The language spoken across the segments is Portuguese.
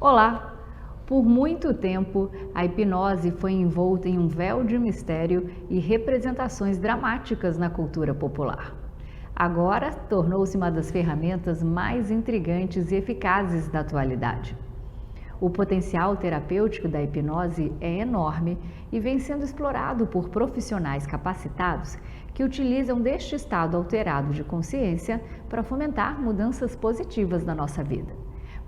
Olá! Por muito tempo, a hipnose foi envolta em um véu de mistério e representações dramáticas na cultura popular. Agora, tornou-se uma das ferramentas mais intrigantes e eficazes da atualidade. O potencial terapêutico da hipnose é enorme e vem sendo explorado por profissionais capacitados que utilizam deste estado alterado de consciência para fomentar mudanças positivas na nossa vida.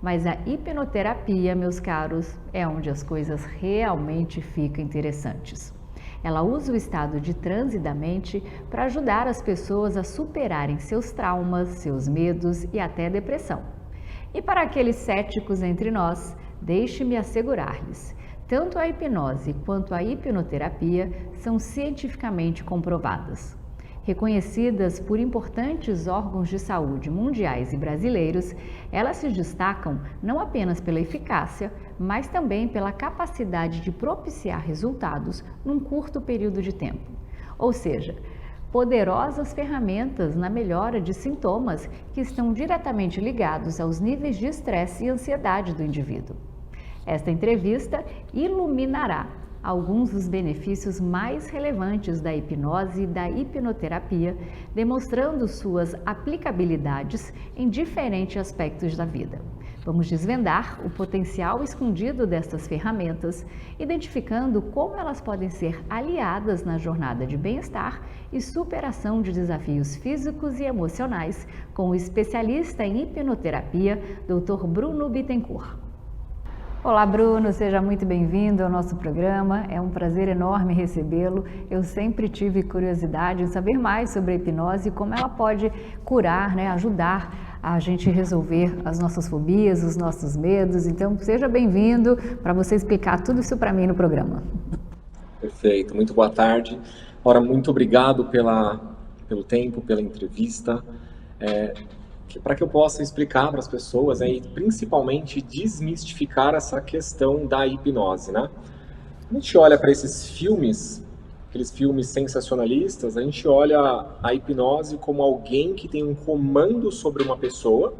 Mas a hipnoterapia, meus caros, é onde as coisas realmente ficam interessantes. Ela usa o estado de transe da mente para ajudar as pessoas a superarem seus traumas, seus medos e até depressão. E para aqueles céticos entre nós, deixe-me assegurar-lhes, tanto a hipnose quanto a hipnoterapia são cientificamente comprovadas. Reconhecidas por importantes órgãos de saúde mundiais e brasileiros, elas se destacam não apenas pela eficácia, mas também pela capacidade de propiciar resultados num curto período de tempo. Ou seja, poderosas ferramentas na melhora de sintomas que estão diretamente ligados aos níveis de estresse e ansiedade do indivíduo. Esta entrevista iluminará alguns dos benefícios mais relevantes da hipnose e da hipnoterapia, demonstrando suas aplicabilidades em diferentes aspectos da vida. Vamos desvendar o potencial escondido destas ferramentas, identificando como elas podem ser aliadas na jornada de bem-estar e superação de desafios físicos e emocionais, com o especialista em hipnoterapia, Dr. Bruno Bittencourt. Olá, Bruno, seja muito bem-vindo ao nosso programa. É um prazer enorme recebê-lo. Eu sempre tive curiosidade em saber mais sobre a hipnose e como ela pode curar, ajudar a gente resolver as nossas fobias, os nossos medos. Então, seja bem-vindo para você explicar tudo isso para mim no programa. Perfeito, muito boa tarde. Ora, muito obrigado pelo tempo, pela entrevista. Para que eu possa explicar para as pessoas e principalmente desmistificar essa questão da hipnose, né? A gente olha para esses filmes, aqueles filmes sensacionalistas, a gente olha a hipnose como alguém que tem um comando sobre uma pessoa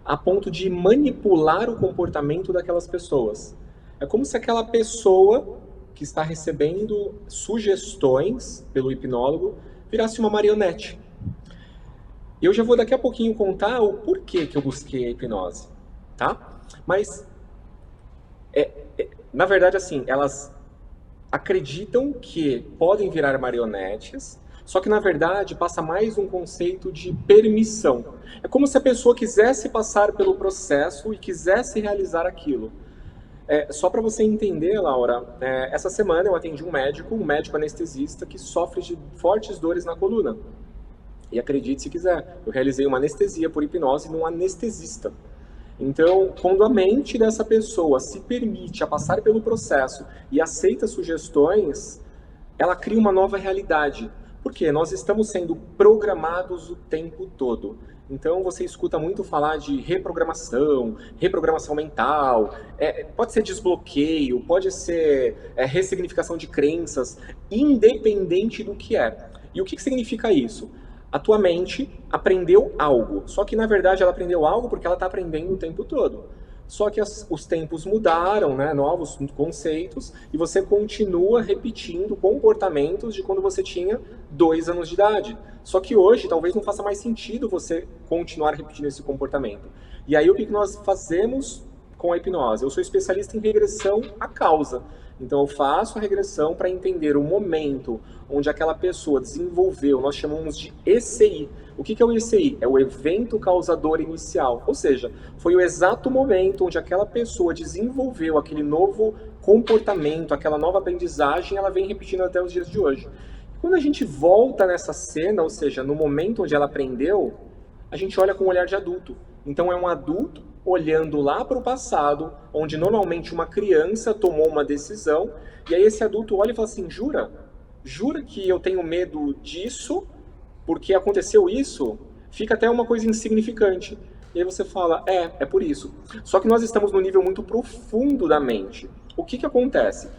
a ponto de manipular o comportamento daquelas pessoas. É como se aquela pessoa que está recebendo sugestões pelo hipnólogo virasse uma marionete. Eu já vou daqui a pouquinho contar o porquê que eu busquei a hipnose, tá? Mas, na verdade, assim, elas acreditam que podem virar marionetes, só que, na verdade, passa mais um conceito de permissão. É como se a pessoa quisesse passar pelo processo e quisesse realizar aquilo. Só para você entender, Laura, essa semana eu atendi um médico anestesista que sofre de fortes dores na coluna. E acredite se quiser, eu realizei uma anestesia por hipnose num anestesista. Então, quando a mente dessa pessoa se permite a passar pelo processo e aceita sugestões, ela cria uma nova realidade. Por quê? Nós estamos sendo programados o tempo todo. Então, você escuta muito falar de reprogramação mental, pode ser desbloqueio, pode ser ressignificação de crenças, independente do que é. E o que significa isso? A tua mente aprendeu algo, só que na verdade ela aprendeu algo porque ela está aprendendo o tempo todo. Só que os tempos mudaram, novos conceitos, e você continua repetindo comportamentos de quando você tinha 2 anos de idade. Só que hoje talvez não faça mais sentido você continuar repetindo esse comportamento. E aí o que nós fazemos com a hipnose? Eu sou especialista em regressão à causa. Então eu faço a regressão para entender o momento onde aquela pessoa desenvolveu, nós chamamos de ECI. O que é o ECI? É o evento causador inicial, ou seja, foi o exato momento onde aquela pessoa desenvolveu aquele novo comportamento, aquela nova aprendizagem, ela vem repetindo até os dias de hoje. Quando a gente volta nessa cena, ou seja, no momento onde ela aprendeu, a gente olha com um olhar de adulto. Então é um adulto olhando lá para o passado, onde normalmente uma criança tomou uma decisão, e aí esse adulto olha e fala assim, jura que eu tenho medo disso, porque aconteceu isso? Fica até uma coisa insignificante. E aí você fala, é por isso. Só que nós estamos num nível muito profundo da mente. O que acontece?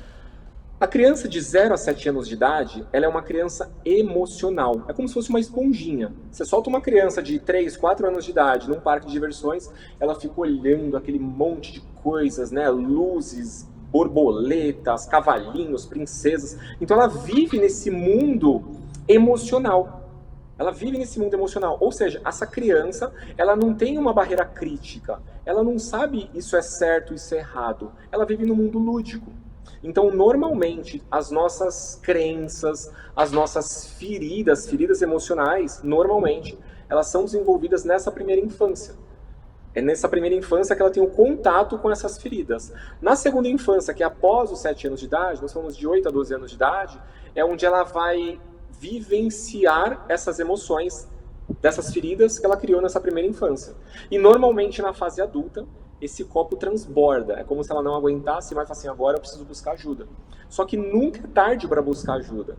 A criança de 0 a 7 anos de idade, ela é uma criança emocional. É como se fosse uma esponjinha. Você solta uma criança de 3, 4 anos de idade num parque de diversões, ela fica olhando aquele monte de coisas, né? Luzes, borboletas, cavalinhos, princesas. Então ela vive nesse mundo emocional. Ela vive nesse mundo emocional. Ou seja, essa criança, ela não tem uma barreira crítica. Ela não sabe isso é certo, isso é errado. Ela vive no mundo lúdico. Então, normalmente, as nossas crenças, as nossas feridas emocionais, normalmente, elas são desenvolvidas nessa primeira infância. É nessa primeira infância que ela tem o contato com essas feridas. Na segunda infância, que é após os 7 anos de idade, nós falamos de 8 a 12 anos de idade, é onde ela vai vivenciar essas emoções dessas feridas que ela criou nessa primeira infância. E normalmente na fase adulta, esse copo transborda. É como se ela não aguentasse e vai falar assim, agora eu preciso buscar ajuda. Só que nunca é tarde para buscar ajuda.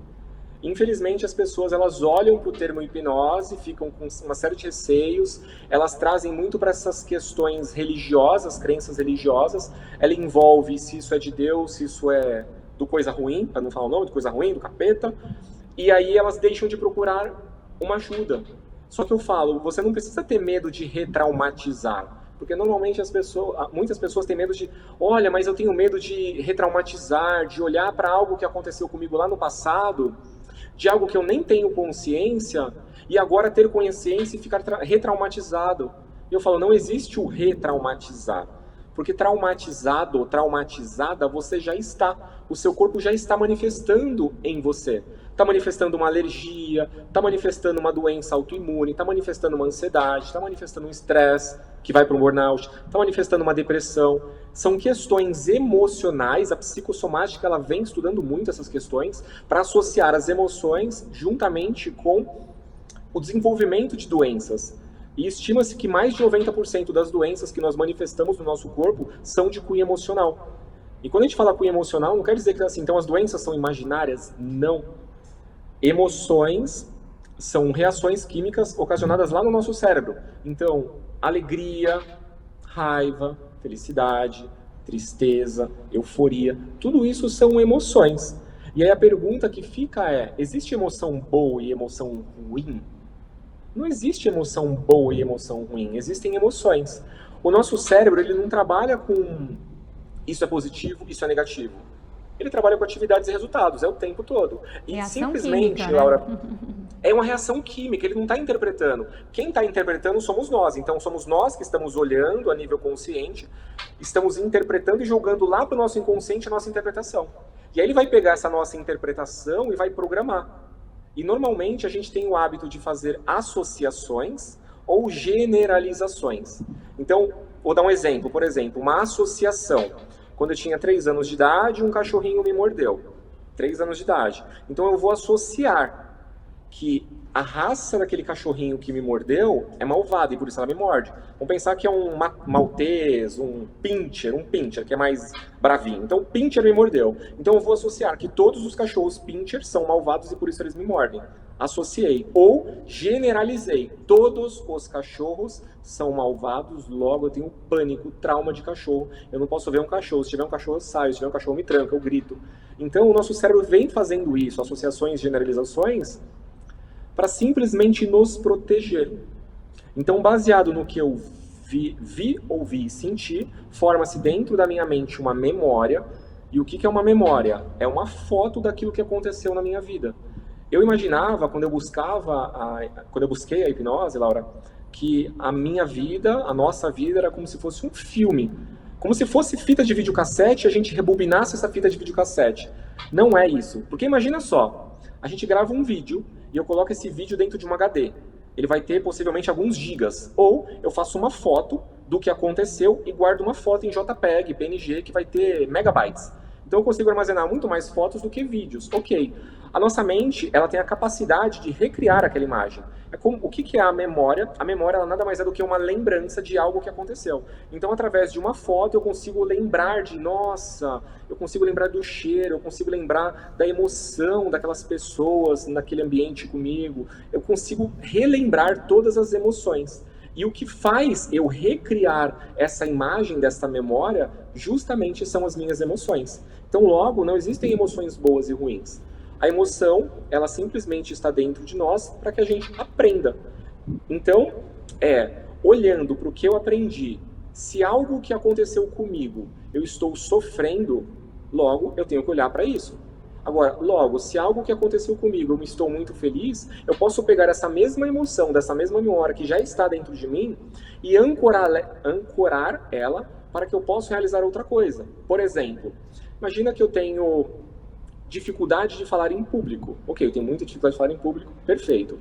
Infelizmente as pessoas elas olham para o termo hipnose, ficam com uma série de receios, elas trazem muito para essas questões religiosas, crenças religiosas. Ela envolve se isso é de Deus, se isso é do coisa ruim, para não falar o nome, do coisa ruim, do capeta. E aí elas deixam de procurar uma ajuda. Só que eu falo, você não precisa ter medo de retraumatizar. Porque normalmente muitas pessoas têm medo de, olha, mas eu tenho medo de retraumatizar, de olhar para algo que aconteceu comigo lá no passado, de algo que eu nem tenho consciência, e agora ter consciência e ficar retraumatizado. E eu falo, não existe o retraumatizar. Porque traumatizado ou traumatizada você já está. O seu corpo já está manifestando em você. Está manifestando uma alergia, está manifestando uma doença autoimune, está manifestando uma ansiedade, está manifestando um estresse que vai para o burnout, está manifestando uma depressão. São questões emocionais, a psicossomática ela vem estudando muito essas questões para associar as emoções juntamente com o desenvolvimento de doenças. E estima-se que mais de 90% das doenças que nós manifestamos no nosso corpo são de cunho emocional. E quando a gente fala cunho emocional, não quer dizer que assim, então as doenças são imaginárias? Não. Emoções são reações químicas ocasionadas lá no nosso cérebro. Então, alegria, raiva, felicidade, tristeza, euforia, tudo isso são emoções. E aí a pergunta que fica é, existe emoção boa e emoção ruim? Não existe emoção boa e emoção ruim, existem emoções. O nosso cérebro ele não trabalha com isso é positivo, isso é negativo. Ele trabalha com atividades e resultados, é o tempo todo. E Reação simplesmente, química, né? Laura, é uma reação química, ele não está interpretando. Quem está interpretando somos nós. Então somos nós que estamos olhando a nível consciente, estamos interpretando e jogando lá para o nosso inconsciente a nossa interpretação. E aí ele vai pegar essa nossa interpretação e vai programar. E normalmente a gente tem o hábito de fazer associações ou generalizações. Então, vou dar um exemplo. Por exemplo, uma associação. Quando eu tinha 3 anos de idade, um cachorrinho me mordeu. 3 anos de idade. Então eu vou associar que a raça daquele cachorrinho que me mordeu é malvada e por isso ela me morde. Vamos pensar que é um maltês, um pincher que é mais bravinho. Então o pincher me mordeu. Então eu vou associar que todos os cachorros pincher são malvados e por isso eles me mordem. Associei ou generalizei. Todos os cachorros são malvados, logo eu tenho pânico, trauma de cachorro. Eu não posso ver um cachorro. Se tiver um cachorro eu saio, se tiver um cachorro me tranca, eu grito. Então o nosso cérebro vem fazendo isso, associações, generalizações, para simplesmente nos proteger. Então, baseado no que eu vi, ouvi e senti, forma-se dentro da minha mente uma memória. E o que é uma memória? É uma foto daquilo que aconteceu na minha vida. Eu imaginava, quando eu busquei a hipnose, Laura, que a minha vida, a nossa vida, era como se fosse um filme. Como se fosse fita de videocassete e a gente rebobinasse essa fita de videocassete. Não é isso. Porque imagina só, a gente grava um vídeo e eu coloco esse vídeo dentro de um HD. Ele vai ter possivelmente alguns gigas. Ou eu faço uma foto do que aconteceu e guardo uma foto em JPEG, PNG, que vai ter megabytes. Então eu consigo armazenar muito mais fotos do que vídeos. Ok. A nossa mente, ela tem a capacidade de recriar aquela imagem. O que é a memória? A memória ela nada mais é do que uma lembrança de algo que aconteceu. Então, através de uma foto, eu consigo lembrar eu consigo lembrar do cheiro, eu consigo lembrar da emoção daquelas pessoas naquele ambiente comigo. Eu consigo relembrar todas as emoções. E o que faz eu recriar essa imagem dessa memória justamente são as minhas emoções. Então, logo, não existem emoções boas e ruins. A emoção, ela simplesmente está dentro de nós para que a gente aprenda. Então, olhando para o que eu aprendi, se algo que aconteceu comigo eu estou sofrendo, logo eu tenho que olhar para isso. Agora, logo, se algo que aconteceu comigo eu me estou muito feliz, eu posso pegar essa mesma emoção, dessa mesma memória que já está dentro de mim e ancorar ela para que eu possa realizar outra coisa. Por exemplo, imagina que eu tenho dificuldade de falar em público. Ok, eu tenho muita dificuldade de falar em público, perfeito.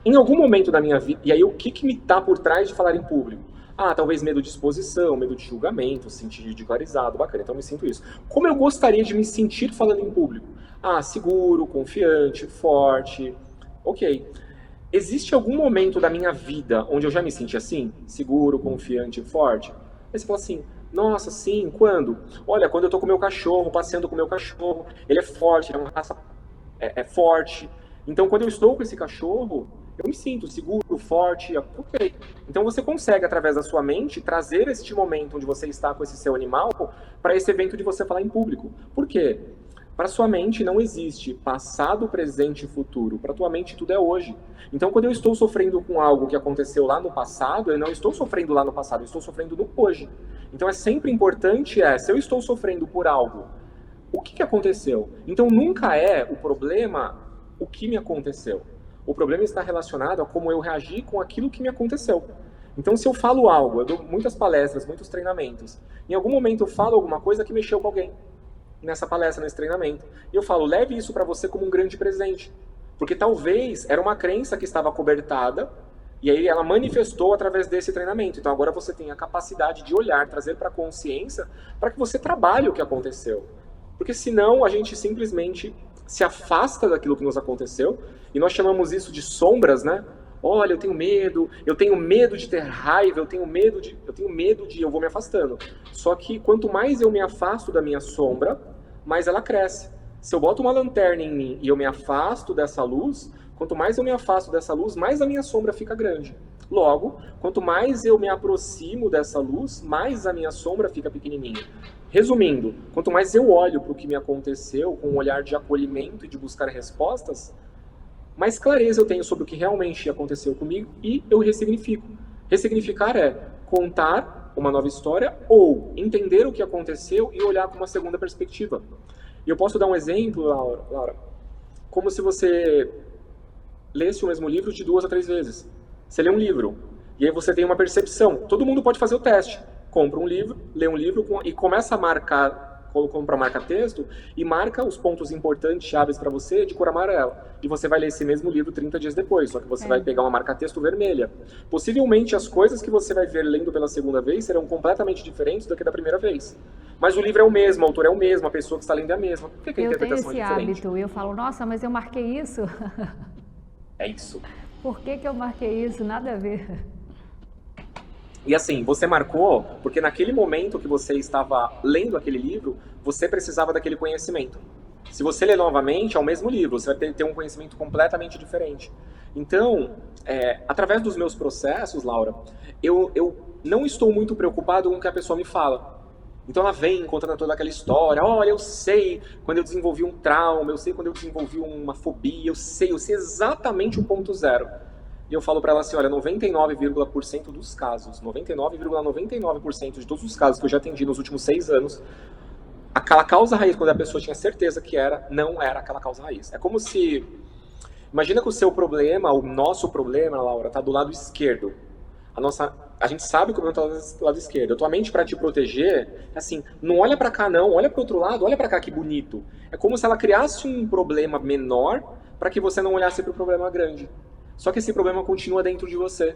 Em algum momento da minha vida, e aí o que me está por trás de falar em público? Talvez medo de exposição, medo de julgamento, se sentir ridicularizado, bacana, então eu me sinto isso. Como eu gostaria de me sentir falando em público? Seguro, confiante, forte, ok. Existe algum momento da minha vida onde eu já me senti assim? Seguro, confiante, forte? Aí você fala assim, nossa, sim, quando? Olha, quando eu tô com o meu cachorro, passeando com o meu cachorro, ele é forte, ele é uma raça forte. Então, quando eu estou com esse cachorro, eu me sinto seguro, forte, ok. Então, você consegue, através da sua mente, trazer este momento onde você está com esse seu animal para esse evento de você falar em público. Por quê? Para sua mente não existe passado, presente e futuro. Para tua mente tudo é hoje. Então, quando eu estou sofrendo com algo que aconteceu lá no passado, eu não estou sofrendo lá no passado, eu estou sofrendo no hoje. Então, é sempre importante, se eu estou sofrendo por algo, o que aconteceu? Então, nunca é o problema o que me aconteceu. O problema está relacionado a como eu reagi com aquilo que me aconteceu. Então, se eu falo algo, eu dou muitas palestras, muitos treinamentos, em algum momento eu falo alguma coisa que mexeu com alguém nessa palestra, nesse treinamento. E eu falo, leve isso para você como um grande presente. Porque talvez era uma crença que estava cobertada, e aí ela manifestou através desse treinamento. Então agora você tem a capacidade de olhar, trazer para a consciência, para que você trabalhe o que aconteceu. Porque senão a gente simplesmente se afasta daquilo que nos aconteceu, e nós chamamos isso de sombras, né? Olha, eu tenho medo de ter raiva, eu tenho medo de eu vou me afastando. Só que quanto mais eu me afasto da minha sombra, mais ela cresce. Se eu boto uma lanterna em mim e eu me afasto dessa luz, quanto mais eu me afasto dessa luz, mais a minha sombra fica grande. Logo, quanto mais eu me aproximo dessa luz, mais a minha sombra fica pequenininha. Resumindo, quanto mais eu olho para o que me aconteceu com um olhar de acolhimento e de buscar respostas, mais clareza eu tenho sobre o que realmente aconteceu comigo e eu ressignifico. Ressignificar é contar uma nova história ou entender o que aconteceu e olhar com uma segunda perspectiva. E eu posso dar um exemplo, Laura, como se você lesse o mesmo livro de 2 a 3 vezes. Você lê um livro e aí você tem uma percepção. Todo mundo pode fazer o teste. Compra um livro, lê um livro e começa a marcar, compra marca-texto e marca os pontos importantes, chaves para você de cor amarela. E você vai ler esse mesmo livro 30 dias depois, só que você vai pegar uma marca-texto vermelha. Possivelmente as coisas que você vai ver lendo pela segunda vez serão completamente diferentes do que da primeira vez. Mas o livro é o mesmo, o autor é o mesmo, a pessoa que está lendo é a mesma. Por que a interpretação é diferente? Eu tenho esse hábito e eu falo, nossa, mas eu marquei isso. É isso. Por que eu marquei isso? Nada a ver. E assim, você marcou porque naquele momento que você estava lendo aquele livro, você precisava daquele conhecimento. Se você ler novamente, é o mesmo livro, você vai ter um conhecimento completamente diferente. Então, através dos meus processos, Laura, eu não estou muito preocupado com o que a pessoa me fala. Então ela vem contando toda aquela história, olha, eu sei quando eu desenvolvi um trauma, eu sei quando eu desenvolvi uma fobia, eu sei exatamente o ponto zero. E eu falo para ela assim, olha, 99,% dos casos, 99,99% de todos os casos que eu já atendi nos últimos 6 anos, aquela causa raiz, quando a pessoa tinha certeza que não era aquela causa raiz. É como se... Imagina que o seu problema, o nosso problema, Laura, está do lado esquerdo. A gente sabe que o problema está do lado esquerdo. A tua mente, para te proteger, é assim, não olha para cá não, olha para o outro lado, olha para cá que bonito. É como se ela criasse um problema menor para que você não olhasse para o problema grande. Só que esse problema continua dentro de você.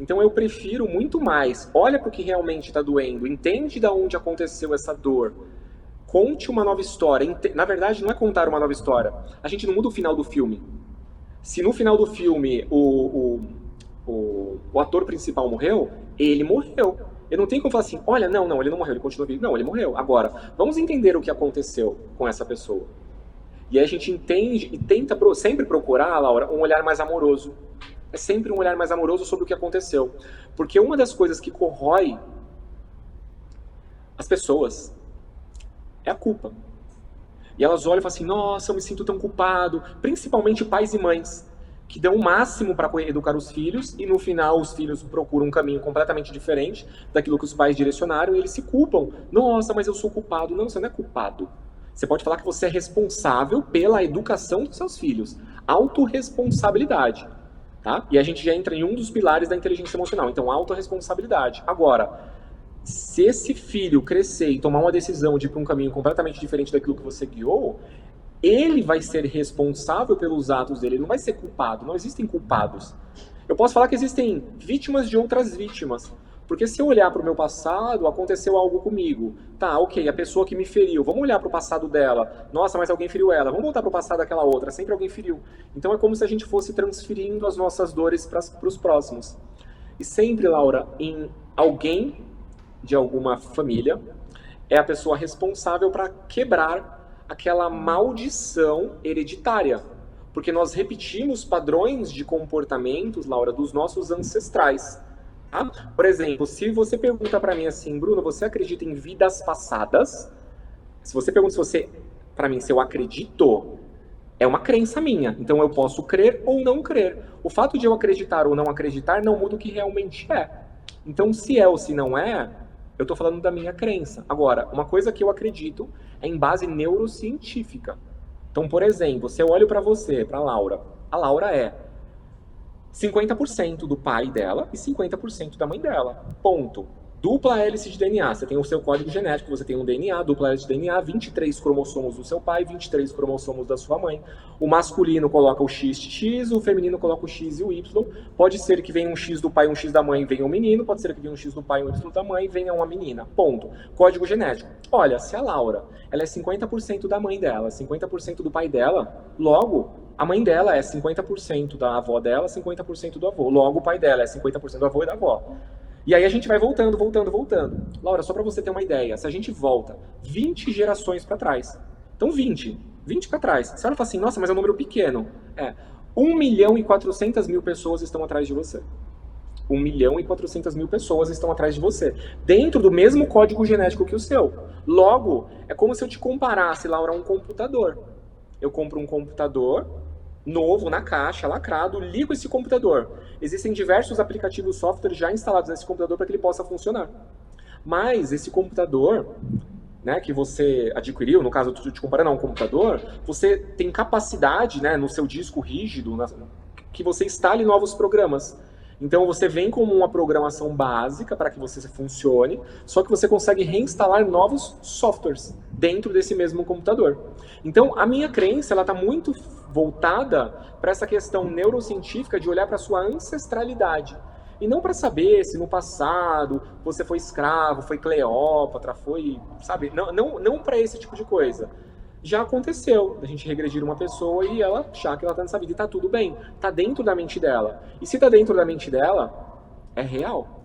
Então eu prefiro muito mais, olha para o que realmente está doendo, entende de onde aconteceu essa dor, conte uma nova história. Na verdade, não é contar uma nova história. A gente não muda o final do filme. Se no final do filme o ator principal morreu, ele morreu. Eu não tenho como falar assim, olha, não, ele não morreu, ele continua vivo. Não, ele morreu. Agora, vamos entender o que aconteceu com essa pessoa. E aí a gente entende e tenta sempre procurar, Laura, um olhar mais amoroso. é sempre um olhar mais amoroso sobre o que aconteceu. Porque uma das coisas que corrói as pessoas é a culpa. E elas olham e falam assim, nossa, eu me sinto tão culpado. Principalmente pais e mães, que dão o máximo para educar os filhos, e no final os filhos procuram um caminho completamente diferente daquilo que os pais direcionaram, e eles se culpam. Nossa, mas eu sou culpado. Não, você não é culpado. Você pode falar que você é responsável pela educação dos seus filhos. Autorresponsabilidade. Tá? E a gente já entra em um dos pilares da inteligência emocional. Então, autorresponsabilidade. Agora, se esse filho crescer e tomar uma decisão de ir para um caminho completamente diferente daquilo que você guiou, ele vai ser responsável pelos atos dele, ele não vai ser culpado, não existem culpados. Eu posso falar que existem vítimas de outras vítimas, porque se eu olhar para o meu passado, aconteceu algo comigo. Tá, ok, a pessoa que me feriu, vamos olhar para o passado dela. Nossa, mas alguém feriu ela, vamos voltar para o passado daquela outra, sempre alguém feriu. Então é como se a gente fosse transferindo as nossas dores para os próximos. E sempre, Laura, em alguém de alguma família, é a pessoa responsável para quebrar aquela maldição hereditária. Porque nós repetimos padrões de comportamentos, Laura, dos nossos ancestrais. Tá? Por exemplo, se você pergunta para mim assim, Bruno, você acredita em vidas passadas? Se você pergunta para mim se eu acredito, é uma crença minha. Então eu posso crer ou não crer. O fato de eu acreditar ou não acreditar não muda o que realmente é. Então, se é ou se não é, eu estou falando da minha crença. Agora, uma coisa que eu acredito é em base neurocientífica. Então, por exemplo, se eu olho para você, para a Laura é 50% do pai dela e 50% da mãe dela. Ponto. Dupla hélice de DNA. Você tem o seu código genético, você tem um DNA, dupla hélice de DNA, 23 cromossomos do seu pai, 23 cromossomos da sua mãe. O masculino coloca o X de X, o feminino coloca o X e o Y. Pode ser que venha um X do pai e um X da mãe, venha um menino. Pode ser que venha um X do pai e um Y da mãe, venha uma menina. Ponto. Código genético. Olha, se a Laura, ela é 50% da mãe dela, 50% do pai dela, logo, a mãe dela é 50% da avó dela, 50% do avô. Logo, o pai dela é 50% do avô e da avó. E aí a gente vai voltando. Laura, só para você ter uma ideia, se a gente volta 20 gerações para trás, então 20 para trás, você olha e fala assim, nossa, mas é um número pequeno. 1.400.000 pessoas estão atrás de você. 1.400.000 pessoas estão atrás de você, dentro do mesmo código genético que o seu. Logo, é como se eu te comparasse, Laura, a um computador. Eu compro um computador novo, na caixa, lacrado, ligo esse computador. Existem diversos aplicativos, softwares já instalados nesse computador para que ele possa funcionar. Mas esse computador, né, que você adquiriu, no caso eu estou te comparando a um computador, você tem capacidade, né, no seu disco rígido, que você instale novos programas. Então você vem com uma programação básica para que você funcione, só que você consegue reinstalar novos softwares dentro desse mesmo computador. Então a minha crença está muito voltada para essa questão neurocientífica de olhar para a sua ancestralidade. E não para saber se no passado você foi escravo, foi Cleópatra, foi, sabe? Não para esse tipo de coisa. Já aconteceu, a gente regredir uma pessoa e ela achar que ela está nessa vida e está tudo bem. Está dentro da mente dela. E se está dentro da mente dela, é real.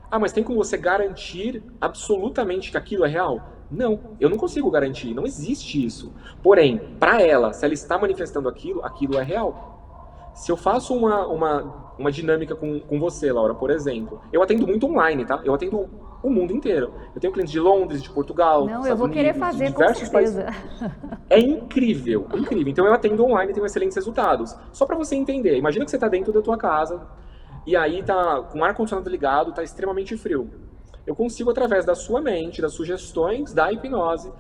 Ah, mas tem como você garantir absolutamente que aquilo é real? Não, eu não consigo garantir, não existe isso. Porém, para ela, se ela está manifestando aquilo, aquilo é real. Se eu faço uma dinâmica com você, Laura, por exemplo, eu atendo muito online, tá? Eu atendo o mundo inteiro. Eu tenho clientes de Londres, de Portugal, Não, dos eu vou Estados querer Unidos, fazer, de com diversos certeza. países. É incrível, incrível. Então eu atendo online e tenho excelentes resultados. Só para você entender, imagina que você está dentro da tua casa e aí tá com o ar-condicionado ligado, tá extremamente frio. Eu consigo, através da sua mente, das sugestões, da hipnose,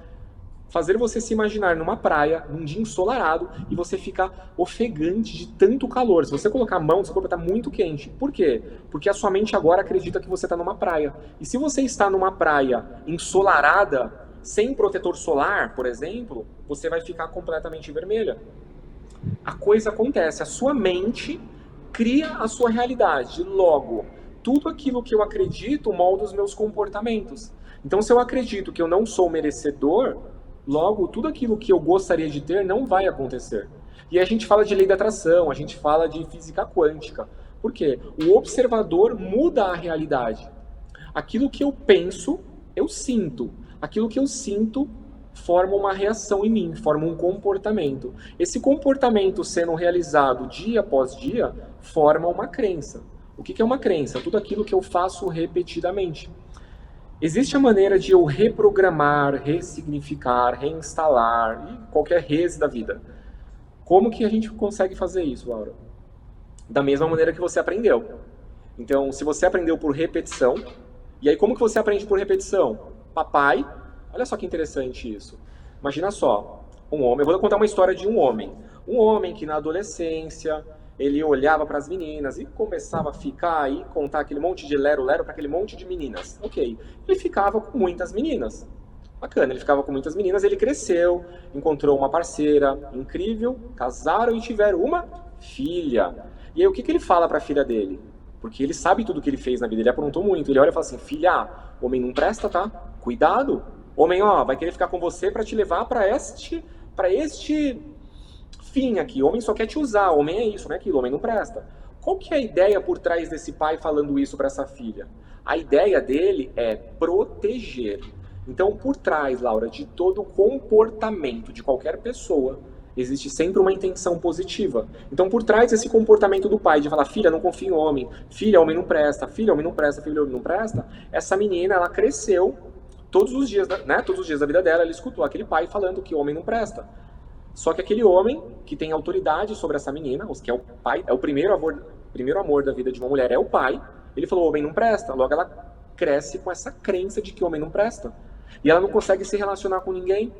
fazer você se imaginar numa praia, num dia ensolarado, e você ficar ofegante de tanto calor. Se você colocar a mão, seu corpo está muito quente. Por quê? Porque a sua mente agora acredita que você está numa praia. E se você está numa praia ensolarada, sem protetor solar, por exemplo, você vai ficar completamente vermelha. A coisa acontece, a sua mente cria a sua realidade. Logo, tudo aquilo que eu acredito molda os meus comportamentos. Então, se eu acredito que eu não sou merecedor, logo, tudo aquilo que eu gostaria de ter não vai acontecer. E a gente fala de lei da atração, a gente fala de física quântica. Por quê? O observador muda a realidade. Aquilo que eu penso, eu sinto. Aquilo que eu sinto, forma uma reação em mim, forma um comportamento. Esse comportamento sendo realizado dia após dia, forma uma crença. O que é uma crença? Tudo aquilo que eu faço repetidamente. Existe a maneira de eu reprogramar, ressignificar, reinstalar, e qualquer res da vida. Como que a gente consegue fazer isso, Laura? Da mesma maneira que você aprendeu. Então, se você aprendeu por repetição, e aí como que você aprende por repetição? Papai, olha só que interessante isso. Imagina só, um homem, eu vou contar uma história de um homem que na adolescência, ele olhava para as meninas e começava a ficar e contar aquele monte de lero-lero para aquele monte de meninas. Ok, ele ficava com muitas meninas. Bacana, ele ficava com muitas meninas, ele cresceu, encontrou uma parceira incrível, casaram e tiveram uma filha. E aí o que ele fala para a filha dele? Porque ele sabe tudo que ele fez na vida, ele aprontou muito. Ele olha e fala assim, filha, homem não presta, tá? Cuidado. Homem, ó, vai querer ficar com você para te levar para este fim aqui. Homem só quer te usar, homem é isso, não é aquilo, homem não presta. Qual que é a ideia por trás desse pai falando isso para essa filha? A ideia dele é proteger. Então, por trás, Laura, de todo comportamento de qualquer pessoa, existe sempre uma intenção positiva. Então, por trás desse comportamento do pai, de falar, filha, não confia em homem, filha, homem não presta, filha, homem não presta, filha, homem não presta, essa menina, ela cresceu todos os dias, né? Todos os dias da vida dela, ela escutou aquele pai falando que homem não presta. Só que aquele homem que tem autoridade sobre essa menina, que é o pai, é o primeiro amor da vida de uma mulher, é o pai, ele falou, homem não presta. Logo ela cresce com essa crença de que homem não presta. E ela não consegue se relacionar com ninguém.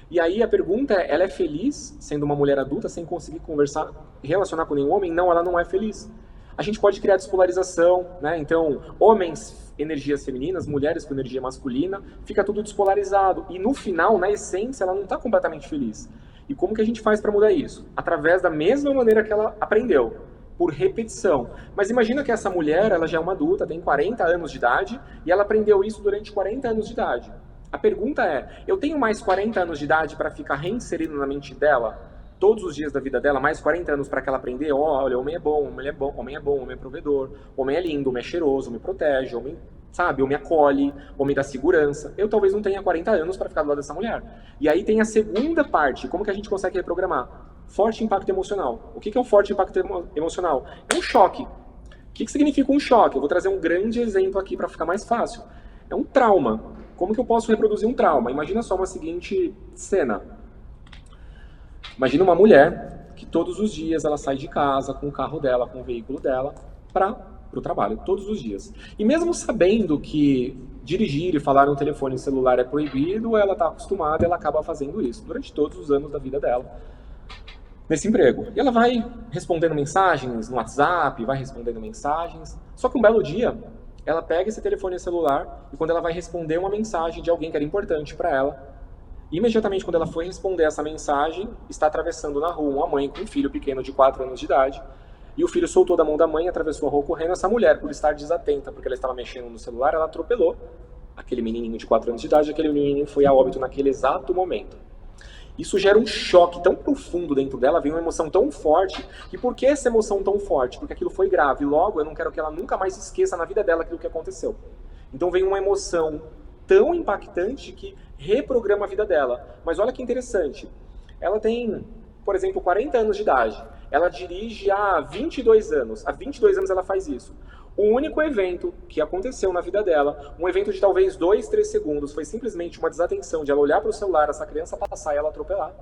E aí a pergunta é, ela é feliz sendo uma mulher adulta, sem conseguir conversar, relacionar com nenhum homem? Não, ela não é feliz. A gente pode criar despolarização, né? Então, homens, energias femininas, mulheres com energia masculina, fica tudo despolarizado. E no final, na essência, ela não está completamente feliz. E como que a gente faz para mudar isso? Através da mesma maneira que ela aprendeu, por repetição. Mas imagina que essa mulher, ela já é uma adulta, tem 40 anos de idade, e ela aprendeu isso durante 40 anos de idade. A pergunta é, eu tenho mais 40 anos de idade para ficar reinserido na mente dela, todos os dias da vida dela, mais 40 anos para que ela aprenda, olha, homem é bom, homem é bom, homem é bom, homem é provedor, homem é lindo, homem é cheiroso, homem protege, homem, sabe, homem acolhe, homem dá segurança. Eu talvez não tenha 40 anos para ficar do lado dessa mulher. E aí tem a segunda parte, como que a gente consegue reprogramar? Forte impacto emocional. O que é um forte impacto emocional? É um choque. O que significa um choque? Eu vou trazer um grande exemplo aqui para ficar mais fácil. É um trauma. Como que eu posso reproduzir um trauma? Imagina só uma seguinte cena. Imagina uma mulher que todos os dias ela sai de casa com o carro dela, com o veículo dela, para o trabalho, todos os dias. E mesmo sabendo que dirigir e falar no telefone celular é proibido, ela está acostumada e ela acaba fazendo isso durante todos os anos da vida dela, nesse emprego. E ela vai respondendo mensagens no WhatsApp, vai respondendo mensagens, só que um belo dia, ela pega esse telefone celular e quando ela vai responder uma mensagem de alguém que era importante para ela, imediatamente quando ela foi responder essa mensagem, está atravessando na rua uma mãe com um filho pequeno de 4 anos de idade, e o filho soltou da mão da mãe, atravessou a rua correndo. Essa mulher, por estar desatenta, porque ela estava mexendo no celular, ela atropelou aquele menininho de 4 anos de idade, e aquele menininho foi a óbito naquele exato momento. Isso gera um choque tão profundo dentro dela, vem uma emoção tão forte. E por que essa emoção tão forte? Porque aquilo foi grave. Logo, eu não quero que ela nunca mais esqueça na vida dela aquilo que aconteceu. Então vem uma emoção tão impactante que reprograma a vida dela. Mas olha que interessante. Ela tem, por exemplo, 40 anos de idade. Ela dirige há 22 anos. Há 22 anos ela faz isso. O único evento que aconteceu na vida dela, um evento de talvez 2, 3 segundos, foi simplesmente uma desatenção de ela olhar para o celular, essa criança passar e ela atropelar.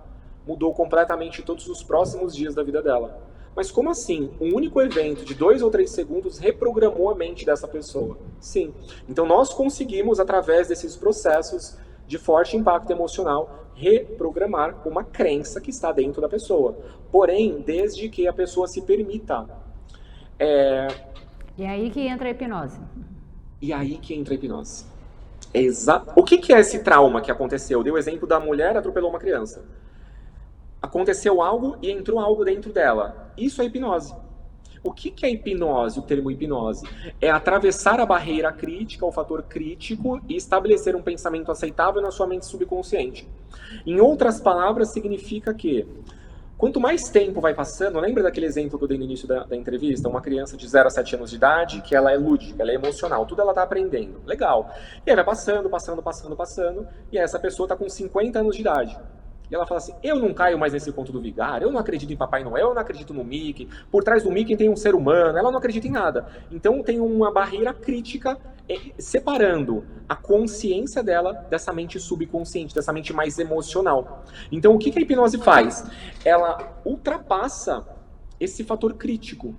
Mudou completamente todos os próximos dias da vida dela. Mas como assim? Um único evento de 2 ou 3 segundos reprogramou a mente dessa pessoa? Sim. Então nós conseguimos, através desses processos de forte impacto emocional, reprogramar uma crença que está dentro da pessoa. Porém, desde que a pessoa se permita. E aí que entra a hipnose. E aí que entra a hipnose. O que é esse trauma que aconteceu? Deu o exemplo da mulher atropelou uma criança. Aconteceu algo e entrou algo dentro dela. Isso é hipnose. O que é hipnose, o termo hipnose? É atravessar a barreira crítica, o fator crítico, e estabelecer um pensamento aceitável na sua mente subconsciente. Em outras palavras, significa que Quanto mais tempo vai passando, lembra daquele exemplo que eu dei no início da entrevista? Uma criança de 0 a 7 anos de idade, que ela é lúdica, ela é emocional, tudo ela está aprendendo. Legal. E aí vai passando, e aí essa pessoa está com 50 anos de idade. E ela fala assim, eu não caio mais nesse conto do vigário, eu não acredito em Papai Noel, eu não acredito no Mickey, por trás do Mickey tem um ser humano, ela não acredita em nada. Então tem uma barreira crítica separando a consciência dela dessa mente subconsciente, dessa mente mais emocional. Então o que a hipnose faz? Ela ultrapassa esse fator crítico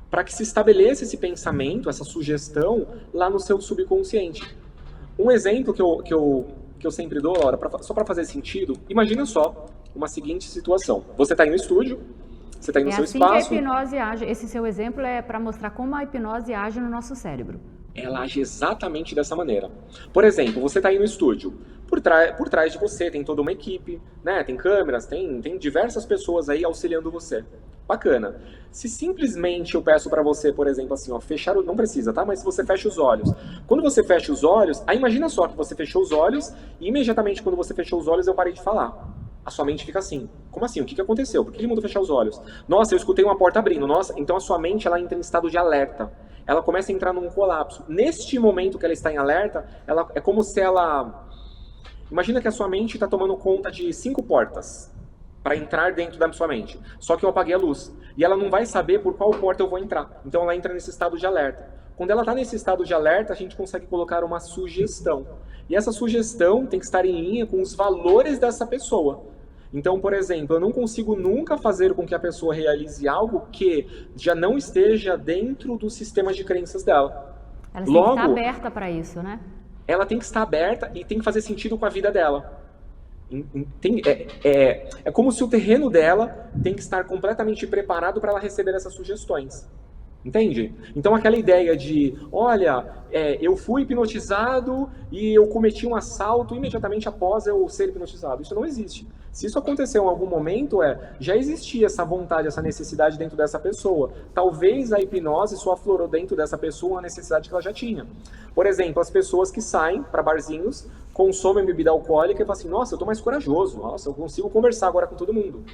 para que se estabeleça esse pensamento, essa sugestão lá no seu subconsciente. Um exemplo que eu sempre dou, Laura, só para fazer sentido, imagina só uma seguinte situação. Você está aí no estúdio, você está aí no seu assim espaço. Que a hipnose age. Esse seu exemplo é para mostrar como a hipnose age no nosso cérebro. Ela age exatamente dessa maneira. Por exemplo, você está aí no estúdio. Por trás de você tem toda uma equipe, né? Tem câmeras, tem diversas pessoas aí auxiliando você. Bacana. Se simplesmente eu peço para você, por exemplo, assim, ó, fechar não precisa, tá? Mas se você fecha os olhos. Quando você fecha os olhos, aí imagina só que você fechou os olhos e imediatamente quando você fechou os olhos eu parei de falar. A sua mente fica assim. Como assim? O que aconteceu? Por que ele mandou fechar os olhos? Nossa, eu escutei uma porta abrindo. Nossa, então a sua mente ela entra em estado de alerta. Ela começa a entrar num colapso. Neste momento que ela está em alerta, ela é como se ela... Imagina que a sua mente está tomando conta de 5 portas para entrar dentro da sua mente. Só que eu apaguei a luz. E ela não vai saber por qual porta eu vou entrar. Então ela entra nesse estado de alerta. Quando ela está nesse estado de alerta, a gente consegue colocar uma sugestão. E essa sugestão tem que estar em linha com os valores dessa pessoa. Então, por exemplo, eu não consigo nunca fazer com que a pessoa realize algo que já não esteja dentro do sistema de crenças dela. Ela tem que estar aberta para isso, né? Ela tem que estar aberta e tem que fazer sentido com a vida dela. É como se o terreno dela tem que estar completamente preparado para ela receber essas sugestões. Entende? Então aquela ideia de, olha, eu fui hipnotizado e eu cometi um assalto imediatamente após eu ser hipnotizado. Isso não existe. Se isso aconteceu em algum momento, já existia essa vontade, essa necessidade dentro dessa pessoa. Talvez a hipnose só aflorou dentro dessa pessoa uma necessidade que ela já tinha. Por exemplo, as pessoas que saem para barzinhos, consomem bebida alcoólica e falam assim, nossa, eu tô mais corajoso, nossa, eu consigo conversar agora com todo mundo.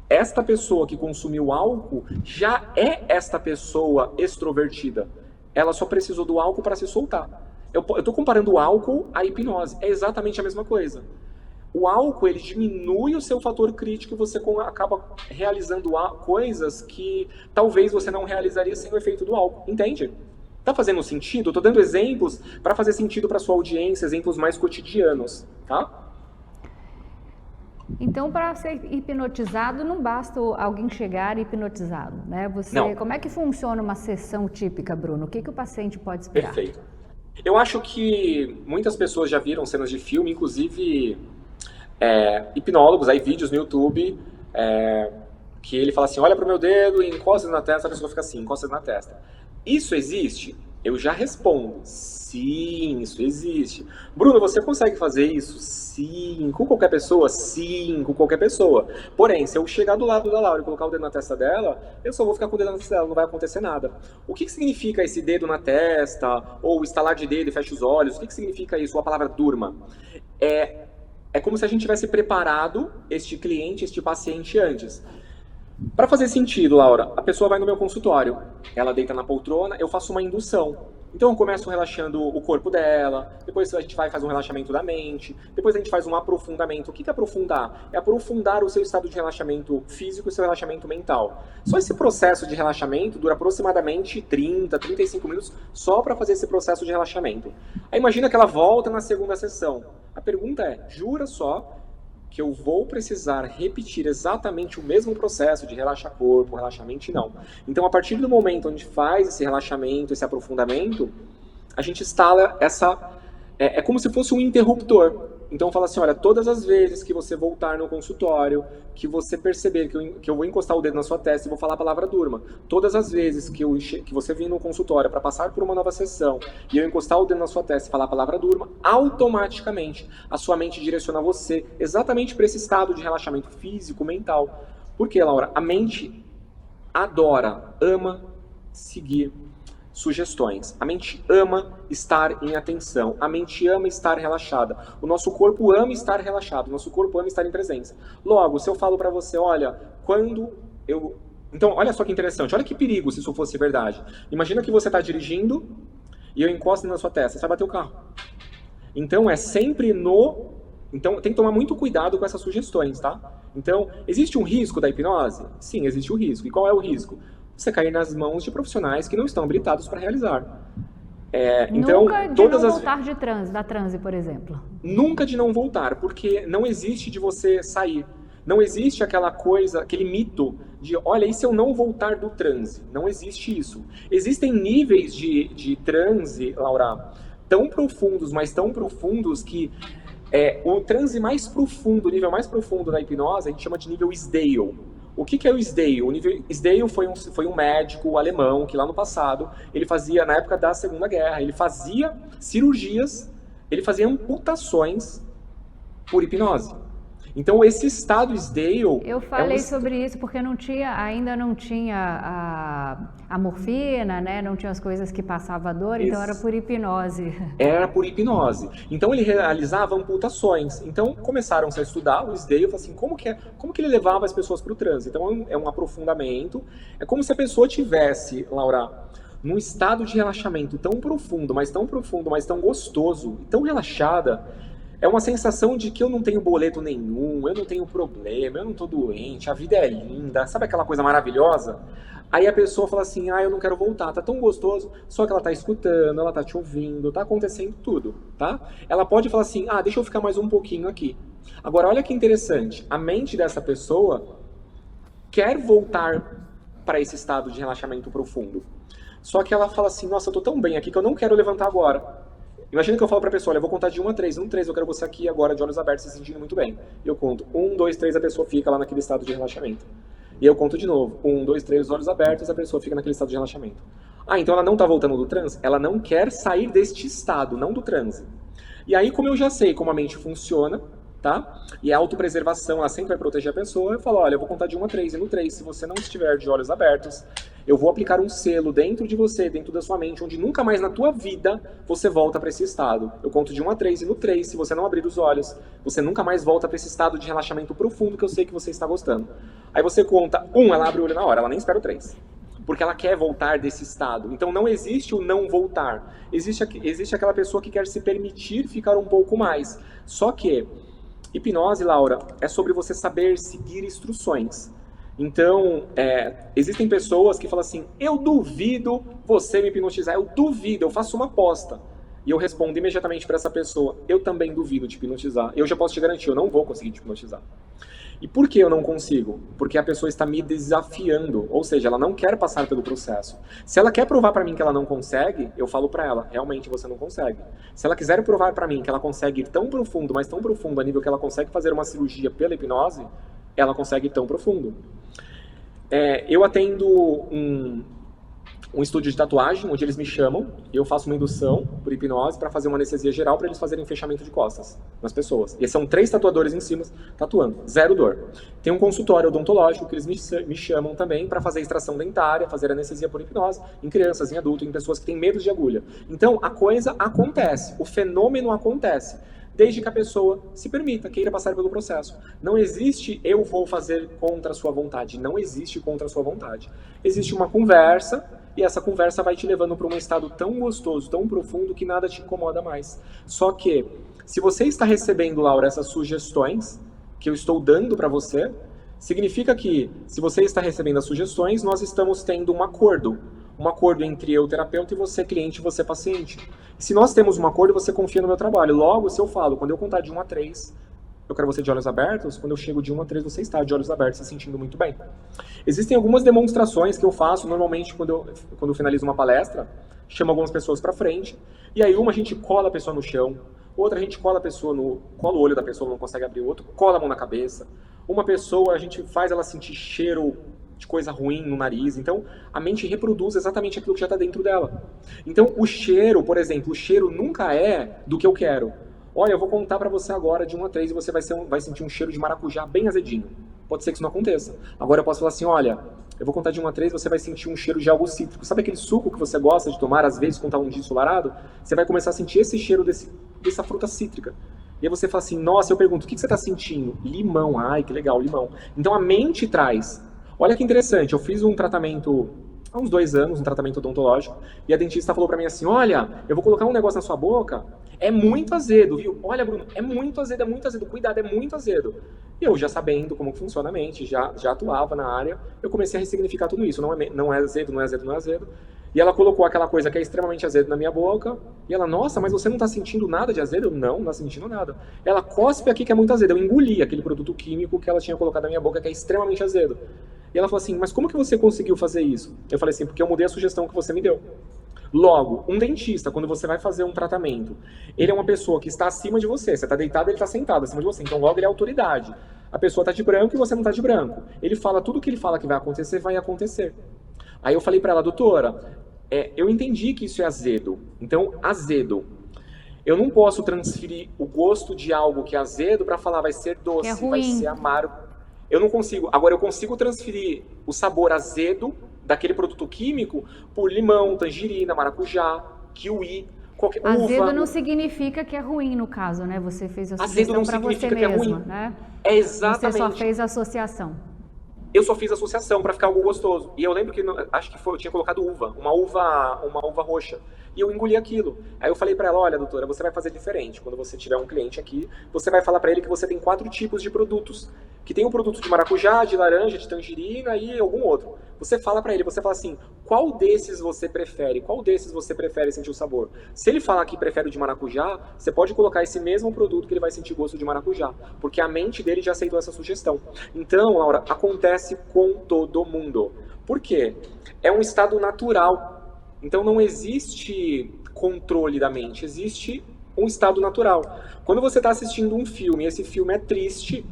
Esta pessoa que consumiu álcool já é esta pessoa extrovertida. Ela só precisou do álcool para se soltar. Eu estou comparando o álcool à hipnose. É exatamente a mesma coisa. O álcool, ele diminui o seu fator crítico e você acaba realizando coisas que talvez você não realizaria sem o efeito do álcool. Entende? Tá fazendo sentido? Eu tô dando exemplos para fazer sentido para sua audiência, exemplos mais cotidianos, tá? Então, para ser hipnotizado, não basta alguém chegar hipnotizado, né? Não. Como é que funciona uma sessão típica, Bruno? O que o paciente pode esperar? Perfeito. Eu acho que muitas pessoas já viram cenas de filme, inclusive hipnólogos, aí vídeos no YouTube, que ele fala assim, olha pro meu dedo e encosta na testa, a pessoa fica assim, encosta na testa. Isso existe? Eu já respondo, sim, isso existe. Bruno, você consegue fazer isso? Sim. Com qualquer pessoa? Sim, com qualquer pessoa. Porém, se eu chegar do lado da Laura e colocar o dedo na testa dela, eu só vou ficar com o dedo na testa dela, não vai acontecer nada. O que significa esse dedo na testa? Ou estalar de dedo e fecha os olhos? O que significa isso? Ou a palavra durma? É como se a gente tivesse preparado este cliente, este paciente antes. Para fazer sentido, Laura, a pessoa vai no meu consultório, ela deita na poltrona, eu faço uma indução. Então eu começo relaxando o corpo dela, depois a gente vai fazer um relaxamento da mente, depois a gente faz um aprofundamento. O que é aprofundar? É aprofundar o seu estado de relaxamento físico e o seu relaxamento mental. Só esse processo de relaxamento dura aproximadamente 30, 35 minutos só para fazer esse processo de relaxamento. Aí imagina que ela volta na segunda sessão. A pergunta é, jura só que eu vou precisar repetir exatamente o mesmo processo de relaxar corpo, relaxar mente, não. Então, a partir do momento onde faz esse relaxamento, esse aprofundamento, a gente instala essa... É como se fosse um interruptor. Então, fala assim, olha, todas as vezes que você voltar no consultório, que você perceber que eu vou encostar o dedo na sua testa e vou falar a palavra durma, todas as vezes que você vir no consultório para passar por uma nova sessão e eu encostar o dedo na sua testa e falar a palavra durma, automaticamente a sua mente direciona você exatamente para esse estado de relaxamento físico, mental. Por quê, Laura? A mente adora, ama seguir sugestões. A mente ama estar em atenção. A mente ama estar relaxada. O nosso corpo ama estar relaxado. O nosso corpo ama estar em presença. Logo, se eu falo para você, olha, quando eu... Então, olha só que interessante, olha que perigo se isso fosse verdade. Imagina que você está dirigindo e eu encosto na sua testa, você vai bater o carro. Então, é sempre no... Então, tem que tomar muito cuidado com essas sugestões, tá? Então, existe um risco da hipnose? Sim, existe o risco. E qual é o risco? Você cair nas mãos de profissionais que não estão habilitados para realizar. Então, nunca de todas não as... voltar de transe, da transe, por exemplo. Nunca de não voltar, porque não existe de você sair. Não existe aquela coisa, aquele mito de, olha, e se eu não voltar do transe? Não existe isso. Existem níveis de transe, Laura, tão profundos, mas tão profundos que o transe mais profundo, o nível mais profundo da hipnose, a gente chama de nível Sdale. O que é o Sdale? O nível Sdale foi um médico alemão que lá no passado, ele fazia, na época da Segunda Guerra, ele fazia cirurgias, ele fazia amputações por hipnose. Então, esse estado Sdale... Eu falei sobre isso porque ainda não tinha a morfina, né? Não tinha as coisas que passavam a dor, então era por hipnose. Era por hipnose. Então, ele realizava amputações. Então, começaram a estudar o Sdale, assim, como que ele levava as pessoas para o transe. Então, é um aprofundamento. É como se a pessoa tivesse, Laura, num estado de relaxamento tão profundo, mas tão gostoso, tão relaxada. É uma sensação de que eu não tenho boleto nenhum, eu não tenho problema, eu não tô doente, a vida é linda, sabe aquela coisa maravilhosa? Aí a pessoa fala assim, eu não quero voltar, tá tão gostoso, só que ela tá escutando, ela tá te ouvindo, tá acontecendo tudo, tá? Ela pode falar assim, deixa eu ficar mais um pouquinho aqui. Agora, olha que interessante, a mente dessa pessoa quer voltar para esse estado de relaxamento profundo. Só que ela fala assim, nossa, eu tô tão bem aqui que eu não quero levantar agora. Imagina que eu falo pra pessoa, olha, eu vou contar de 1 a 3. 1, 3, eu quero você aqui agora, de olhos abertos, se sentindo muito bem. E eu conto 1, 2, 3, a pessoa fica lá naquele estado de relaxamento. E eu conto de novo. 1, 2, 3, os olhos abertos, a pessoa fica naquele estado de relaxamento. Então ela não tá voltando do transe? Ela não quer sair deste estado, não do transe. E aí, como eu já sei como a mente funciona, tá? E a autopreservação, ela sempre vai proteger a pessoa, eu falo, olha, eu vou contar de 1 a 3, e no 3, se você não estiver de olhos abertos, eu vou aplicar um selo dentro de você, dentro da sua mente, onde nunca mais na tua vida você volta para esse estado. Eu conto de 1 a 3, e no 3, se você não abrir os olhos, você nunca mais volta para esse estado de relaxamento profundo que eu sei que você está gostando. Aí você conta 1, ela abre o olho na hora, ela nem espera o 3. Porque ela quer voltar desse estado. Então não existe o não voltar. Existe aquela pessoa que quer se permitir ficar um pouco mais. Só que hipnose, Laura, é sobre você saber seguir instruções. Então, existem pessoas que falam assim, eu duvido você me hipnotizar, eu duvido, eu faço uma aposta. E eu respondo imediatamente para essa pessoa, eu também duvido te hipnotizar. Eu já posso te garantir, eu não vou conseguir te hipnotizar. E por que eu não consigo? Porque a pessoa está me desafiando, ou seja, ela não quer passar pelo processo. Se ela quer provar para mim que ela não consegue, eu falo para ela, realmente você não consegue. Se ela quiser provar para mim que ela consegue ir tão profundo, mas tão profundo a nível que ela consegue fazer uma cirurgia pela hipnose, ela consegue ir tão profundo. Eu atendo um estúdio de tatuagem, onde eles me chamam, e eu faço uma indução por hipnose para fazer uma anestesia geral para eles fazerem fechamento de costas nas pessoas. E são 3 tatuadores em cima tatuando, 0 dor. Tem um consultório odontológico que eles me chamam também para fazer extração dentária, fazer anestesia por hipnose em crianças, em adultos, em pessoas que têm medo de agulha. Então a coisa acontece, o fenômeno acontece, desde que a pessoa se permita, queira passar pelo processo. Não existe eu vou fazer contra a sua vontade, não existe contra a sua vontade. Existe uma conversa, e essa conversa vai te levando para um estado tão gostoso, tão profundo, que nada te incomoda mais. Só que, se você está recebendo, Laura, essas sugestões que eu estou dando para você, significa que, se você está recebendo as sugestões, nós estamos tendo um acordo entre eu, terapeuta, e você, cliente, e você, paciente. Se nós temos um acordo, você confia no meu trabalho. Logo, se eu falo, quando eu contar de 1 a 3, eu quero você de olhos abertos, quando eu chego de 1 a 3, você está de olhos abertos, se sentindo muito bem. Existem algumas demonstrações que eu faço, normalmente, quando eu finalizo uma palestra, chamo algumas pessoas para frente, e aí uma a gente cola a pessoa no chão, outra a gente cola o olho da pessoa, não consegue abrir o outro, cola a mão na cabeça. Uma pessoa, a gente faz ela sentir cheiro de coisa ruim no nariz. Então, a mente reproduz exatamente aquilo que já está dentro dela. Então, o cheiro, por exemplo, o cheiro nunca é do que eu quero. Olha, eu vou contar para você agora de 1 a 3 e você vai sentir um cheiro de maracujá bem azedinho. Pode ser que isso não aconteça. Agora eu posso falar assim, olha, eu vou contar de 1 a 3 e você vai sentir um cheiro de algo cítrico. Sabe aquele suco que você gosta de tomar, às vezes, quando está um dia ensolarado? Você vai começar a sentir esse cheiro dessa fruta cítrica. E aí você fala assim, nossa, eu pergunto, o que você está sentindo? Limão. Ai, que legal, limão. Então a mente traz Olha que interessante, eu fiz um tratamento há uns 2 anos, um tratamento odontológico, e a dentista falou pra mim assim, olha, eu vou colocar um negócio na sua boca, é muito azedo, viu? Olha, Bruno, é muito azedo, cuidado, é muito azedo. E eu já sabendo como funciona a mente, já atuava na área, eu comecei a ressignificar tudo isso, não é azedo, não é azedo, não é azedo. E ela colocou aquela coisa que é extremamente azedo na minha boca, e ela, nossa, mas você não tá sentindo nada de azedo? Eu, não tá sentindo nada. Ela, cospe aqui que é muito azedo. Eu engoli aquele produto químico que ela tinha colocado na minha boca, que é extremamente azedo. E ela falou assim, mas como que você conseguiu fazer isso? Eu falei assim, porque eu mudei a sugestão que você me deu. Logo, um dentista, quando você vai fazer um tratamento, ele é uma pessoa que está acima de você. Você está deitado, ele está sentado acima de você. Então, logo, ele é autoridade. A pessoa está de branco e você não está de branco. Ele fala tudo o que ele fala que vai acontecer. Aí eu falei para ela, doutora, eu entendi que isso é azedo. Então, azedo. Eu não posso transferir o gosto de algo que é azedo para falar vai ser doce, vai ser amargo. Eu não consigo. Agora, eu consigo transferir o sabor azedo daquele produto químico por limão, tangerina, maracujá, kiwi, qualquer uva. Azedo não significa que é ruim, no caso, né? Você fez a sugestão para você que é mesma, ruim. né? É exatamente. Você só fez a associação. Eu só fiz associação para ficar algo gostoso. E eu lembro que, acho que eu tinha colocado uma uva roxa. E eu engoli aquilo. Aí eu falei para ela, olha, doutora, você vai fazer diferente. Quando você tiver um cliente aqui, você vai falar para ele que você tem 4 tipos de produtos. Que tem um produto de maracujá, de laranja, de tangerina e algum outro. Você fala para ele, você fala assim, qual desses você prefere? Qual desses você prefere sentir o sabor? Se ele falar que prefere o de maracujá, você pode colocar esse mesmo produto que ele vai sentir gosto de maracujá. Porque a mente dele já aceitou essa sugestão. Então, Laura, acontece com todo mundo. Por quê? É um estado natural. Então não existe controle da mente, existe um estado natural. Quando você está assistindo um filme e esse filme é triste,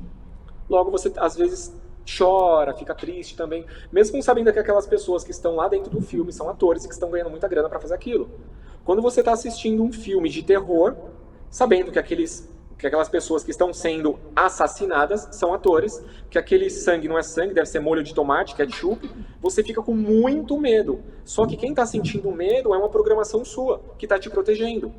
logo você às vezes chora, fica triste também, mesmo sabendo que aquelas pessoas que estão lá dentro do filme são atores e que estão ganhando muita grana para fazer aquilo. Quando você está assistindo um filme de terror, sabendo que aquelas pessoas que estão sendo assassinadas são atores, que aquele sangue não é sangue, deve ser molho de tomate, ketchup, você fica com muito medo. Só que quem está sentindo medo é uma programação sua, que está te protegendo.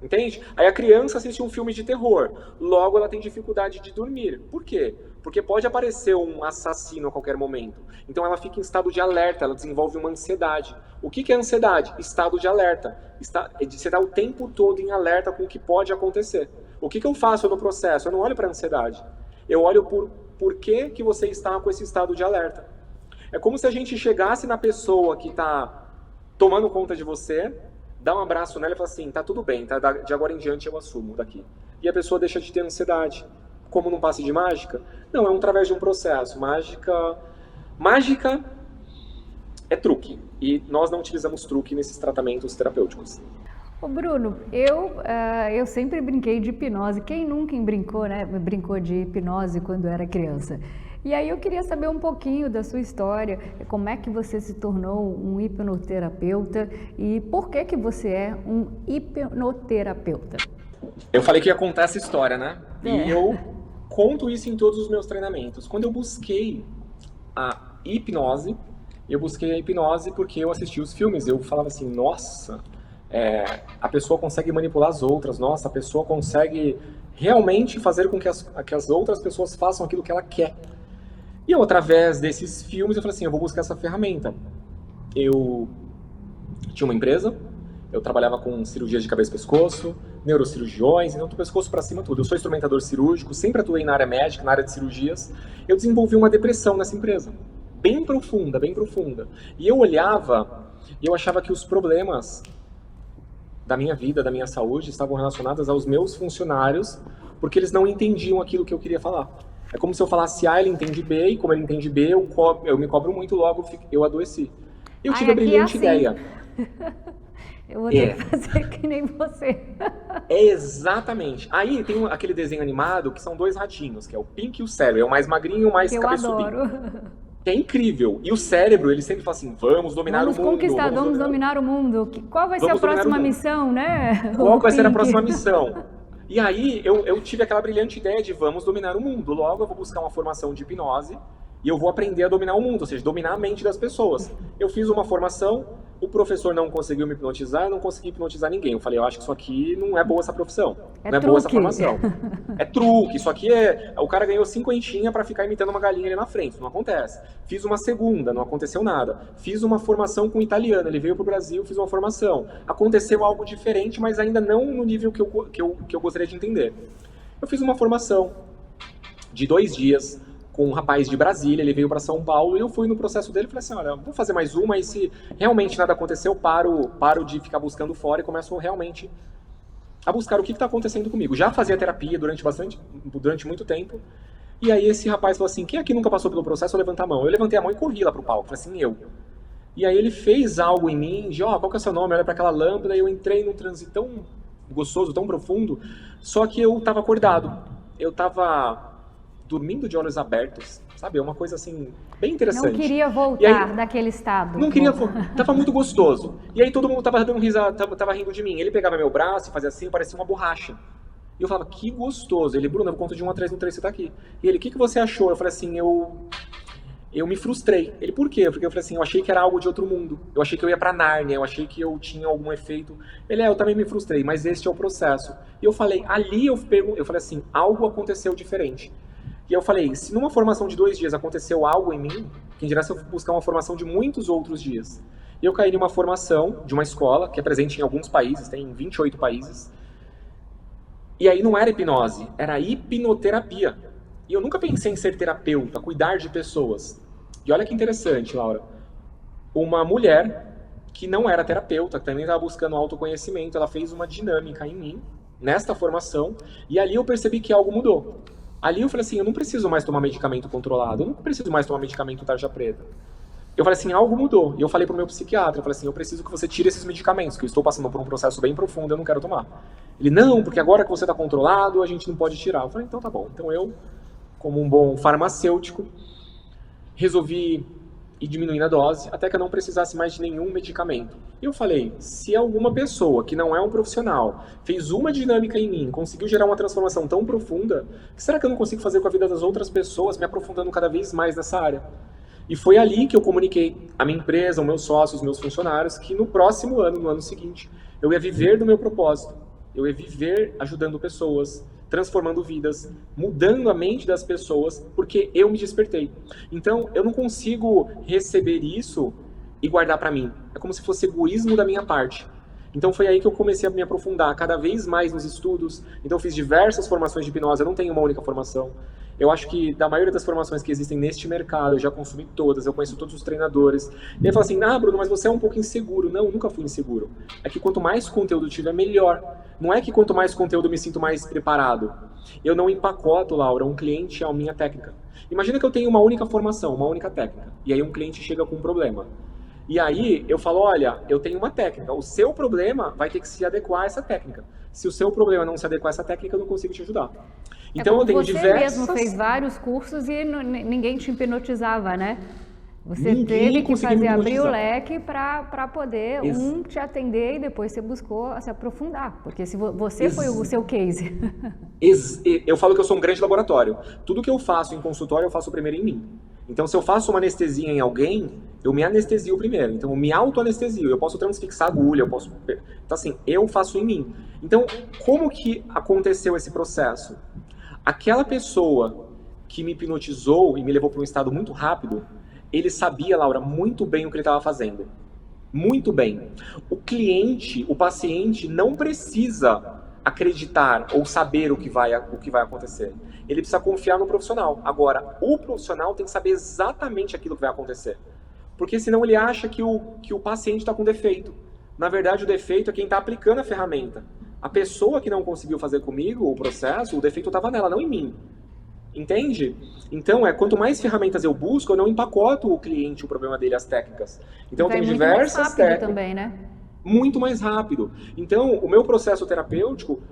Entende? Aí a criança assiste um filme de terror, logo ela tem dificuldade de dormir. Por quê? Porque pode aparecer um assassino a qualquer momento. Então ela fica em estado de alerta, ela desenvolve uma ansiedade. O que é ansiedade? Estado de alerta. Você está o tempo todo em alerta com o que pode acontecer. O que eu faço no processo? Eu não olho para a ansiedade. Eu olho por que você está com esse estado de alerta. É como se a gente chegasse na pessoa que está tomando conta de você, dá um abraço nela e fala assim, tá tudo bem, tá? De agora em diante eu assumo daqui. E a pessoa deixa de ter ansiedade. Como num passe de mágica? Não, é através de um processo. Mágica é truque. E nós não utilizamos truque nesses tratamentos terapêuticos. Ô Bruno, eu sempre brinquei de hipnose. Quem nunca brincou, né? Brincou de hipnose quando era criança? E aí eu queria saber um pouquinho da sua história, como é que você se tornou um hipnoterapeuta e por que você é um hipnoterapeuta? Eu falei que ia contar essa história, né? E eu conto isso em todos os meus treinamentos. Quando eu busquei a hipnose porque eu assisti os filmes, eu falava assim, nossa, a pessoa consegue manipular as outras, nossa, a pessoa consegue realmente fazer com que as outras pessoas façam aquilo que ela quer. E eu, através desses filmes, eu falei assim, eu vou buscar essa ferramenta. Eu tinha uma empresa, eu trabalhava com cirurgias de cabeça e pescoço, neurocirurgiões, então do pescoço para cima tudo. Eu sou instrumentador cirúrgico, sempre atuei na área médica, na área de cirurgias. Eu desenvolvi uma depressão nessa empresa, bem profunda, bem profunda. E eu olhava e eu achava que os problemas da minha vida, da minha saúde, estavam relacionados aos meus funcionários, porque eles não entendiam aquilo que eu queria falar. É como se eu falasse A, ele entende B, e como ele entende B, eu me cobro muito, logo eu adoeci. Eu tive a brilhante ideia. Eu vou ter que fazer que nem você. Exatamente. Aí tem aquele desenho animado que são 2 ratinhos, que é o Pink e o Cérebro. É o mais magrinho e o mais cabeçudinho. Eu adoro. Que é incrível. E o cérebro, ele sempre fala assim, vamos dominar o mundo. Vamos dominar o mundo. Qual vai ser a próxima missão, né? Qual vai ser a próxima missão? E aí eu tive aquela brilhante ideia de vamos dominar o mundo. Logo eu vou buscar uma formação de hipnose e eu vou aprender a dominar o mundo, ou seja, dominar a mente das pessoas. Eu fiz uma formação, O professor não conseguiu me hipnotizar, eu não consegui hipnotizar ninguém. Eu falei, eu acho que isso aqui não é boa essa profissão, não é boa essa formação. É truque, isso aqui é... O cara ganhou 50 pra ficar imitando uma galinha ali na frente, não acontece. Fiz uma segunda, não aconteceu nada. Fiz uma formação com um italiano, ele veio pro Brasil, fiz uma formação. Aconteceu algo diferente, mas ainda não no nível que eu gostaria de entender. Eu fiz uma formação de 2 dias, com um rapaz de Brasília, ele veio para São Paulo, e eu fui no processo dele e falei assim, olha, vou fazer mais uma, e se realmente nada acontecer, eu paro de ficar buscando fora e começo realmente a buscar o que está acontecendo comigo. Já fazia terapia durante muito tempo, e aí esse rapaz falou assim, quem aqui nunca passou pelo processo, levanta a mão. Eu levantei a mão e corri lá pro palco, falei assim, eu. E aí ele fez algo em mim, de, qual que é o seu nome? Olha para aquela lâmpada, e eu entrei num transe tão gostoso, tão profundo, só que eu estava acordado, eu estava dormindo de olhos abertos, sabe? É uma coisa assim, bem interessante. Não queria voltar daquele estado. Não queria, tava muito gostoso. E aí todo mundo tava dando risada, tava rindo de mim. Ele pegava meu braço e fazia assim, parecia uma borracha. E eu falava, que gostoso. Ele, Bruno, eu conto de 1 a 3 no 3, você tá aqui. E ele, o que você achou? Eu falei assim, eu me frustrei. Ele, por quê? Porque eu falei assim, eu achei que era algo de outro mundo. Eu achei que eu ia pra Nárnia, eu achei que eu tinha algum efeito. Ele, eu também me frustrei, mas este é o processo. E eu falei, ali eu falei assim, algo aconteceu diferente. E eu falei, se numa formação de 2 dias aconteceu algo em mim, quem dirá se eu buscar uma formação de muitos outros dias. E eu caí numa formação de uma escola, que é presente em alguns países, tem em 28 países. E aí não era hipnose, era hipnoterapia. E eu nunca pensei em ser terapeuta, cuidar de pessoas. E olha que interessante, Laura. Uma mulher que não era terapeuta, que também estava buscando autoconhecimento, ela fez uma dinâmica em mim, nesta formação, e ali eu percebi que algo mudou. Ali eu falei assim, eu não preciso mais tomar medicamento controlado, eu não preciso mais tomar medicamento tarja preta. Eu falei assim, algo mudou. E eu falei pro meu psiquiatra, eu falei assim, eu preciso que você tire esses medicamentos, que eu estou passando por um processo bem profundo, eu não quero tomar. Ele, não, porque agora que você está controlado, a gente não pode tirar. Eu falei, então tá bom. Então eu, como um bom farmacêutico, resolvi ir diminuindo a dose, até que eu não precisasse mais de nenhum medicamento. E eu falei, se alguma pessoa que não é um profissional fez uma dinâmica em mim, conseguiu gerar uma transformação tão profunda, o que será que eu não consigo fazer com a vida das outras pessoas, me aprofundando cada vez mais nessa área? E foi ali que eu comuniquei à minha empresa, aos meus sócios, aos meus funcionários, que no próximo ano, no ano seguinte, eu ia viver do meu propósito. Eu ia viver ajudando pessoas, transformando vidas, mudando a mente das pessoas, porque eu me despertei. Então, eu não consigo receber isso e guardar para mim. É como se fosse egoísmo da minha parte. Então, foi aí que eu comecei a me aprofundar cada vez mais nos estudos. Então, eu fiz diversas formações de hipnose, eu não tenho uma única formação. Eu acho que da maioria das formações que existem neste mercado, eu já consumi todas, eu conheço todos os treinadores. E aí fala assim, Bruno, mas você é um pouco inseguro. Não, eu nunca fui inseguro. É que quanto mais conteúdo tiver, melhor. Não é que quanto mais conteúdo eu me sinto mais preparado. Eu não empacoto, Laura, um cliente a minha técnica. Imagina que eu tenho uma única formação, uma única técnica. E aí um cliente chega com um problema. E aí eu falo, olha, eu tenho uma técnica. O seu problema vai ter que se adequar a essa técnica. Se o seu problema não se adequar a essa técnica, eu não consigo te ajudar. Então eu tenho diversas... Você mesmo fez vários cursos e ninguém te hipnotizava, né? Você teve que abrir o leque para poder te atender e depois você buscou se aprofundar. Porque se você foi o seu case. Eu falo que eu sou um grande laboratório. Tudo que eu faço em consultório, eu faço primeiro em mim. Então, se eu faço uma anestesia em alguém, eu me anestesio primeiro. Então, eu me auto-anestesio. Eu posso transfixar agulha, eu posso... Então, assim, eu faço em mim. Então, como que aconteceu esse processo? Aquela pessoa que me hipnotizou e me levou para um estado muito rápido, ele sabia, Laura, muito bem o que ele estava fazendo. Muito bem. O cliente, o paciente, não precisa acreditar ou saber o que vai acontecer. Ele precisa confiar no profissional. Agora, o profissional tem que saber exatamente aquilo que vai acontecer. Porque senão ele acha que o paciente está com defeito. Na verdade, o defeito é quem está aplicando a ferramenta. A pessoa que não conseguiu fazer comigo o processo, o defeito estava nela, não em mim. Entende? Então, quanto mais ferramentas eu busco, eu não empacoto o cliente, o problema dele, as técnicas. Então, eu tenho diversas técnicas. Também, né? Muito mais rápido. Então, o meu processo terapêutico,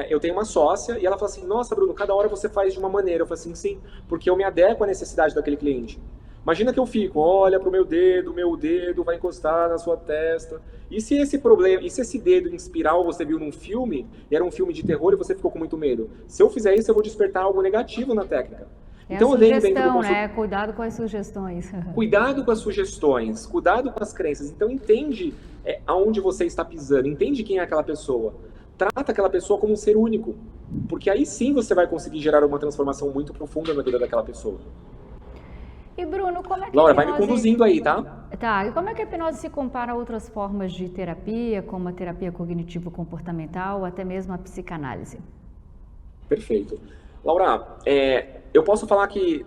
eu tenho uma sócia e ela fala assim, nossa, Bruno, cada hora você faz de uma maneira. Eu falo assim, sim, porque eu me adequo à necessidade daquele cliente. Imagina que eu fico, olha pro meu dedo vai encostar na sua testa. E se esse dedo em espiral você viu num filme, e era um filme de terror e você ficou com muito medo? Se eu fizer isso, eu vou despertar algo negativo na técnica. É a Então eu venho dentro do sugestão, né? Cuidado com as sugestões. Cuidado com as sugestões, cuidado com as crenças. Então entende aonde você está pisando, entende quem é aquela pessoa. Trata aquela pessoa como um ser único, porque aí sim você vai conseguir gerar uma transformação muito profunda na vida daquela pessoa. E Bruno, como é que Laura, a vai me hipnose... conduzindo aí, tá? Tá, e como é que a hipnose se compara a outras formas de terapia, como a terapia cognitivo-comportamental, ou até mesmo a psicanálise? Perfeito. Laura, eu posso falar que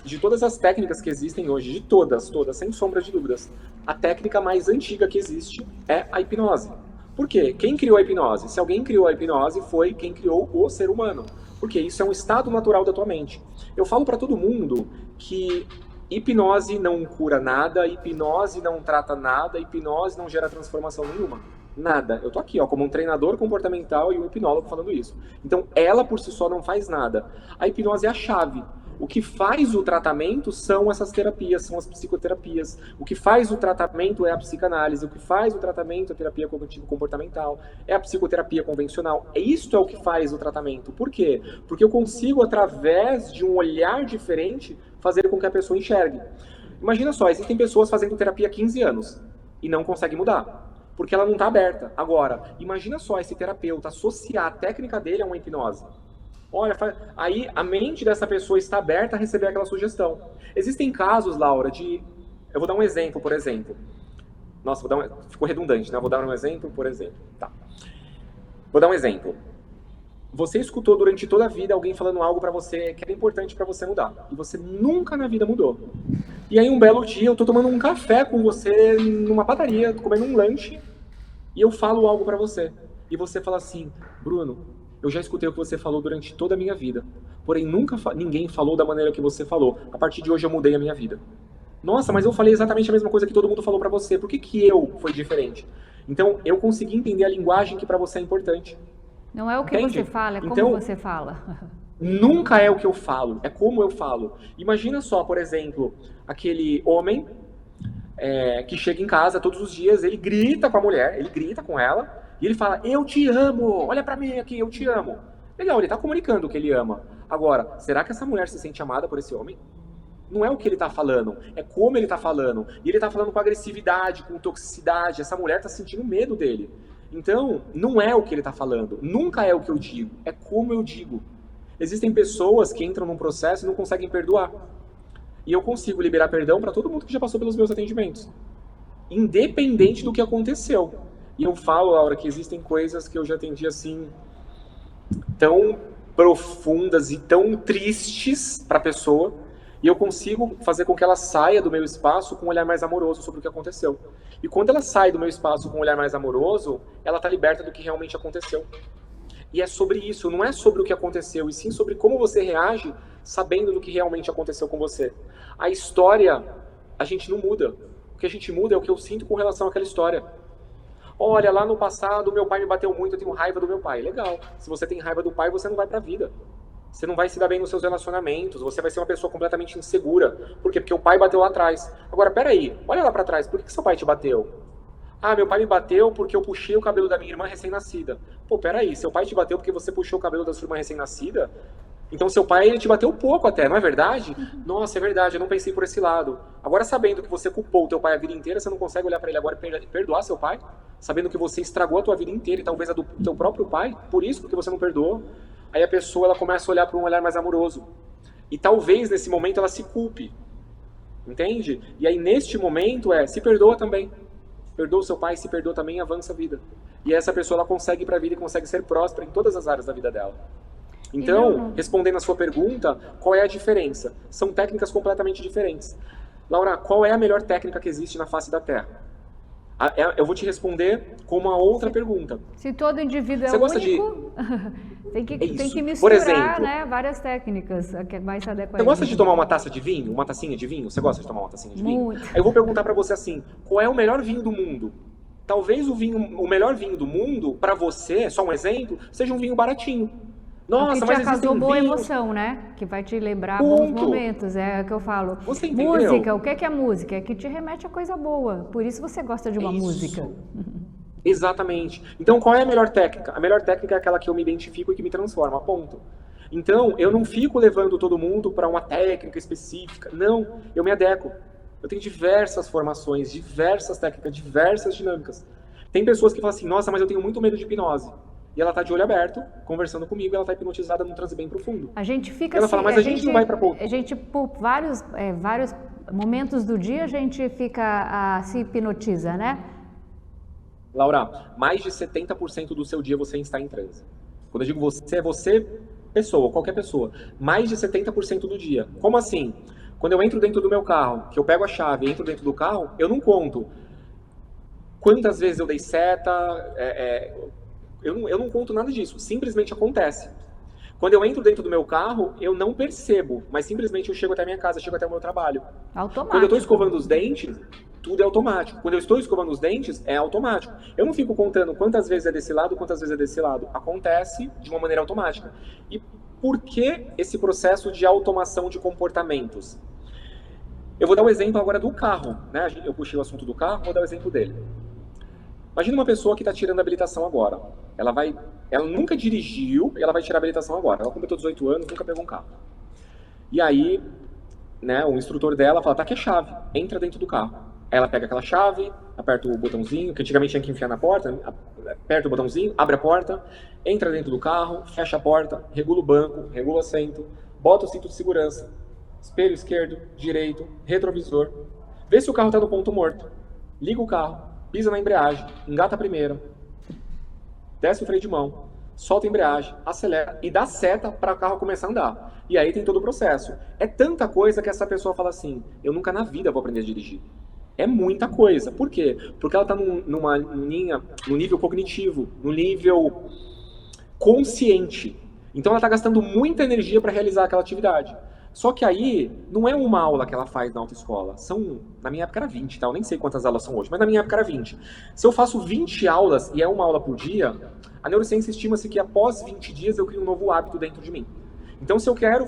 de todas as técnicas que existem hoje, de todas, sem sombra de dúvidas, a técnica mais antiga que existe é a hipnose. Por quê? Quem criou a hipnose? Se alguém criou a hipnose, foi quem criou o ser humano. Porque isso é um estado natural da tua mente. Eu falo para todo mundo que hipnose não cura nada, hipnose não trata nada, hipnose não gera transformação nenhuma. Nada. Eu tô aqui, ó, como um treinador comportamental e um hipnólogo falando isso. Então, ela por si só não faz nada. A hipnose é a chave. O que faz o tratamento são essas terapias, são as psicoterapias. O que faz o tratamento é a psicanálise. O que faz o tratamento é a terapia cognitivo-comportamental. É a psicoterapia convencional. Isto é o que faz o tratamento. Por quê? Porque eu consigo, através de um olhar diferente, fazer com que a pessoa enxergue. Imagina só, existem pessoas fazendo terapia há 15 anos e não conseguem mudar, porque ela não está aberta. Agora, imagina só esse terapeuta associar a técnica dele a uma hipnose. Olha, aí a mente dessa pessoa está aberta a receber aquela sugestão. Existem casos, Laura, de... Eu vou dar um exemplo, por exemplo. Nossa, ficou redundante, né? Vou dar um exemplo, por exemplo. Tá. Vou dar um exemplo. Você escutou durante toda a vida alguém falando algo pra você que era importante pra você mudar. E você nunca na vida mudou. E aí um belo dia eu tô tomando um café com você numa padaria, comendo um lanche, e eu falo algo pra você. E você fala assim, Bruno, eu já escutei o que você falou durante toda a minha vida. Porém, nunca ninguém falou da maneira que você falou. A partir de hoje eu mudei a minha vida. Nossa, mas eu falei exatamente a mesma coisa que todo mundo falou pra você. Por que eu foi diferente? Então, eu consegui entender a linguagem que pra você é importante. Não é o que Entende? você fala, é como Então, você fala. nunca é o que eu falo, é como eu falo. Imagina só, por exemplo, aquele homem que chega em casa todos os dias, ele grita com a mulher, ele grita com ela, e ele fala, eu te amo, olha pra mim aqui, eu te amo. Legal, ele tá comunicando que ele ama. Agora, será que essa mulher se sente amada por esse homem? Não é o que ele tá falando, é como ele tá falando. E ele tá falando com agressividade, com toxicidade, essa mulher tá sentindo medo dele. Então, não é o que ele tá falando, nunca é o que eu digo, é como eu digo. Existem pessoas que entram num processo e não conseguem perdoar. E eu consigo liberar perdão para todo mundo que já passou pelos meus atendimentos, independente do que aconteceu. E eu falo, Laura, que existem coisas que eu já atendi assim, tão profundas e tão tristes para a pessoa, e eu consigo fazer com que ela saia do meu espaço com um olhar mais amoroso sobre o que aconteceu. E quando ela sai do meu espaço com um olhar mais amoroso, ela está liberta do que realmente aconteceu. E é sobre isso, não é sobre o que aconteceu, e sim sobre como você reage sabendo do que realmente aconteceu com você. A história, a gente não muda. O que a gente muda é o que eu sinto com relação àquela história. Olha, lá no passado meu pai me bateu muito, eu tenho raiva do meu pai. Legal. Se você tem raiva do pai, você não vai pra vida. Você não vai se dar bem nos seus relacionamentos, você vai ser uma pessoa completamente insegura. Por quê? Porque o pai bateu lá atrás. Agora, peraí, olha lá pra trás, por que seu pai te bateu? Ah, meu pai me bateu porque eu puxei o cabelo da minha irmã recém-nascida. Pô, peraí, seu pai te bateu porque você puxou o cabelo da sua irmã recém-nascida? Então seu pai, ele te bateu pouco até, não é verdade? Nossa, é verdade, eu não pensei por esse lado. Agora, sabendo que você culpou o teu pai a vida inteira, você não consegue olhar pra ele agora e perdoar seu pai? Sabendo que você estragou a tua vida inteira e talvez a do teu próprio pai, por isso, porque você não perdoou. Aí a pessoa, ela começa a olhar para um olhar mais amoroso. E talvez, nesse momento, ela se culpe. Entende? E aí, neste momento, se perdoa também. Perdoa o seu pai, se perdoa também e avança a vida. E essa pessoa, ela consegue ir para a vida e consegue ser próspera em todas as áreas da vida dela. Então, respondendo a sua pergunta, qual é a diferença? São técnicas completamente diferentes. Laura, qual é a melhor técnica que existe na face da Terra? Eu vou te responder com uma outra pergunta. Se todo indivíduo Você gosta único, tem que misturar, por exemplo, né, várias técnicas que vai se adequar. Você gosta de tomar uma taça de vinho? Uma tacinha de vinho? Você gosta de tomar uma tacinha de vinho? Muito. Aí eu vou perguntar pra você assim, qual é o melhor vinho do mundo? Talvez o melhor vinho do mundo, pra você, só um exemplo, seja um vinho baratinho. Nossa, mas existem boa vinhos... emoção, né? Que vai te lembrar bons momentos, é o que eu falo. Você entendeu? Música, o que é música? É que te remete a coisa boa, por isso você gosta de uma música. Exatamente. Então, qual é a melhor técnica? A melhor técnica é aquela que eu me identifico e que me transforma, ponto. Então, eu não fico levando todo mundo para uma técnica específica. Não, eu me adequo. Eu tenho diversas formações, diversas técnicas, diversas dinâmicas. Tem pessoas que falam assim, nossa, mas eu tenho muito medo de hipnose. E ela tá de olho aberto, conversando comigo, e ela tá hipnotizada num transe bem profundo. A gente fica Ela assim, fala, mas a gente não vai pra... A gente, por vários momentos do dia, a gente fica, se hipnotiza, né? Laura, mais de 70% do seu dia você está em transe. Quando eu digo você, é você, pessoa, qualquer pessoa. Mais de 70% do dia. Como assim? Quando eu entro dentro do meu carro, que eu pego a chave e entro dentro do carro, eu não conto quantas vezes eu dei seta, eu não conto nada disso. Simplesmente acontece. Quando eu entro dentro do meu carro, eu não percebo, mas simplesmente eu chego até a minha casa, chego até o meu trabalho. Automático. Quando eu estou escovando os dentes, tudo é automático. Quando eu estou escovando os dentes, é automático. Eu não fico contando quantas vezes é desse lado, quantas vezes é desse lado. Acontece de uma maneira automática. E por que esse processo de automação de comportamentos? Eu vou dar um exemplo agora do carro, né? Eu puxei o assunto do carro, vou dar o exemplo dele. Imagina uma pessoa que está tirando a habilitação agora. Ela nunca dirigiu e ela vai tirar a habilitação agora. Ela completou 18 anos, nunca pegou um carro. E aí, né, o instrutor dela fala, tá aqui a chave, entra dentro do carro. Aí ela pega aquela chave, aperta o botãozinho, que antigamente tinha que enfiar na porta, aperta o botãozinho, abre a porta, entra dentro do carro, fecha a porta, regula o banco, regula o assento, bota o cinto de segurança, espelho esquerdo, direito, retrovisor, vê se o carro está no ponto morto, liga o carro, pisa na embreagem, engata a primeira, desce o freio de mão, solta a embreagem, acelera e dá seta para o carro começar a andar. E aí tem todo o processo. É tanta coisa que essa pessoa fala assim, eu nunca na vida vou aprender a dirigir. É muita coisa. Por quê? Porque ela está no nível cognitivo, no nível consciente. Então ela está gastando muita energia para realizar aquela atividade. Só que aí, não é uma aula que ela faz na autoescola. Na minha época era 20, tá? Eu nem sei quantas aulas são hoje, mas na minha época era 20. Se eu faço 20 aulas e é uma aula por dia, a neurociência estima-se que após 20 dias eu crio um novo hábito dentro de mim. Então, se eu quero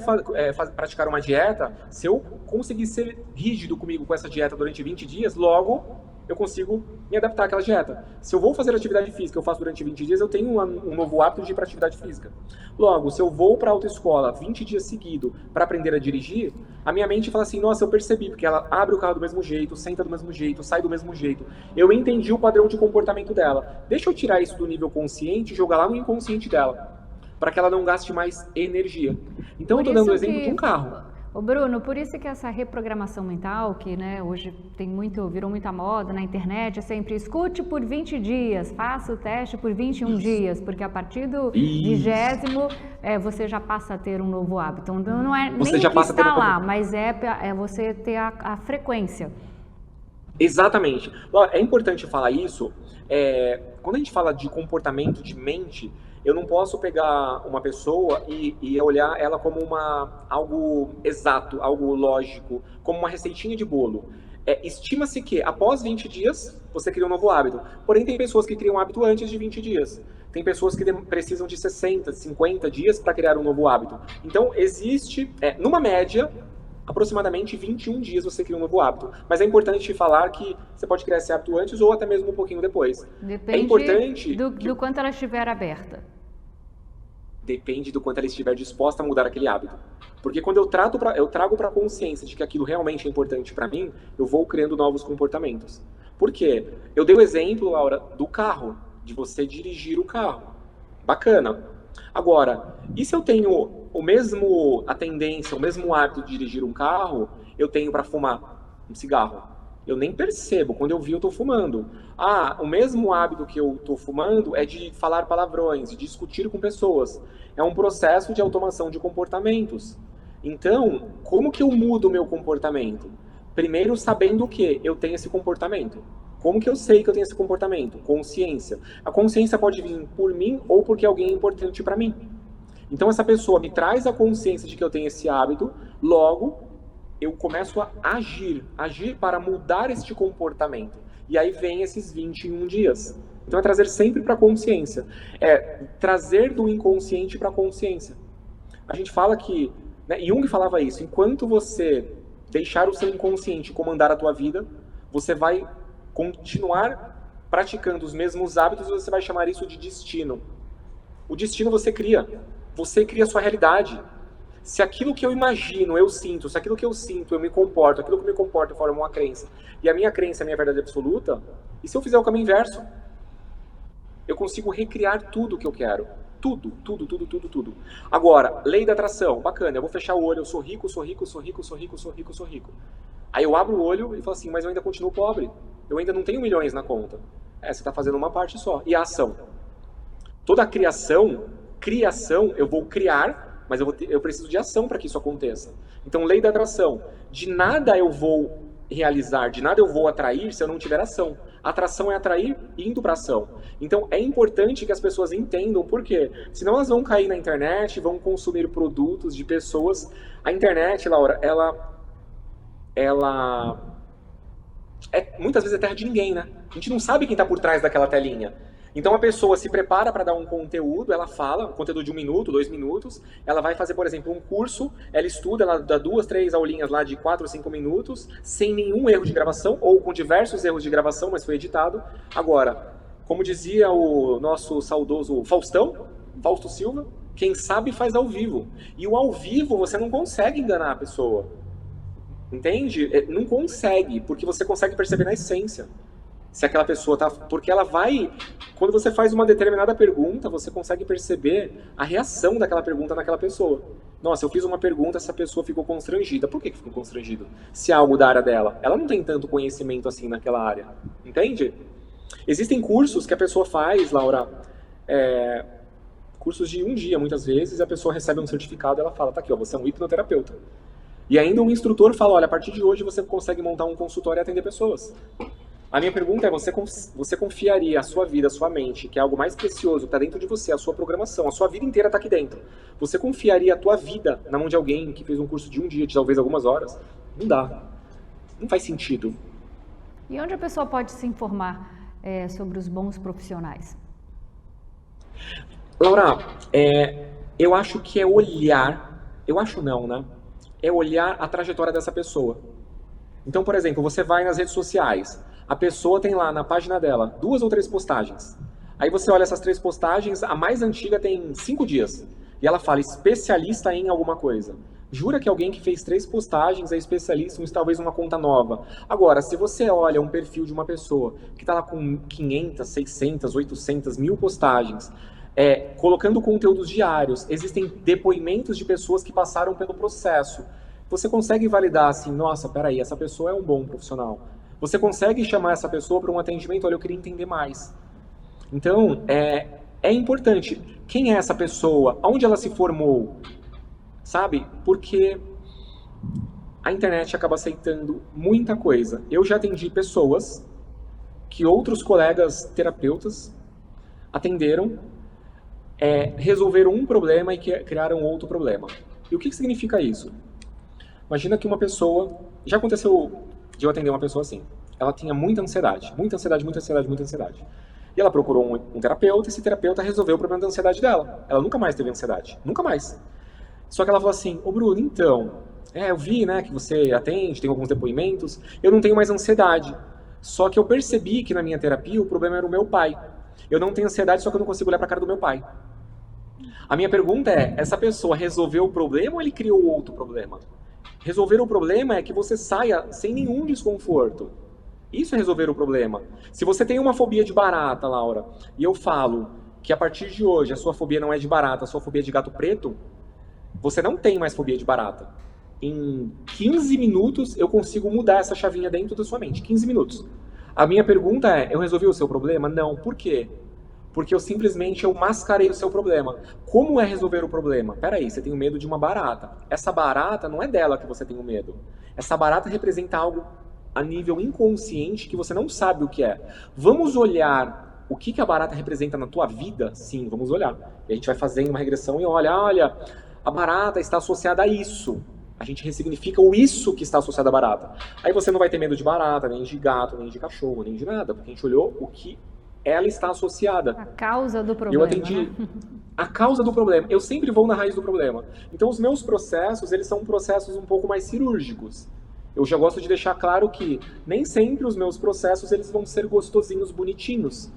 praticar uma dieta, se eu conseguir ser rígido comigo com essa dieta durante 20 dias, logo eu consigo me adaptar àquela dieta. Se eu vou fazer atividade física, eu faço durante 20 dias, eu tenho um novo hábito de ir para atividade física. Logo, se eu vou para a autoescola 20 dias seguidos para aprender a dirigir, a minha mente fala assim, nossa, eu percebi, porque ela abre o carro do mesmo jeito, senta do mesmo jeito, sai do mesmo jeito. Eu entendi o padrão de comportamento dela. Deixa eu tirar isso do nível consciente e jogar lá no inconsciente dela, para que ela não gaste mais energia. Então, eu estou dando o exemplo de um carro. Ô Bruno, por isso que essa reprogramação mental, que né, hoje virou muita moda na internet, é sempre escute por 20 dias, faça o teste por 21 dias, porque a partir do 20º você já passa a ter um novo hábito. Então não é nem o que está lá, mas é você ter a frequência. Exatamente. É importante falar isso, quando a gente fala de comportamento de mente, eu não posso pegar uma pessoa e olhar ela como algo exato, algo lógico, como uma receitinha de bolo. Estima-se que após 20 dias você cria um novo hábito. Porém, tem pessoas que criam um hábito antes de 20 dias. Tem pessoas que precisam de 60, 50 dias para criar um novo hábito. Então, existe, numa média, aproximadamente 21 dias você cria um novo hábito. Mas é importante falar que você pode criar esse hábito antes ou até mesmo um pouquinho depois. Depende do quanto ela estiver aberta. Depende do quanto ela estiver disposta a mudar aquele hábito. Porque quando eu trago para a consciência de que aquilo realmente é importante para mim, eu vou criando novos comportamentos. Por quê? Eu dei o exemplo, Laura, do carro, de você dirigir o carro. Bacana. Agora, e se eu tenho a tendência, o mesmo hábito de dirigir um carro, eu tenho para fumar um cigarro? Eu nem percebo, quando eu vi eu estou fumando. O mesmo hábito que eu estou fumando é de falar palavrões, de discutir com pessoas. É um processo de automação de comportamentos. Então, como que eu mudo o meu comportamento? Primeiro, sabendo que eu tenho esse comportamento. Como que eu sei que eu tenho esse comportamento? Consciência. A consciência pode vir por mim ou porque alguém é importante para mim. Então, essa pessoa me traz a consciência de que eu tenho esse hábito, logo eu começo a agir para mudar este comportamento. E aí vem esses 21 dias. Então é trazer sempre para a consciência. Trazer do inconsciente para a consciência. A gente fala que, né, Jung falava isso, enquanto você deixar o seu inconsciente comandar a tua vida, você vai continuar praticando os mesmos hábitos e você vai chamar isso de destino. O destino você cria. você cria a sua realidade. Se aquilo que eu imagino, eu sinto, se aquilo que eu sinto, eu me comporto, aquilo que eu me comporto forma uma crença, e a minha crença é a minha verdade absoluta, e se eu fizer o caminho inverso? Eu consigo recriar tudo o que eu quero. Tudo, tudo, tudo, tudo, tudo. Agora, lei da atração, bacana, eu vou fechar o olho, eu sou rico, sou rico, sou rico, sou rico, sou rico, sou rico. Aí eu abro o olho e falo assim, mas eu ainda continuo pobre. Eu ainda não tenho milhões na conta. Você está fazendo uma parte só. E a ação? Toda a criação, eu vou criar, mas eu preciso de ação para que isso aconteça. Então, lei da atração. De nada eu vou realizar, de nada eu vou atrair se eu não tiver ação. A atração é atrair indo para ação. Então, é importante que as pessoas entendam por quê. Senão elas vão cair na internet, vão consumir produtos de pessoas. A internet, Laura, ela é muitas vezes é terra de ninguém, né? A gente não sabe quem está por trás daquela telinha. Então a pessoa se prepara para dar um conteúdo, ela fala, um conteúdo de 1 minuto, 2 minutos, ela vai fazer, por exemplo, um curso, ela estuda, ela dá 2, 3 aulinhas lá de 4 ou 5 minutos, sem nenhum erro de gravação, ou com diversos erros de gravação, mas foi editado. Agora, como dizia o nosso saudoso Faustão, Fausto Silva, quem sabe faz ao vivo. E o ao vivo você não consegue enganar a pessoa. Entende? Não consegue, porque você consegue perceber na essência. Se aquela pessoa tá... Porque ela vai... Quando você faz uma determinada pergunta, você consegue perceber a reação daquela pergunta naquela pessoa. Nossa, eu fiz uma pergunta, essa pessoa ficou constrangida. Por que ficou constrangida? Se é algo da área dela. Ela não tem tanto conhecimento assim naquela área. Entende? Existem cursos que a pessoa faz, Laura, cursos de 1 dia, muitas vezes, a pessoa recebe um certificado e ela fala, tá aqui, ó, você é um hipnoterapeuta. E ainda o instrutor fala, olha, a partir de hoje você consegue montar um consultório e atender pessoas. A minha pergunta é, você confiaria a sua vida, a sua mente, que é algo mais precioso, que está dentro de você, a sua programação, a sua vida inteira está aqui dentro. Você confiaria a tua vida na mão de alguém que fez um curso de 1 dia, de talvez algumas horas? Não dá. Não faz sentido. E onde a pessoa pode se informar sobre os bons profissionais? Laura, eu acho que é olhar... Eu acho não, né? É olhar a trajetória dessa pessoa. Então, por exemplo, você vai nas redes sociais, a pessoa tem lá na página dela 2 ou 3 postagens. Aí você olha essas 3 postagens, a mais antiga tem 5 dias. E ela fala, especialista em alguma coisa. Jura que alguém que fez 3 postagens é especialista em talvez uma conta nova. Agora, se você olha um perfil de uma pessoa que está lá com 500, 600, 800, 1000 postagens, colocando conteúdos diários, existem depoimentos de pessoas que passaram pelo processo. Você consegue validar assim, nossa, peraí, essa pessoa é um bom profissional. Você consegue chamar essa pessoa para um atendimento, olha, eu queria entender mais. Então, é importante. Quem é essa pessoa? Onde ela se formou? Sabe? Porque a internet acaba aceitando muita coisa. Eu já atendi pessoas que outros colegas terapeutas atenderam, resolveram um problema e criaram outro problema. E o que significa isso? Imagina que uma pessoa... Já aconteceu de eu atender uma pessoa assim. Ela tinha muita ansiedade. Muita ansiedade, muita ansiedade, muita ansiedade. E ela procurou um terapeuta, e esse terapeuta resolveu o problema da ansiedade dela. Ela nunca mais teve ansiedade. Nunca mais. Só que ela falou assim, ô Bruno, então... eu vi, né, que você atende, tem alguns depoimentos. Eu não tenho mais ansiedade. Só que eu percebi que na minha terapia o problema era o meu pai. Eu não tenho ansiedade, só que eu não consigo olhar para a cara do meu pai. A minha pergunta é, essa pessoa resolveu o problema ou ele criou outro problema? Resolver o problema é que você saia sem nenhum desconforto. Isso é resolver o problema. Se você tem uma fobia de barata, Laura, e eu falo que a partir de hoje a sua fobia não é de barata, a sua fobia é de gato preto, você não tem mais fobia de barata. Em 15 minutos eu consigo mudar essa chavinha dentro da sua mente. 15 minutos. A minha pergunta é, eu resolvi o seu problema? Não. Por quê? Porque eu mascarei o seu problema. Como é resolver o problema? Peraí, você tem medo de uma barata. Essa barata não é dela que você tem o medo. Essa barata representa algo a nível inconsciente que você não sabe o que é. Vamos olhar o que a barata representa na tua vida? Sim, vamos olhar. E a gente vai fazendo uma regressão e olha, a barata está associada a isso. A gente ressignifica o isso que está associado à barata. Aí você não vai ter medo de barata, nem de gato, nem de cachorro, nem de nada, porque a gente olhou o que ela está associada. A causa do problema. Eu atendi a causa do problema. Eu sempre vou na raiz do problema. Então, os meus processos, eles são processos um pouco mais cirúrgicos. Eu já gosto de deixar claro que nem sempre os meus processos eles vão ser gostosinhos, bonitinhos.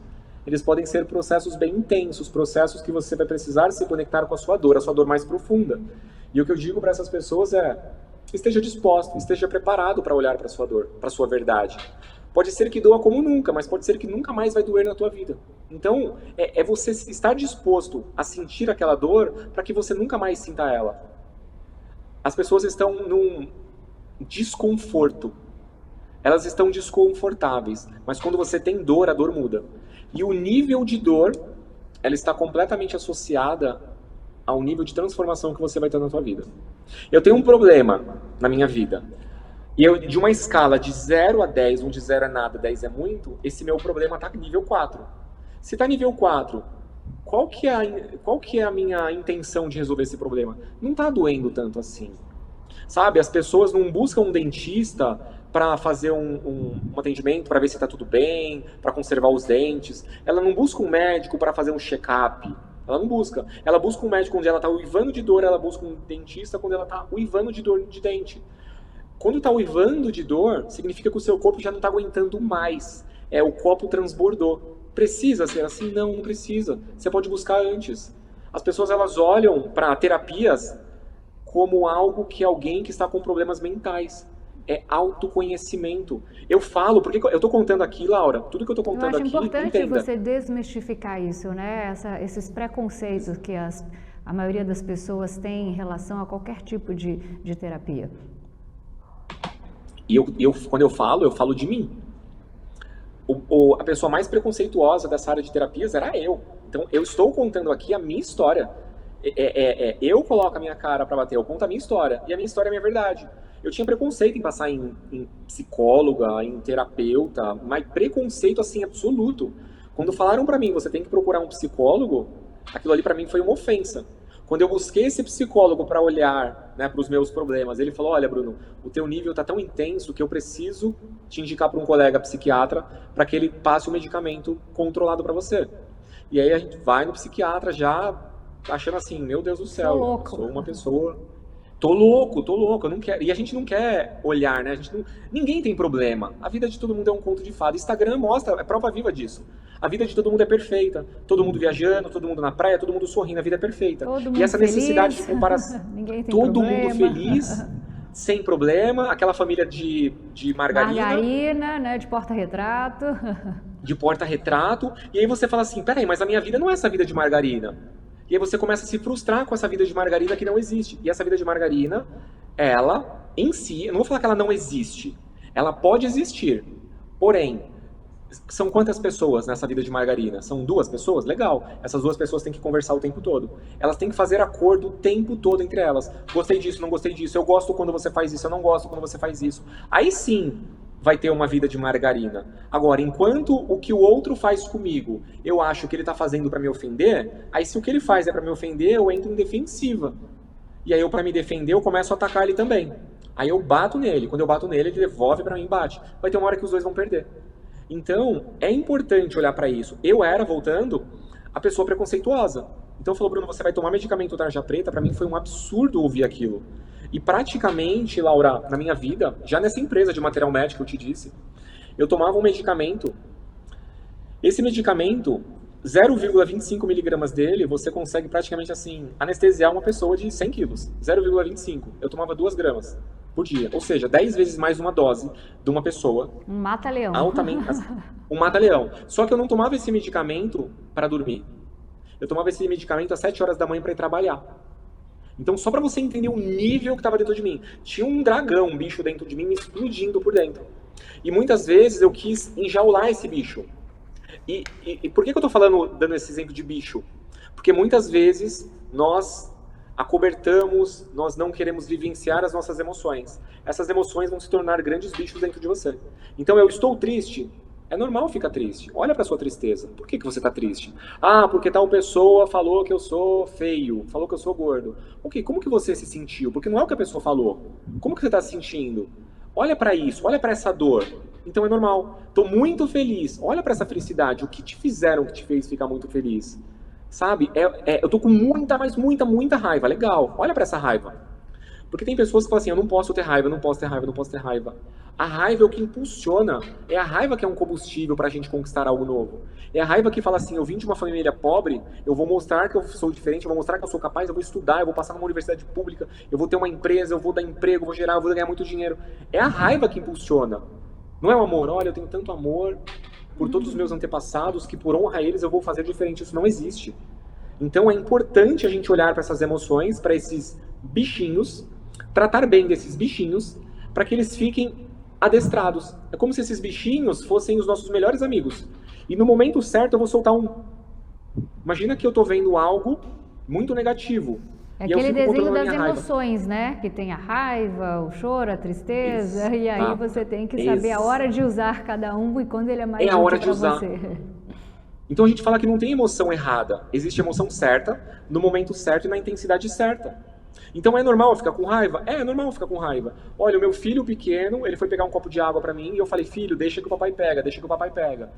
Eles podem ser processos bem intensos, processos que você vai precisar se conectar com a sua dor mais profunda. E o que eu digo para essas pessoas é: esteja disposto, esteja preparado para olhar para a sua dor, para a sua verdade. Pode ser que doa como nunca, mas pode ser que nunca mais vai doer na tua vida. Então, é você estar disposto a sentir aquela dor para que você nunca mais sinta ela. As pessoas estão num desconforto. Elas estão desconfortáveis, mas quando você tem dor, a dor muda. E o nível de dor, ela está completamente associada ao nível de transformação que você vai ter na sua vida. Eu tenho um problema na minha vida. E eu, de uma escala de 0 a 10, onde 0 é nada, 10 é muito, esse meu problema está nível 4. Se está nível 4, qual que é a minha intenção de resolver esse problema? Não está doendo tanto assim. Sabe, as pessoas não buscam um dentista para fazer um atendimento, para ver se está tudo bem, para conservar os dentes. Ela não busca um médico para fazer um check-up. Ela não busca. Ela busca um médico onde ela está uivando de dor, ela busca um dentista quando ela está uivando de dor de dente. Quando está uivando de dor, significa que o seu corpo já não está aguentando mais. O copo transbordou. Precisa ser assim? Não, não precisa. Você pode buscar antes. As pessoas, elas olham para terapias como algo que alguém que está com problemas mentais. É autoconhecimento. Eu falo, porque eu estou contando aqui, Laura, tudo que eu estou contando aqui, eu acho importante entenda. você desmistificar isso, né? Esses preconceitos que a maioria das pessoas tem em relação a qualquer tipo de terapia. E quando eu falo de mim. A pessoa mais preconceituosa dessa área de terapias era eu. Então, eu estou contando aqui a minha história. Eu coloco a minha cara para bater, eu conto a minha história. E a minha história é a minha verdade. Eu tinha preconceito em passar em psicóloga, em terapeuta, mas preconceito assim absoluto. Quando falaram para mim, você tem que procurar um psicólogo, aquilo ali para mim foi uma ofensa. Quando eu busquei esse psicólogo para olhar, né, para os meus problemas, ele falou: olha, Bruno, o teu nível está tão intenso que eu preciso te indicar para um colega psiquiatra para que ele passe o medicamento controlado para você. E aí a gente vai no psiquiatra já achando assim: meu Deus do céu, eu sou uma pessoa... Tô louco, eu não quero. E a gente não quer olhar, né? Ninguém tem problema. A vida de todo mundo é um conto de fada. Instagram mostra, é prova viva disso. A vida de todo mundo é perfeita. Todo mundo viajando, todo mundo na praia, todo mundo sorrindo, a vida é perfeita. E essa necessidade de comparação. Ninguém tem todo problema. Mundo feliz, sem problema. Aquela família de margarina. Margarina, né? De porta-retrato. De porta-retrato. E aí você fala assim: peraí, mas a minha vida não é essa vida de margarina. E aí você começa a se frustrar com essa vida de margarina que não existe. E essa vida de margarina, ela, em si, eu não vou falar que ela não existe. Ela pode existir. Porém, são quantas pessoas nessa vida de margarina? São 2 pessoas? Legal. Essas 2 pessoas têm que conversar o tempo todo. Elas têm que fazer acordo o tempo todo entre elas. Gostei disso, não gostei disso. Eu gosto quando você faz isso, eu não gosto quando você faz isso. Aí sim vai ter uma vida de margarina. Agora, enquanto o que o outro faz comigo, eu acho que ele está fazendo para me ofender, aí se o que ele faz é para me ofender, eu entro em defensiva. E aí eu, para me defender, eu começo a atacar ele também. Aí eu bato nele. Quando eu bato nele, ele devolve para mim e bate. Vai ter uma hora que os 2 vão perder. Então, é importante olhar para isso. Eu era, voltando, a pessoa preconceituosa. Então falou: Bruno, você vai tomar medicamento tarja preta? Para mim foi um absurdo ouvir aquilo. E praticamente, Laura, na minha vida, já nessa empresa de material médico, eu te disse, eu tomava um medicamento. Esse medicamento, 0,25 miligramas dele, você consegue praticamente assim, anestesiar uma pessoa de 100 quilos. 0,25. Eu tomava 2 gramas por dia. Ou seja, 10 vezes mais uma dose de uma pessoa. Um mata-leão. Altamente. Um mata-leão. Só que eu não tomava esse medicamento para dormir. Eu tomava esse medicamento às 7 horas da manhã para ir trabalhar. Então, só para você entender o nível que estava dentro de mim. Tinha um dragão, um bicho dentro de mim, me explodindo por dentro. E muitas vezes eu quis enjaular esse bicho. E por que eu estou dando esse exemplo de bicho? Porque muitas vezes nós acobertamos, nós não queremos vivenciar as nossas emoções. Essas emoções vão se tornar grandes bichos dentro de você. Então, eu estou triste. É normal ficar triste. Olha para sua tristeza. Por que você está triste? Ah, porque tal pessoa falou que eu sou feio, falou que eu sou gordo. Ok, como que você se sentiu? Porque não é o que a pessoa falou. Como que você está se sentindo? Olha para isso, olha para essa dor. Então é normal. Estou muito feliz. Olha para essa felicidade. O que te fizeram que te fez ficar muito feliz? Sabe? Eu tô com muita raiva. Legal. Olha para essa raiva. Porque tem pessoas que falam assim: eu não posso ter raiva, eu não posso ter raiva, eu não posso ter raiva. A raiva é o que impulsiona, é a raiva que é um combustível para a gente conquistar algo novo. É a raiva que fala assim, eu vim de uma família pobre, eu vou mostrar que eu sou diferente, eu vou mostrar que eu sou capaz, eu vou estudar, eu vou passar numa universidade pública, eu vou ter uma empresa, eu vou dar emprego, eu vou ganhar muito dinheiro. É a raiva que impulsiona. Não é o amor, olha, eu tenho tanto amor por todos os meus antepassados que por honra a eles eu vou fazer diferente. Isso não existe. Então é importante a gente olhar para essas emoções, para esses bichinhos, tratar bem desses bichinhos, para que eles fiquem adestrados. É como se esses bichinhos fossem os nossos melhores amigos. E no momento certo eu vou soltar um. Imagina que eu estou vendo algo muito negativo. É aquele desenho das emoções, né? Que tem a raiva, o choro, a tristeza, isso. E aí você tem que saber a hora de usar cada um e quando ele é mais útil para você. Então a gente fala que não tem emoção errada, existe emoção certa, no momento certo e na intensidade certa. Então é normal eu ficar com raiva? É normal eu ficar com raiva. Olha, o meu filho pequeno, ele foi pegar um copo de água para mim e eu falei, filho, deixa que o papai pega, deixa que o papai pega.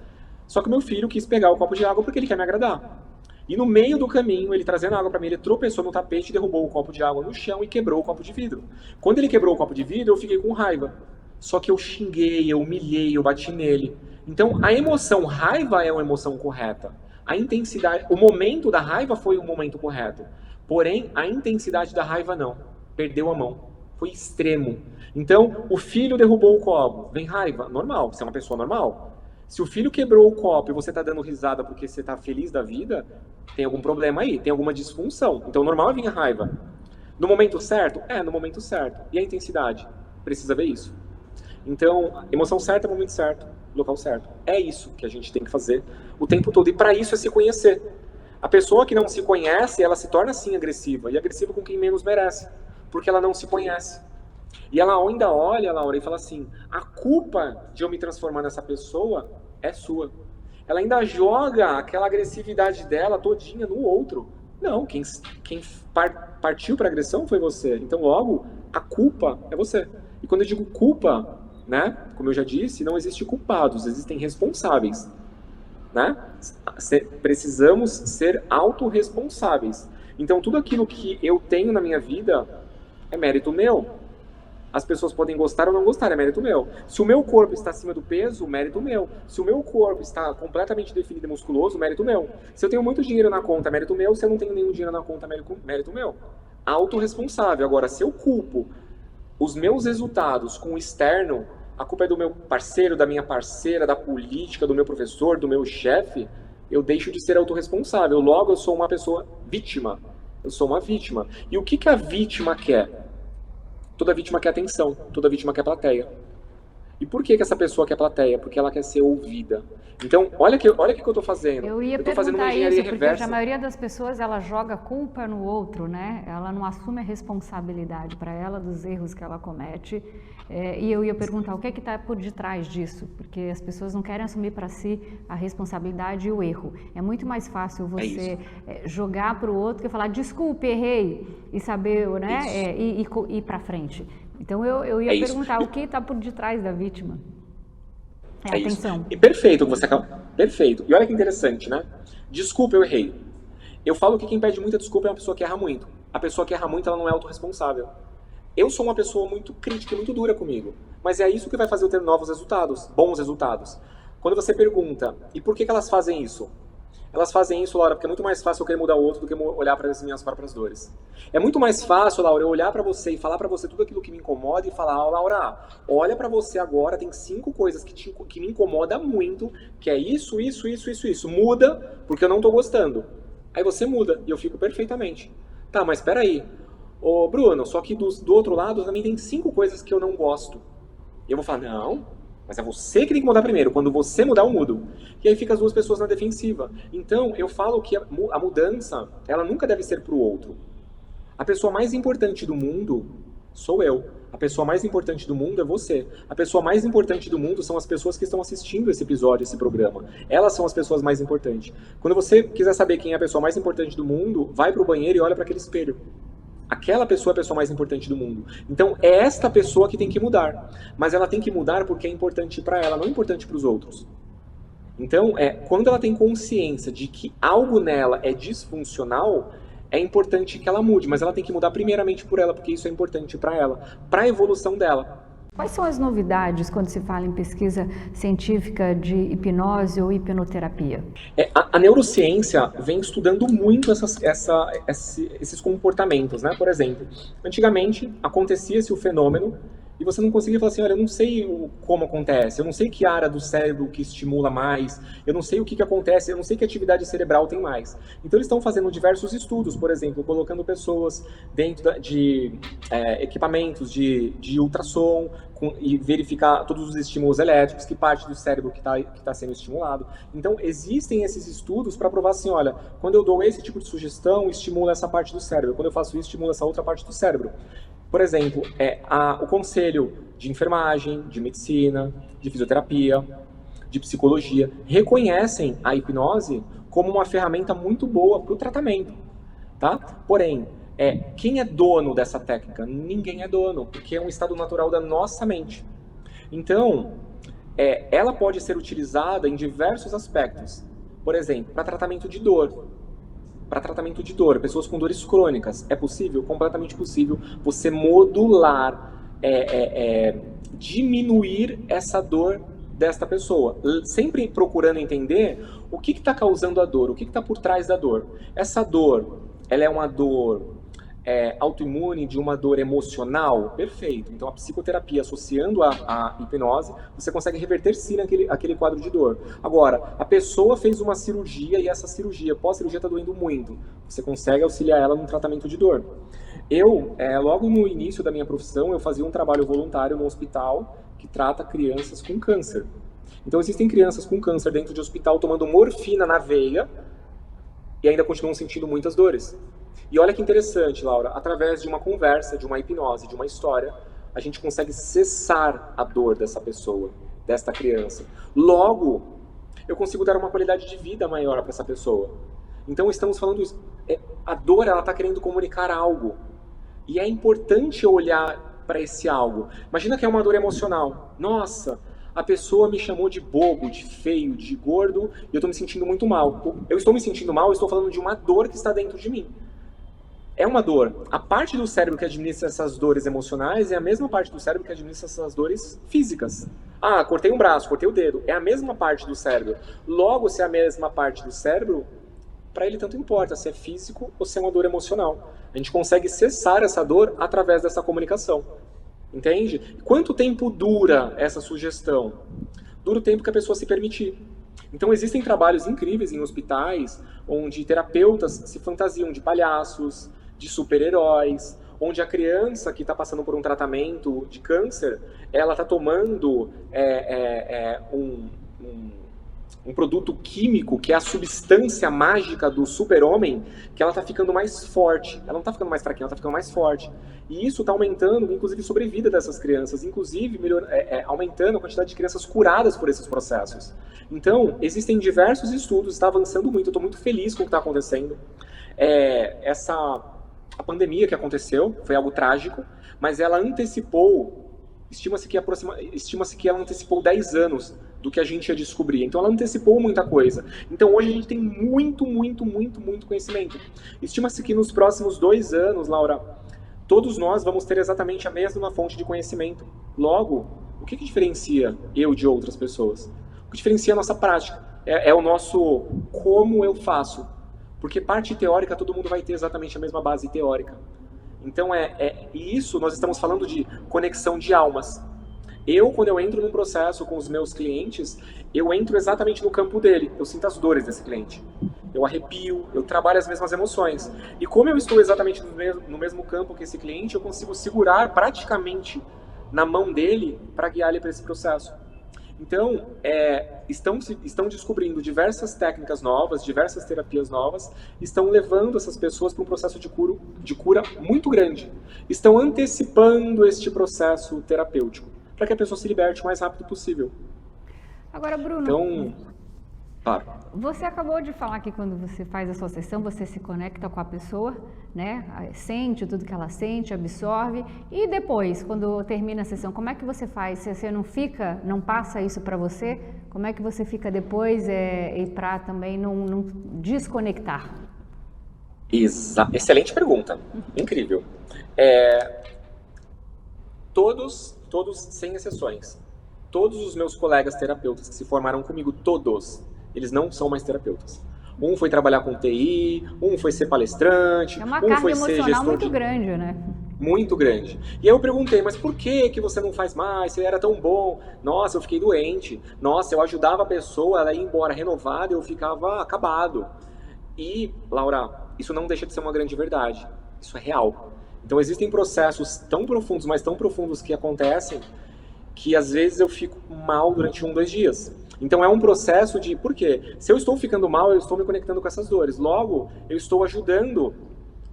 Só que o meu filho quis pegar o copo de água porque ele quer me agradar. E no meio do caminho, ele trazendo água para mim, ele tropeçou no tapete, derrubou o copo de água no chão e quebrou o copo de vidro. Quando ele quebrou o copo de vidro, eu fiquei com raiva. Só que eu xinguei, eu humilhei, eu bati nele. Então, a emoção raiva é uma emoção correta. A intensidade, o momento da raiva foi o momento correto. Porém, a intensidade da raiva não. Perdeu a mão. Foi extremo. Então, o filho derrubou o copo. Vem raiva? Normal. Você é uma pessoa normal. Se o filho quebrou o copo e você está dando risada porque você está feliz da vida, tem algum problema aí, tem alguma disfunção. Então, normal é vir a raiva. No momento certo? É, no momento certo. E a intensidade? Precisa ver isso. Então, emoção certa, momento certo, local certo. É isso que a gente tem que fazer o tempo todo. E para isso é se conhecer. A pessoa que não se conhece, ela se torna assim agressiva. E agressiva com quem menos merece. Porque ela não se conhece. E ela ainda olha, Laura, e fala assim, a culpa de eu me transformar nessa pessoa é sua. Ela ainda joga aquela agressividade dela todinha no outro. Não, quem partiu para agressão foi você. Então, logo, a culpa é você. E quando eu digo culpa, né, como eu já disse, não existe culpados, existem responsáveis. Né? Precisamos ser autorresponsáveis. Então, tudo aquilo que eu tenho na minha vida é mérito meu. As pessoas podem gostar ou não gostar, é mérito meu. Se o meu corpo está acima do peso, mérito meu. Se o meu corpo está completamente definido e musculoso, mérito meu. Se eu tenho muito dinheiro na conta, mérito meu. Se eu não tenho nenhum dinheiro na conta, mérito meu. Autorresponsável. Agora, se eu culpo os meus resultados com o externo, a culpa é do meu parceiro, da minha parceira, da política, do meu professor, do meu chefe, eu deixo de ser autorresponsável. Logo, eu sou uma pessoa vítima. Eu sou uma vítima. E o que a vítima quer? Toda vítima quer atenção, toda vítima quer plateia. E por que essa pessoa quer plateia? Porque ela quer ser ouvida. Então, olha o que eu estou fazendo. Eu ia perguntar isso, porque a maioria das pessoas, ela joga culpa no outro, né? Ela não assume a responsabilidade para ela dos erros que ela comete. E eu ia perguntar, o que é que está por detrás disso? Porque as pessoas não querem assumir para si a responsabilidade e o erro. É muito mais fácil você jogar para o outro que falar, desculpe, errei, e saber, né? E ir para frente. Então, eu ia perguntar, o que está por detrás da vítima? É a atenção. Isso. E perfeito, perfeito. E olha que interessante, né? Desculpa, eu errei. Eu falo que quem pede muita desculpa é uma pessoa que erra muito. A pessoa que erra muito, ela não é autorresponsável. Eu sou uma pessoa muito crítica e muito dura comigo. Mas é isso que vai fazer eu ter novos resultados, bons resultados. Quando você pergunta, e por que elas fazem isso? Elas fazem isso, Laura, porque é muito mais fácil eu querer mudar o outro do que olhar para as minhas próprias dores. É muito mais fácil, Laura, eu olhar para você e falar para você tudo aquilo que me incomoda e falar, Laura, olha para você agora, tem 5 coisas que me incomoda muito, que é isso. Muda, porque eu não tô gostando. Aí você muda, e eu fico perfeitamente. Tá, mas espera aí. Ô, Bruno, só que do outro lado também tem 5 coisas que eu não gosto. E eu vou falar, não... Mas é você que tem que mudar primeiro. Quando você mudar, eu mudo. E aí fica as duas pessoas na defensiva. Então, eu falo que a mudança, ela nunca deve ser para o outro. A pessoa mais importante do mundo sou eu. A pessoa mais importante do mundo é você. A pessoa mais importante do mundo são as pessoas que estão assistindo esse episódio, esse programa. Elas são as pessoas mais importantes. Quando você quiser saber quem é a pessoa mais importante do mundo, vai para o banheiro e olha para aquele espelho. Aquela pessoa é a pessoa mais importante do mundo. Então, é esta pessoa que tem que mudar. Mas ela tem que mudar porque é importante para ela, não é importante para os outros. Então, quando ela tem consciência de que algo nela é disfuncional, é importante que ela mude. Mas ela tem que mudar primeiramente por ela, porque isso é importante para ela. Para a evolução dela. Quais são as novidades quando se fala em pesquisa científica de hipnose ou hipnoterapia? A neurociência vem estudando muito esses comportamentos, né? Por exemplo, antigamente acontecia-se o fenômeno e você não conseguia falar assim, olha, eu não sei como acontece, eu não sei que área do cérebro que estimula mais, eu não sei o que acontece, eu não sei que atividade cerebral tem mais. Então eles estão fazendo diversos estudos, por exemplo, colocando pessoas dentro de equipamentos de ultrassom e verificar todos os estímulos elétricos, que parte do cérebro que está sendo estimulado. Então existem esses estudos para provar assim, olha, quando eu dou esse tipo de sugestão, estimula essa parte do cérebro, quando eu faço isso, estimula essa outra parte do cérebro. Por exemplo, o conselho de enfermagem, de medicina, de fisioterapia, de psicologia, reconhecem a hipnose como uma ferramenta muito boa para o tratamento, tá? Porém, quem é dono dessa técnica? Ninguém é dono, porque é um estado natural da nossa mente. Então, ela pode ser utilizada em diversos aspectos. Por exemplo, para tratamento de dor. Pessoas com dores crônicas. É possível? Completamente possível você modular, diminuir essa dor desta pessoa. Sempre procurando entender o que está causando a dor, o que está por trás da dor. Essa dor, ela é uma dor autoimune, de uma dor emocional? Perfeito. Então a psicoterapia associando a hipnose, você consegue reverter sim aquele quadro de dor. Agora, a pessoa fez uma cirurgia e essa cirurgia, pós-cirurgia, está doendo muito. Você consegue auxiliar ela no tratamento de dor. Eu, logo no início da minha profissão, eu fazia um trabalho voluntário no hospital que trata crianças com câncer. Então existem crianças com câncer dentro de hospital tomando morfina na veia e ainda continuam sentindo muitas dores. E olha que interessante, Laura, através de uma conversa, de uma hipnose, de uma história, a gente consegue cessar a dor dessa pessoa, desta criança. Logo, eu consigo dar uma qualidade de vida maior para essa pessoa. Então estamos falando isso. A dor, ela está querendo comunicar algo. E é importante olhar para esse algo. Imagina que é uma dor emocional. Nossa, a pessoa me chamou de bobo, de feio, de gordo, e eu estou me sentindo muito mal. Eu estou me sentindo mal, eu estou falando de uma dor que está dentro de mim. É uma dor. A parte do cérebro que administra essas dores emocionais é a mesma parte do cérebro que administra essas dores físicas. Ah, cortei um braço, cortei o dedo. É a mesma parte do cérebro. Logo, se é a mesma parte do cérebro, para ele tanto importa se é físico ou se é uma dor emocional. A gente consegue cessar essa dor através dessa comunicação. Entende? Quanto tempo dura essa sugestão? Dura o tempo que a pessoa se permitir. Então existem trabalhos incríveis em hospitais onde terapeutas se fantasiam de palhaços, de super-heróis, onde a criança que está passando por um tratamento de câncer, ela está tomando um produto químico, que é a substância mágica do super-homem, que ela está ficando mais forte. Ela não está ficando mais fraquinha, ela está ficando mais forte. E isso está aumentando, inclusive, a sobrevida dessas crianças, inclusive aumentando a quantidade de crianças curadas por esses processos. Então, existem diversos estudos, está avançando muito, eu estou muito feliz com o que está acontecendo. A pandemia que aconteceu foi algo trágico, mas ela antecipou, estima-se que ela antecipou 10 anos do que a gente ia descobrir. Então ela antecipou muita coisa. Então hoje a gente tem muito conhecimento. Estima-se que nos próximos 2 anos, Laura, todos nós vamos ter exatamente a mesma fonte de conhecimento. Logo, o que diferencia eu de outras pessoas? O que diferencia a nossa prática? É o nosso como eu faço. Porque parte teórica todo mundo vai ter exatamente a mesma base teórica. Então e isso nós estamos falando de conexão de almas. Quando eu entro num processo com os meus clientes, eu entro exatamente no campo dele. Eu sinto as dores desse cliente. Eu arrepio, eu trabalho as mesmas emoções. E como eu estou exatamente no mesmo campo que esse cliente, eu consigo segurar praticamente na mão dele para guiar ele para esse processo. Então, estão descobrindo diversas técnicas novas, diversas terapias novas, estão levando essas pessoas para um processo de cura muito grande. Estão antecipando este processo terapêutico, para que a pessoa se liberte o mais rápido possível. Agora, Bruno, então, claro. Você acabou de falar que quando você faz a sua sessão, você se conecta com a pessoa, né? Sente tudo que ela sente, absorve. E depois, quando termina a sessão, como é que você faz? Se você não passa isso para você, como é que você fica depois e para também não desconectar? Excelente pergunta. Incrível. Todos todos sem exceções. Todos os meus colegas terapeutas que se formaram comigo, todos, eles não são mais terapeutas. Um foi trabalhar com TI, um foi ser palestrante, É uma um carga foi ser emocional gestor muito de... grande, né? Muito grande. E aí eu perguntei, mas por que você não faz mais? Você era tão bom. Nossa, eu fiquei doente. Nossa, eu ajudava a pessoa, ela ia embora renovada, eu ficava acabado. E, Laura, isso não deixa de ser uma grande verdade. Isso é real. Então existem processos tão profundos, mas tão profundos que acontecem, que às vezes eu fico mal durante 1, 2 dias. Então é um processo de, por quê? Se eu estou ficando mal, eu estou me conectando com essas dores. Logo, eu estou ajudando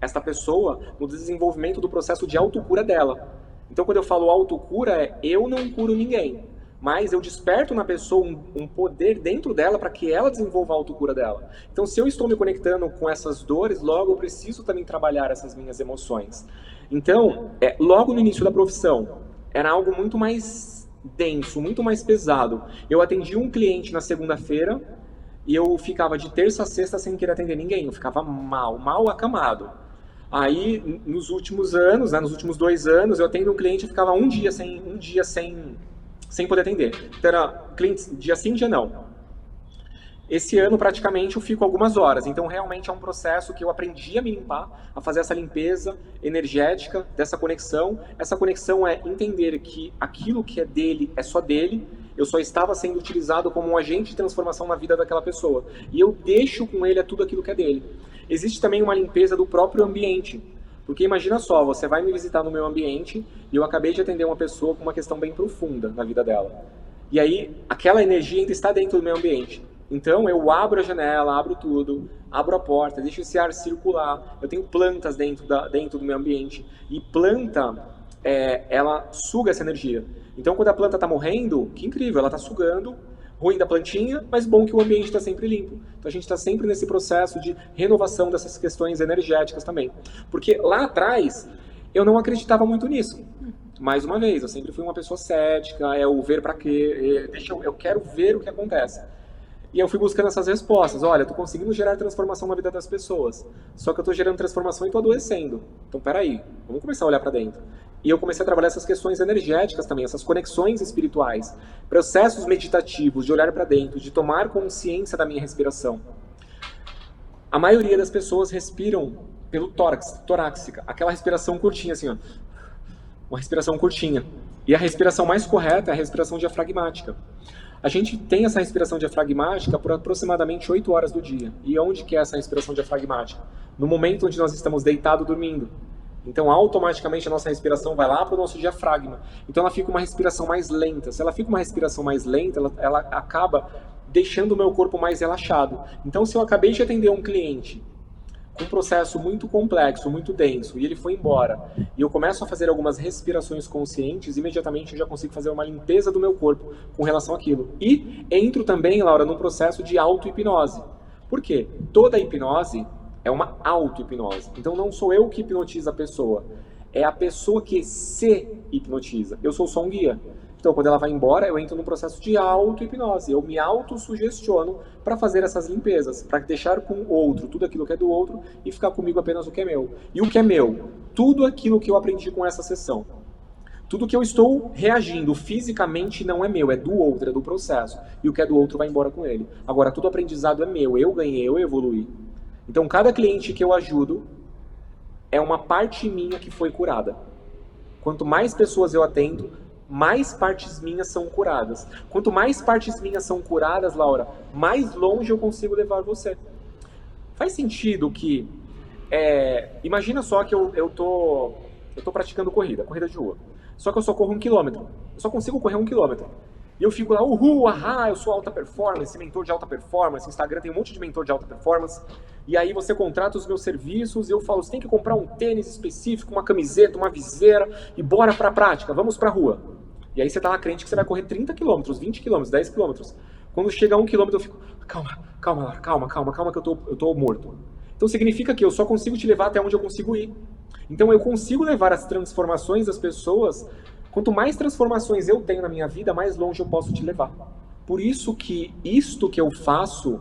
esta pessoa no desenvolvimento do processo de autocura dela. Então quando eu falo autocura, eu não curo ninguém, mas eu desperto na pessoa um poder dentro dela para que ela desenvolva a autocura dela. Então se eu estou me conectando com essas dores, logo eu preciso também trabalhar essas minhas emoções. Então, logo no início da profissão, era algo muito mais denso, muito mais pesado. Eu atendi um cliente na segunda-feira e eu ficava de terça a sexta sem querer atender ninguém. Eu ficava mal acamado. Aí, nos últimos anos, nos últimos 2 anos, eu atendo um cliente e ficava um dia sem poder atender. Então era cliente dia sim, dia não. Esse ano, praticamente, eu fico algumas horas. Então, realmente é um processo que eu aprendi a me limpar, a fazer essa limpeza energética dessa conexão. Essa conexão é entender que aquilo que é dele é só dele. Eu só estava sendo utilizado como um agente de transformação na vida daquela pessoa. E eu deixo com ele tudo aquilo que é dele. Existe também uma limpeza do próprio ambiente. Porque imagina só, você vai me visitar no meu ambiente e eu acabei de atender uma pessoa com uma questão bem profunda na vida dela. E aí, aquela energia ainda está dentro do meu ambiente. Então, eu abro a janela, abro tudo, abro a porta, deixo esse ar circular. Eu tenho plantas dentro do meu ambiente. E planta, ela suga essa energia. Então, quando a planta está morrendo, que incrível, ela está sugando. Ruim da plantinha, mas bom que o ambiente está sempre limpo. Então a gente está sempre nesse processo de renovação dessas questões energéticas também. Porque lá atrás, eu não acreditava muito nisso. Mais uma vez, eu sempre fui uma pessoa cética, o ver para quê, eu quero ver o que acontece. E eu fui buscando essas respostas. Olha, eu estou conseguindo gerar transformação na vida das pessoas. Só que eu estou gerando transformação e estou adoecendo. Então, peraí, vamos começar a olhar para dentro. E eu comecei a trabalhar essas questões energéticas também, essas conexões espirituais, processos meditativos, de olhar para dentro, de tomar consciência da minha respiração. A maioria das pessoas respiram pelo tórax, torácica, aquela respiração curtinha assim, ó. Uma respiração curtinha. E a respiração mais correta é a respiração diafragmática. A gente tem essa respiração diafragmática por aproximadamente 8 horas do dia. E onde que é essa respiração diafragmática? No momento onde nós estamos deitados dormindo. Então, automaticamente, a nossa respiração vai lá para o nosso diafragma. Então, ela fica uma respiração mais lenta. Se ela fica uma respiração mais lenta, ela acaba deixando o meu corpo mais relaxado. Então, se eu acabei de atender um cliente com um processo muito complexo, muito denso, e ele foi embora, e eu começo a fazer algumas respirações conscientes, imediatamente eu já consigo fazer uma limpeza do meu corpo com relação àquilo. E entro também, Laura, num processo de auto-hipnose. Por quê? Toda hipnose é uma auto-hipnose. Então não sou eu que hipnotizo a pessoa, é a pessoa que se hipnotiza. Eu sou só um guia. Então quando ela vai embora, eu entro num processo de auto-hipnose. Eu me auto-sugestiono para fazer essas limpezas, para deixar com o outro tudo aquilo que é do outro e ficar comigo apenas o que é meu. E o que é meu? Tudo aquilo que eu aprendi com essa sessão. Tudo que eu estou reagindo fisicamente não é meu, é do outro, é do processo. E o que é do outro vai embora com ele. Agora, tudo aprendizado é meu, eu ganhei, eu evoluí. Então, cada cliente que eu ajudo é uma parte minha que foi curada. Quanto mais pessoas eu atendo, mais partes minhas são curadas. Quanto mais partes minhas são curadas, Laura, mais longe eu consigo levar você. Faz sentido que... imagina só que eu tô praticando corrida de rua. Só que eu só corro 1 quilômetro. Eu só consigo correr 1 quilômetro. E eu fico lá, uhul, ahá, eu sou alta performance, mentor de alta performance, Instagram tem um monte de mentor de alta performance, e aí você contrata os meus serviços, e eu falo, você tem que comprar um tênis específico, uma camiseta, uma viseira, e bora pra prática, vamos pra rua. E aí você tá lá crente que você vai correr 30 quilômetros, 20 quilômetros, 10 quilômetros. Quando chega a 1 quilômetro eu fico, calma, que eu tô morto. Então significa que eu só consigo te levar até onde eu consigo ir. Então eu consigo levar as transformações das pessoas. Quanto mais transformações eu tenho na minha vida, mais longe eu posso te levar. Por isso que isto que eu faço,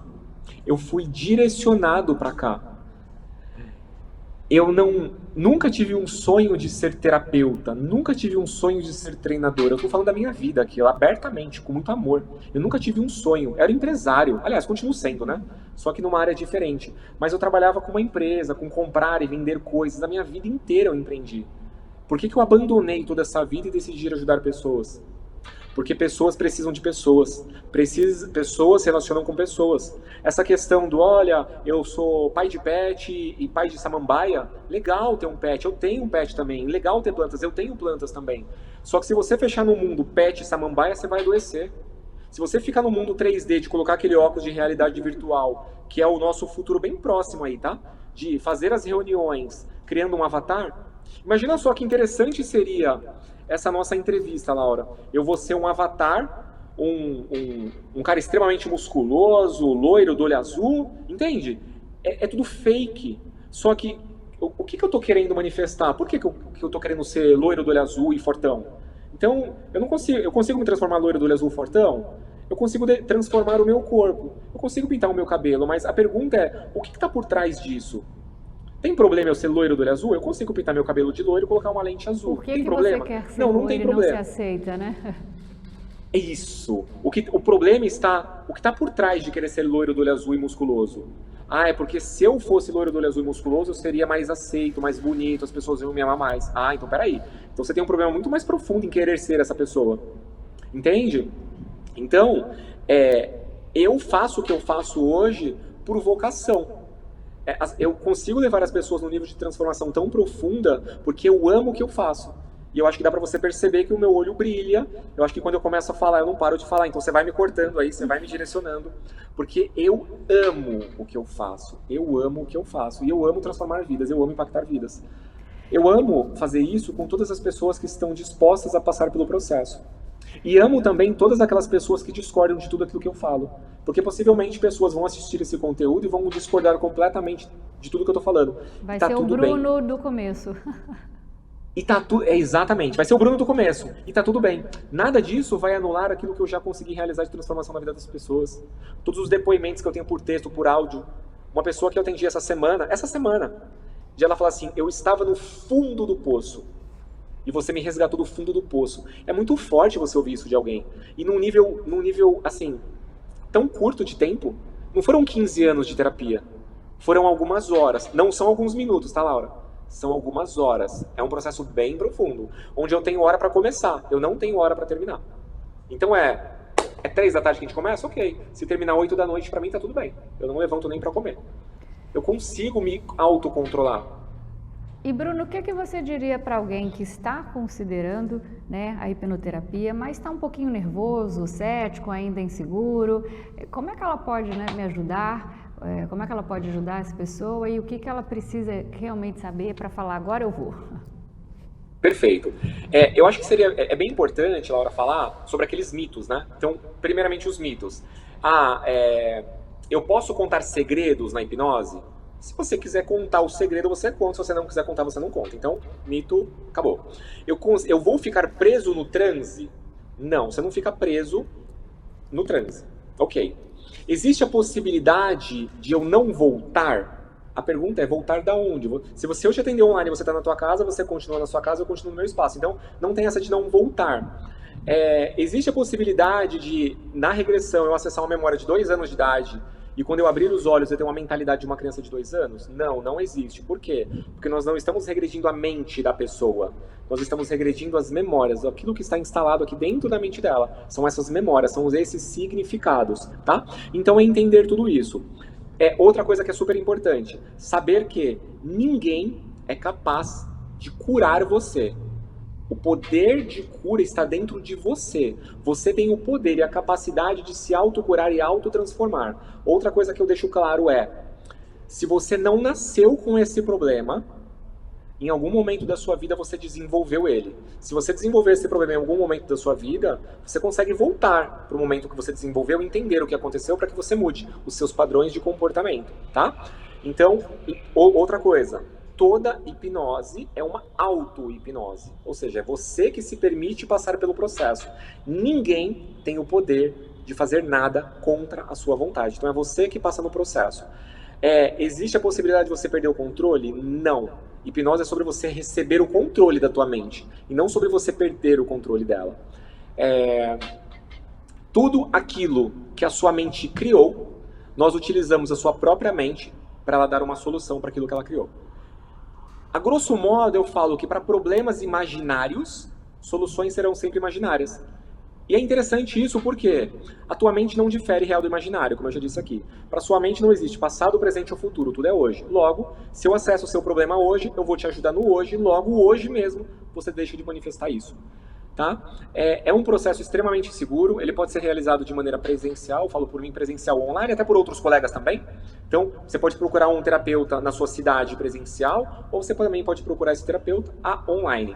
eu fui direcionado para cá. Eu nunca tive um sonho de ser terapeuta, nunca tive um sonho de ser treinador. Eu tô falando da minha vida aqui, abertamente, com muito amor. Eu nunca tive um sonho. Eu era empresário. Aliás, continuo sendo, né? Só que numa área diferente. Mas eu trabalhava com uma empresa, com comprar e vender coisas. A minha vida inteira eu empreendi. Por que que eu abandonei toda essa vida e decidi ajudar pessoas? Porque pessoas precisam de pessoas. Pessoas se relacionam com pessoas. Essa questão do, olha, eu sou pai de pet e pai de samambaia, legal ter um pet, eu tenho um pet também. Legal ter plantas, eu tenho plantas também. Só que se você fechar no mundo pet e samambaia, você vai adoecer. Se você ficar no mundo 3D, de colocar aquele óculos de realidade virtual, que é o nosso futuro bem próximo aí, tá? De fazer as reuniões criando um avatar, imagina só que interessante seria essa nossa entrevista, Laura. Eu vou ser um avatar, um cara extremamente musculoso, loiro, do olho azul, entende? É tudo fake. Só que, o que eu tô querendo manifestar? Por que eu tô querendo ser loiro, do olho azul e fortão? Então, eu consigo me transformar loiro, do olho azul, fortão? Eu consigo transformar o meu corpo. Eu consigo pintar o meu cabelo, mas a pergunta é, o que está por trás disso? Tem problema eu ser loiro do olho azul? Eu consigo pintar meu cabelo de loiro e colocar uma lente azul. Por que tem que problema? você quer ser não loiro tem e problema. não se aceita, né? É isso. O problema está... O que está por trás de querer ser loiro do olho azul e musculoso? Ah, é porque se eu fosse loiro do olho azul e musculoso, eu seria mais aceito, mais bonito, as pessoas iam me amar mais. Ah, então peraí. Então você tem um problema muito mais profundo em querer ser essa pessoa. Entende? Então, eu faço o que eu faço hoje por vocação. Eu consigo levar as pessoas num nível de transformação tão profunda porque eu amo o que eu faço. E eu acho que dá pra você perceber que o meu olho brilha. Eu acho que quando eu começo a falar, eu não paro de falar. Então você vai me cortando aí, você vai me direcionando. Porque eu amo o que eu faço. Eu amo o que eu faço. E eu amo transformar vidas, eu amo impactar vidas. Eu amo fazer isso com todas as pessoas que estão dispostas a passar pelo processo. E amo também todas aquelas pessoas que discordam de tudo aquilo que eu falo. Porque possivelmente pessoas vão assistir esse conteúdo e vão discordar completamente de tudo que eu tô falando. Vai tá ser o tudo Bruno bem. do começo. E tá tudo. Exatamente, vai ser o Bruno do começo. E tá tudo bem. Nada disso vai anular aquilo que eu já consegui realizar de transformação na vida das pessoas. Todos os depoimentos que eu tenho por texto, por áudio. Uma pessoa que eu atendi essa semana, de ela falar assim: eu estava no fundo do poço. E você me resgatou do fundo do poço. É muito forte você ouvir isso de alguém. E num nível assim, tão curto de tempo. Não foram 15 anos de terapia. Foram algumas horas. Não são alguns minutos, tá, Laura? São algumas horas. É um processo bem profundo. Onde eu tenho hora pra começar. Eu não tenho hora pra terminar. Então é 3 da tarde que a gente começa? Ok. Se terminar 8 da noite, pra mim tá tudo bem. Eu não levanto nem pra comer. Eu consigo me autocontrolar. E Bruno, o que que você diria para alguém que está considerando, né, a hipnoterapia, mas está um pouquinho nervoso, cético, ainda inseguro? Como é que ela pode, né, me ajudar? Como é que ela pode ajudar essa pessoa? E o que que ela precisa realmente saber para falar, agora eu vou? Perfeito. Eu acho que seria bem importante, Laura, falar sobre aqueles mitos, né? Então, primeiramente os mitos. Eu posso contar segredos na hipnose? Se você quiser contar o segredo, você conta. Se você não quiser contar, você não conta. Então, mito, acabou. Eu vou ficar preso no transe? Não, você não fica preso no transe. Ok. Existe a possibilidade de eu não voltar? A pergunta é, voltar da onde? Se você hoje atender online e você está na tua casa, você continua na sua casa, eu continuo no meu espaço. Então, não tem essa de não voltar. Existe a possibilidade de, na regressão, eu acessar uma memória de 2 anos de idade e quando eu abrir os olhos eu ter uma mentalidade de uma criança de 2 anos? Não, não existe. Por quê? Porque nós não estamos regredindo a mente da pessoa. Nós estamos regredindo as memórias, aquilo que está instalado aqui dentro da mente dela. São essas memórias, são esses significados, tá? Então é entender tudo isso. Outra coisa que é super importante, saber que ninguém é capaz de curar você. O poder de cura está dentro de você. Você tem o poder e a capacidade de se autocurar e autotransformar. Outra coisa que eu deixo claro é, se você não nasceu com esse problema, em algum momento da sua vida você desenvolveu ele. Se você desenvolver esse problema em algum momento da sua vida, você consegue voltar para o momento que você desenvolveu e entender o que aconteceu para que você mude os seus padrões de comportamento, tá? Então, outra coisa, toda hipnose é uma auto-hipnose, ou seja, é você que se permite passar pelo processo. Ninguém tem o poder de fazer nada contra a sua vontade, então é você que passa no processo. Existe a possibilidade de você perder o controle? Não. Hipnose é sobre você receber o controle da tua mente e não sobre você perder o controle dela. Tudo aquilo que a sua mente criou, nós utilizamos a sua própria mente para ela dar uma solução para aquilo que ela criou. A grosso modo, eu falo que para problemas imaginários, soluções serão sempre imaginárias. E é interessante isso porque a tua mente não difere real do imaginário, como eu já disse aqui. Para sua mente não existe passado, presente ou futuro, tudo é hoje. Logo, se eu acesso o seu problema hoje, eu vou te ajudar no hoje, logo hoje mesmo você deixa de manifestar isso. Tá? É um processo extremamente seguro, ele pode ser realizado de maneira presencial, falo por mim presencial online, até por outros colegas também. Então, você pode procurar um terapeuta na sua cidade presencial, ou você também pode procurar esse terapeuta online.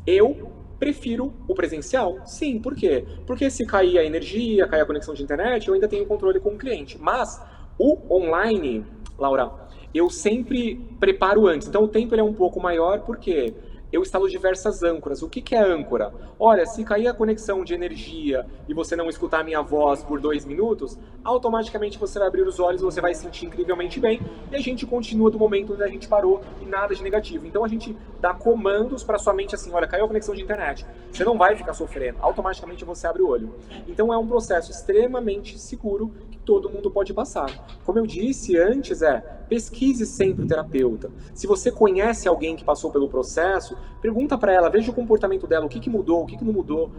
Eu prefiro o presencial? Sim, por quê? Porque se cair a energia, cair a conexão de internet, eu ainda tenho controle com o cliente. Mas o online, Laura, eu sempre preparo antes. Então o tempo ele é um pouco maior, porque eu instalo diversas âncoras. O que é âncora? Olha, se cair a conexão de energia e você não escutar a minha voz por 2 minutos, automaticamente você vai abrir os olhos, você vai se sentir incrivelmente bem e a gente continua do momento onde a gente parou e nada de negativo. Então a gente dá comandos para sua mente assim, olha, caiu a conexão de internet, você não vai ficar sofrendo, automaticamente você abre o olho. Então é um processo extremamente seguro que todo mundo pode passar. Como eu disse antes, pesquise sempre o terapeuta. Se você conhece alguém que passou pelo processo, pergunta para ela, veja o comportamento dela, o que mudou, o que não mudou.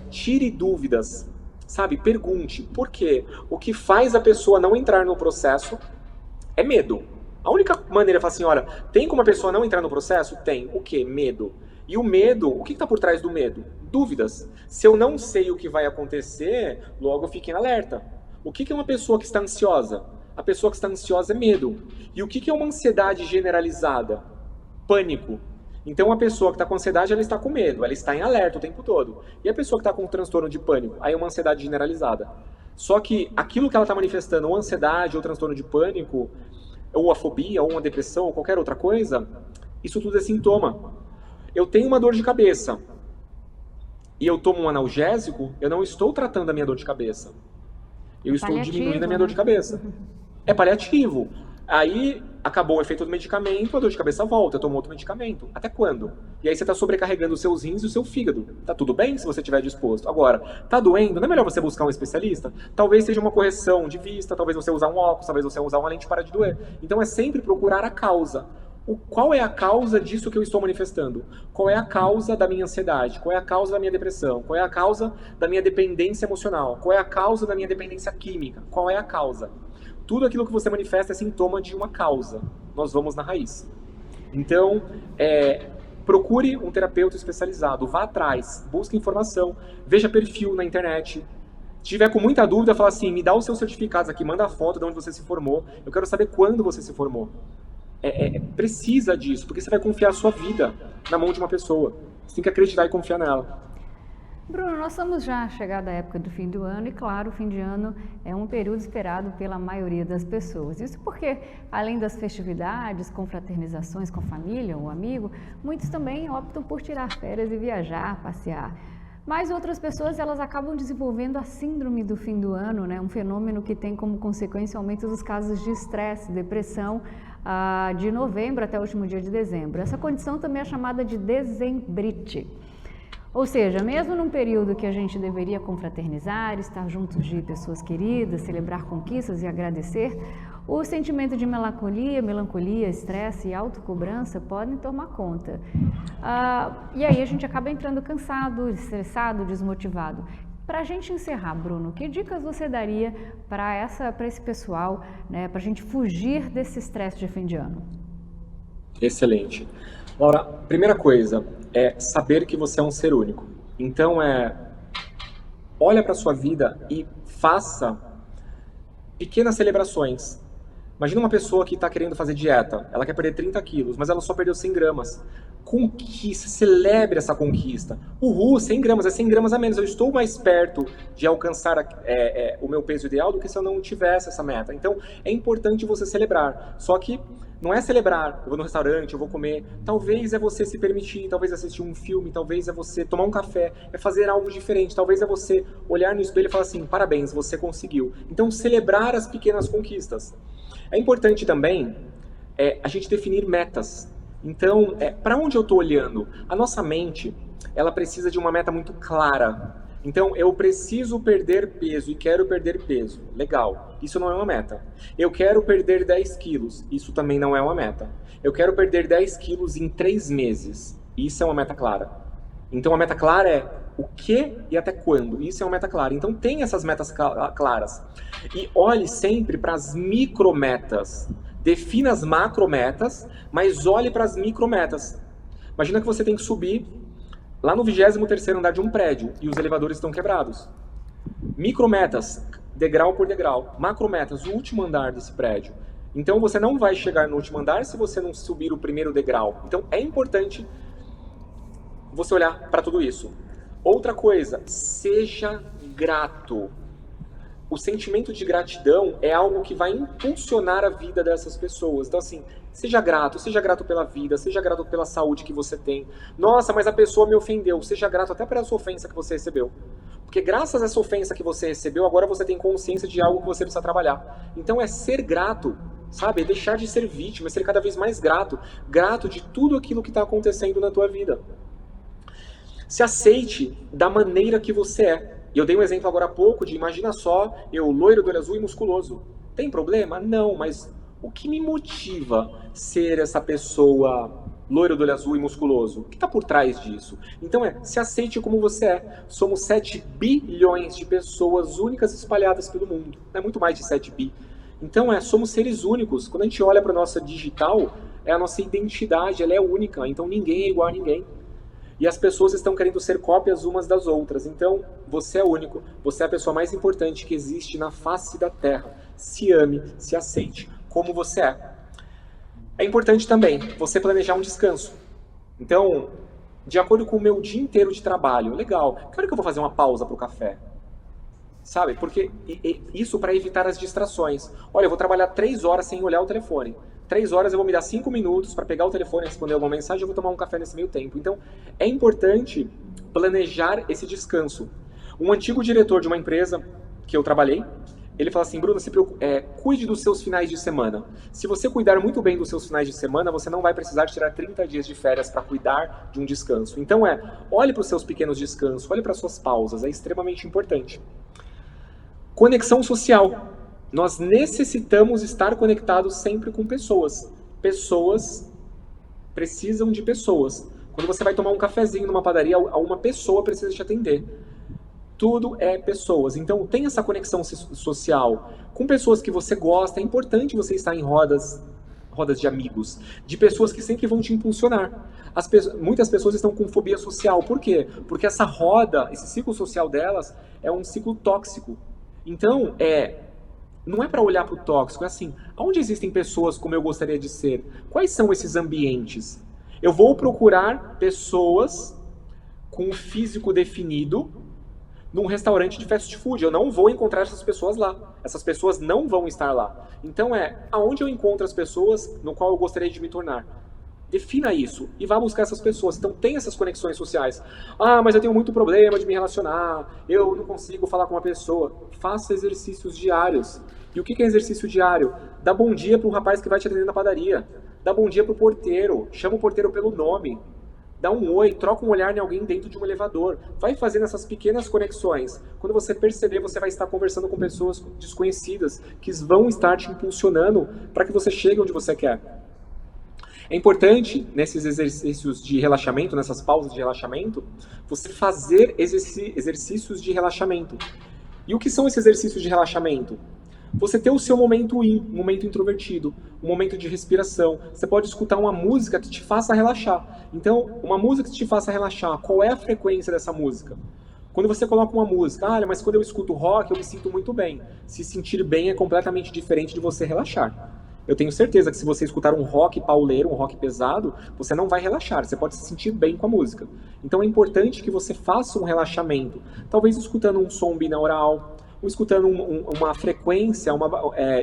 Tire dúvidas, sabe? Pergunte. Por quê? O que faz a pessoa não entrar no processo é medo. A única maneira é falar assim, olha, tem como a pessoa não entrar no processo? Tem. O quê? Medo. E o medo, o que está por trás do medo? Dúvidas. Se eu não sei o que vai acontecer, logo eu fico em alerta. O que é uma pessoa que está ansiosa? A pessoa que está ansiosa é medo. E o que é uma ansiedade generalizada? Pânico. Então a pessoa que está com ansiedade, ela está com medo, ela está em alerta o tempo todo. E a pessoa que está com transtorno de pânico, aí é uma ansiedade generalizada. Só que aquilo que ela está manifestando, ou ansiedade, ou transtorno de pânico, ou a fobia, ou uma depressão, ou qualquer outra coisa, isso tudo é sintoma. Eu tenho uma dor de cabeça e eu tomo um analgésico, eu não estou tratando a minha dor de cabeça. Eu estou diminuindo a minha dor de cabeça. É paliativo. Aí acabou o efeito do medicamento, a dor de cabeça volta, eu tomo outro medicamento. Até quando? E aí você está sobrecarregando os seus rins e o seu fígado. Tá tudo bem se você estiver disposto. Agora, tá doendo? Não é melhor você buscar um especialista? Talvez seja uma correção de vista, talvez você usar um óculos, talvez você usar uma lente para de doer. Então é sempre procurar a causa. Qual é a causa disso que eu estou manifestando? Qual é a causa da minha ansiedade? Qual é a causa da minha depressão? Qual é a causa da minha dependência emocional? Qual é a causa da minha dependência química? Qual é a causa? Tudo aquilo que você manifesta é sintoma de uma causa. Nós vamos na raiz. Então, procure um terapeuta especializado, vá atrás, busque informação, veja perfil na internet. Se tiver com muita dúvida, fala assim, me dá os seus certificados aqui, manda a foto de onde você se formou. Eu quero saber quando você se formou. Precisa disso, porque você vai confiar a sua vida na mão de uma pessoa. Você tem que acreditar e confiar nela. Bruno, nós estamos já chegada à época do fim do ano e, claro, o fim de ano é um período esperado pela maioria das pessoas. Isso porque, além das festividades, confraternizações com a família ou amigo, muitos também optam por tirar férias e viajar, passear. Mas outras pessoas, elas acabam desenvolvendo a síndrome do fim do ano, né? Um fenômeno que tem como consequência o aumento dos casos de estresse, depressão, de novembro até o último dia de dezembro. Essa condição também é chamada de dezembrite. Ou seja, mesmo num período que a gente deveria confraternizar, estar junto de pessoas queridas, celebrar conquistas e agradecer, o sentimento de melancolia, estresse e autocobrança podem tomar conta. E aí a gente acaba entrando cansado, estressado, desmotivado. Para a gente encerrar, Bruno, que dicas você daria para esse pessoal, né, para a gente fugir desse estresse de fim de ano? Excelente. Laura, primeira coisa é saber que você é um ser único. Então olha para a sua vida e faça pequenas celebrações. Imagina uma pessoa que está querendo fazer dieta, ela quer perder 30 quilos, mas ela só perdeu 100 gramas. Conquista, celebre essa conquista. Uhul, 100 gramas, é 100 gramas a menos. Eu estou mais perto de alcançar o meu peso ideal do que se eu não tivesse essa meta. Então, é importante você celebrar. Só que não é celebrar, eu vou no restaurante, eu vou comer. Talvez é você se permitir, talvez assistir um filme, talvez é você tomar um café, é fazer algo diferente. Talvez é você olhar no espelho e falar assim, parabéns, você conseguiu. Então, celebrar as pequenas conquistas. É importante também a gente definir metas. Então, para onde eu estou olhando? A nossa mente, ela precisa de uma meta muito clara. Então, eu preciso perder peso e quero perder peso. Legal, isso não é uma meta. Eu quero perder 10 quilos. Isso também não é uma meta. Eu quero perder 10 quilos em 3 meses. Isso é uma meta clara. Então, a meta clara é o que e até quando. Isso é uma meta clara. Então, tem essas metas claras. E olhe sempre para as micrometas. Defina as macrometas, mas olhe para as micrometas. Imagina que você tem que subir lá no 23º andar de um prédio e os elevadores estão quebrados. Micrometas, degrau por degrau. Macrometas, o último andar desse prédio. Então você não vai chegar no último andar se você não subir o primeiro degrau. Então é importante você olhar para tudo isso. Outra coisa, seja grato. O sentimento de gratidão é algo que vai impulsionar a vida dessas pessoas. Então, assim, seja grato pela vida, seja grato pela saúde que você tem. Nossa, mas a pessoa me ofendeu. Seja grato até por essa ofensa que você recebeu. Porque graças a essa ofensa que você recebeu, agora você tem consciência de algo que você precisa trabalhar. Então é ser grato, sabe? É deixar de ser vítima, é ser cada vez mais grato. Grato de tudo aquilo que está acontecendo na tua vida. Se aceite da maneira que você é. E eu dei um exemplo agora há pouco de, imagina só, eu loiro do olho azul e musculoso. Tem problema? Não, mas o que me motiva ser essa pessoa loiro do olho azul e musculoso? O que está por trás disso? Então se aceite como você é. Somos 7 bilhões de pessoas únicas espalhadas pelo mundo. É muito mais de 7 bi. Então somos seres únicos. Quando a gente olha para a nossa digital, a nossa identidade, ela é única. Então ninguém é igual a ninguém. E as pessoas estão querendo ser cópias umas das outras. Então, você é único, você é a pessoa mais importante que existe na face da Terra. Se ame, se aceite como você é. É importante também você planejar um descanso. Então, de acordo com o meu dia inteiro de trabalho, legal, que hora que eu vou fazer uma pausa para o café? Sabe? Porque isso para evitar as distrações. Olha, eu vou trabalhar 3 horas sem olhar o telefone. 3 horas eu vou me dar 5 minutos para pegar o telefone, responder alguma mensagem, eu vou tomar um café nesse meio tempo. Então, é importante planejar esse descanso. Um antigo diretor de uma empresa que eu trabalhei, ele fala assim, Bruno, cuide dos seus finais de semana. Se você cuidar muito bem dos seus finais de semana, você não vai precisar tirar 30 dias de férias para cuidar de um descanso. Então olhe para os seus pequenos descansos, olhe para as suas pausas, é extremamente importante. Conexão social. Nós necessitamos estar conectados sempre com pessoas. Pessoas precisam de pessoas. Quando você vai tomar um cafezinho numa padaria, uma pessoa precisa te atender. Tudo é pessoas. Então, tem essa conexão social com pessoas que você gosta. É importante você estar em rodas de amigos, de pessoas que sempre vão te impulsionar. Muitas pessoas estão com fobia social. Por quê? Porque essa roda, esse ciclo social delas é um ciclo tóxico. Então, não é para olhar para o tóxico, é assim, onde existem pessoas como eu gostaria de ser? Quais são esses ambientes? Eu vou procurar pessoas com um físico definido num restaurante de fast food. Eu não vou encontrar essas pessoas lá. Essas pessoas não vão estar lá. Então aonde eu encontro as pessoas no qual eu gostaria de me tornar? Defina isso e vá buscar essas pessoas. Então tem essas conexões sociais. Ah, mas eu tenho muito problema de me relacionar, eu não consigo falar com uma pessoa. Faça exercícios diários. E o que é exercício diário? Dá bom dia para o rapaz que vai te atender na padaria. Dá bom dia para o porteiro. Chama o porteiro pelo nome. Dá um oi, troca um olhar em alguém dentro de um elevador. Vai fazendo essas pequenas conexões. Quando você perceber, você vai estar conversando com pessoas desconhecidas que vão estar te impulsionando para que você chegue onde você quer. É importante, nesses exercícios de relaxamento, nessas pausas de relaxamento, você fazer exercícios de relaxamento. E o que são esses exercícios de relaxamento? Você ter o seu momento um momento introvertido, um momento de respiração. Você pode escutar uma música que te faça relaxar. Então, uma música que te faça relaxar, qual é a frequência dessa música? Quando você coloca uma música, mas quando eu escuto rock, eu me sinto muito bem. Se sentir bem é completamente diferente de você relaxar. Eu tenho certeza que se você escutar um rock pauleiro, um rock pesado, você não vai relaxar, você pode se sentir bem com a música. Então é importante que você faça um relaxamento, talvez escutando um som binaural, ou escutando uma frequência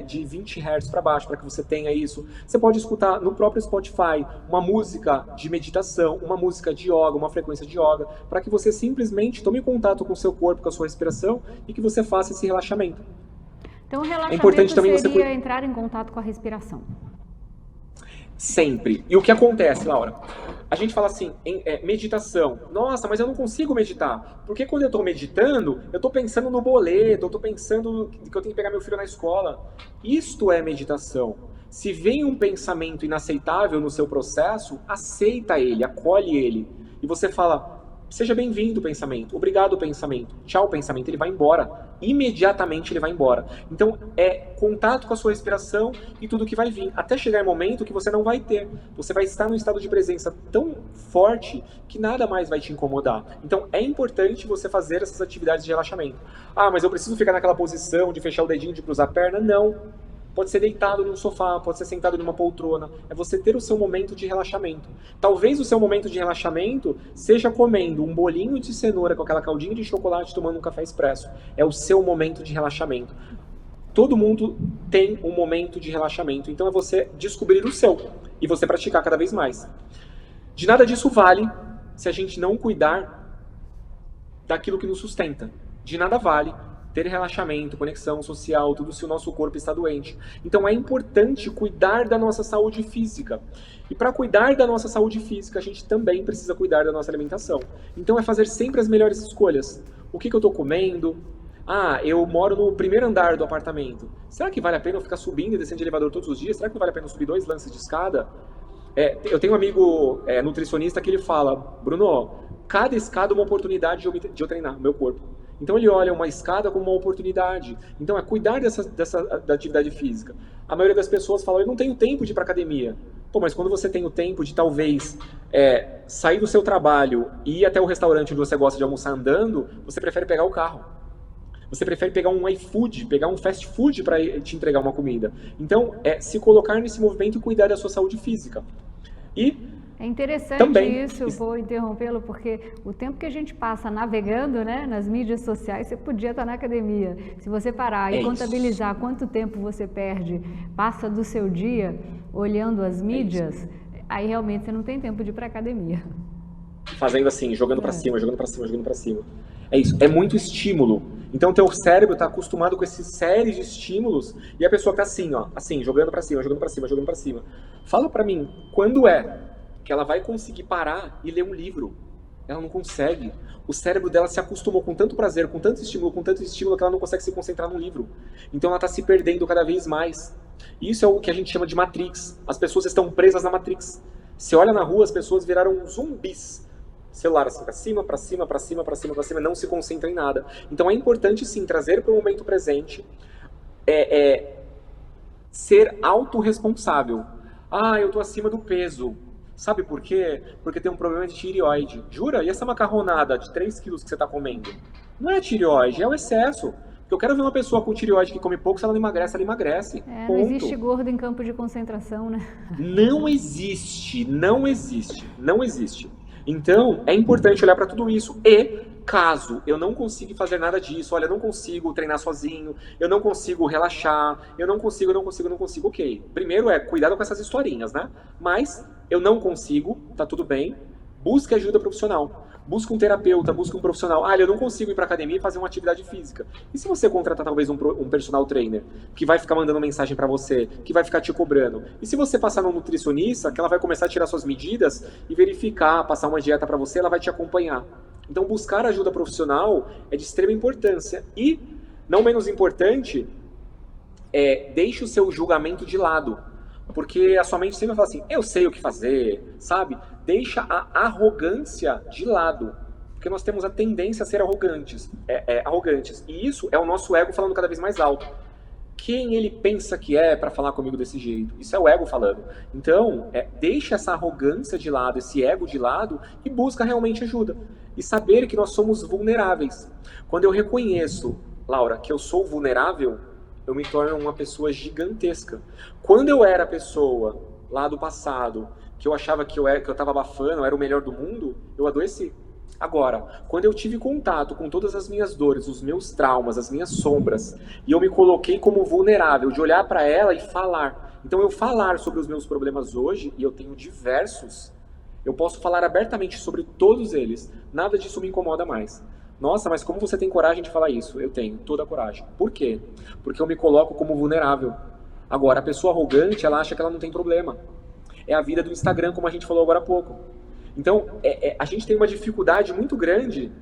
de 20 Hz para baixo, para que você tenha isso. Você pode escutar no próprio Spotify uma música de meditação, uma música de yoga, uma frequência de yoga, para que você simplesmente tome contato com o seu corpo, com a sua respiração, e que você faça esse relaxamento. Então, o É importante relaxamento também você seria entrar em contato com a respiração. sempre. E o que acontece, Laura? A gente fala assim, meditação. Nossa, mas eu não consigo meditar. Porque quando eu estou meditando, eu estou pensando no boleto, eu estou pensando que eu tenho que pegar meu filho na escola. Isto é meditação. Se vem um pensamento inaceitável no seu processo, aceita ele, acolhe ele. E você fala, seja bem-vindo, pensamento. Obrigado, pensamento. Tchau, pensamento. Ele vai embora. Imediatamente ele vai embora. Então, é contato com a sua respiração e tudo que vai vir. Até chegar um momento que você não vai ter. Você vai estar num estado de presença tão forte que nada mais vai te incomodar. Então, é importante você fazer essas atividades de relaxamento. Ah, mas eu preciso ficar naquela posição de fechar o dedinho, de cruzar a perna? Não. Pode ser deitado num sofá, pode ser sentado numa poltrona. É você ter o seu momento de relaxamento. Talvez o seu momento de relaxamento seja comendo um bolinho de cenoura com aquela caldinha de chocolate, tomando um café expresso. É o seu momento de relaxamento. Todo mundo tem um momento de relaxamento. Então é você descobrir o seu e você praticar cada vez mais. De nada disso vale se a gente não cuidar daquilo que nos sustenta. De nada vale ter relaxamento, conexão social, tudo se o nosso corpo está doente. Então é importante cuidar da nossa saúde física. E para cuidar da nossa saúde física, a gente também precisa cuidar da nossa alimentação. Então é fazer sempre as melhores escolhas. O que eu estou comendo? Ah, eu moro no primeiro andar do apartamento. Será que vale a pena eu ficar subindo e descendo de elevador todos os dias? Será que não vale a pena eu subir 2 lances de escada? Eu tenho um amigo nutricionista que ele fala, Bruno, cada escada é uma oportunidade de eu treinar o meu corpo. Então ele olha uma escada como uma oportunidade. Então é cuidar da atividade física. A maioria das pessoas fala, eu não tenho tempo de ir para academia. Pô, mas quando você tem o tempo de talvez sair do seu trabalho e ir até o restaurante onde você gosta de almoçar andando, você prefere pegar o carro. Você prefere pegar um iFood, pegar um fast food para te entregar uma comida. Então, se colocar nesse movimento e cuidar da sua saúde física. E é interessante também, isso, vou interrompê-lo, porque o tempo que a gente passa navegando, né, nas mídias sociais, você podia estar na academia. Se você parar e contabilizar quanto tempo você passa do seu dia olhando as mídias, aí realmente você não tem tempo de ir para a academia. Fazendo assim, jogando para cima, jogando para cima, jogando para cima. É isso, é muito estímulo. Então, teu cérebro está acostumado com essa série de estímulos e a pessoa está assim, ó, assim, jogando para cima, jogando para cima, jogando para cima. Fala para mim, quando que ela vai conseguir parar e ler um livro? Ela não consegue. O cérebro dela se acostumou com tanto prazer, com tanto estímulo, que ela não consegue se concentrar no livro. Então ela está se perdendo cada vez mais. Isso é o que a gente chama de Matrix. As pessoas estão presas na Matrix. Você olha na rua, as pessoas viraram zumbis. Celular assim, para cima, para cima, para cima, para cima, para cima, não se concentra em nada. Então é importante sim trazer para o momento presente, ser autorresponsável. Ah, eu tô acima do peso. Sabe por quê? Porque tem um problema de tireoide. Jura? E essa macarronada de 3 quilos que você está comendo? Não é tireoide, é o excesso. Porque eu quero ver uma pessoa com tireoide que come pouco, se ela não emagrece, ela emagrece. Não existe gordo em campo de concentração, né? Não existe, não existe, não existe. Então, é importante olhar para tudo isso. E, caso eu não consiga fazer nada disso, olha, eu não consigo treinar sozinho, eu não consigo relaxar, eu não consigo, ok. Primeiro cuidado com essas historinhas, né? Mas eu não consigo, tá tudo bem, busque ajuda profissional. Busca um terapeuta, busca um profissional. Ah, eu não consigo ir para academia e fazer uma atividade física. E se você contratar talvez um personal trainer, que vai ficar mandando mensagem para você, que vai ficar te cobrando? E se você passar num nutricionista, que ela vai começar a tirar suas medidas e verificar, passar uma dieta para você, ela vai te acompanhar. Então buscar ajuda profissional é de extrema importância. E, não menos importante, deixe o seu julgamento de lado. Porque a sua mente sempre fala assim, eu sei o que fazer, sabe? Deixa a arrogância de lado. Porque nós temos a tendência a ser arrogantes. E isso é o nosso ego falando cada vez mais alto. Quem ele pensa que é para falar comigo desse jeito? Isso é o ego falando. Então, deixa essa arrogância de lado, esse ego de lado e busca realmente ajuda. E saber que nós somos vulneráveis. Quando eu reconheço, Laura, que eu sou vulnerável, eu me torno uma pessoa gigantesca. Quando eu era a pessoa lá do passado, que eu achava que eu estava abafando, eu era o melhor do mundo, eu adoeci. Agora, quando eu tive contato com todas as minhas dores, os meus traumas, as minhas sombras, e eu me coloquei como vulnerável, de olhar para ela e falar. Então, eu falar sobre os meus problemas hoje, e eu tenho diversos, eu posso falar abertamente sobre todos eles. Nada disso me incomoda mais. Nossa, mas como você tem coragem de falar isso? Eu tenho toda a coragem. Por quê? Porque eu me coloco como vulnerável. Agora, a pessoa arrogante, ela acha que ela não tem problema. É a vida do Instagram, como a gente falou agora há pouco. Então, a gente tem uma dificuldade muito grande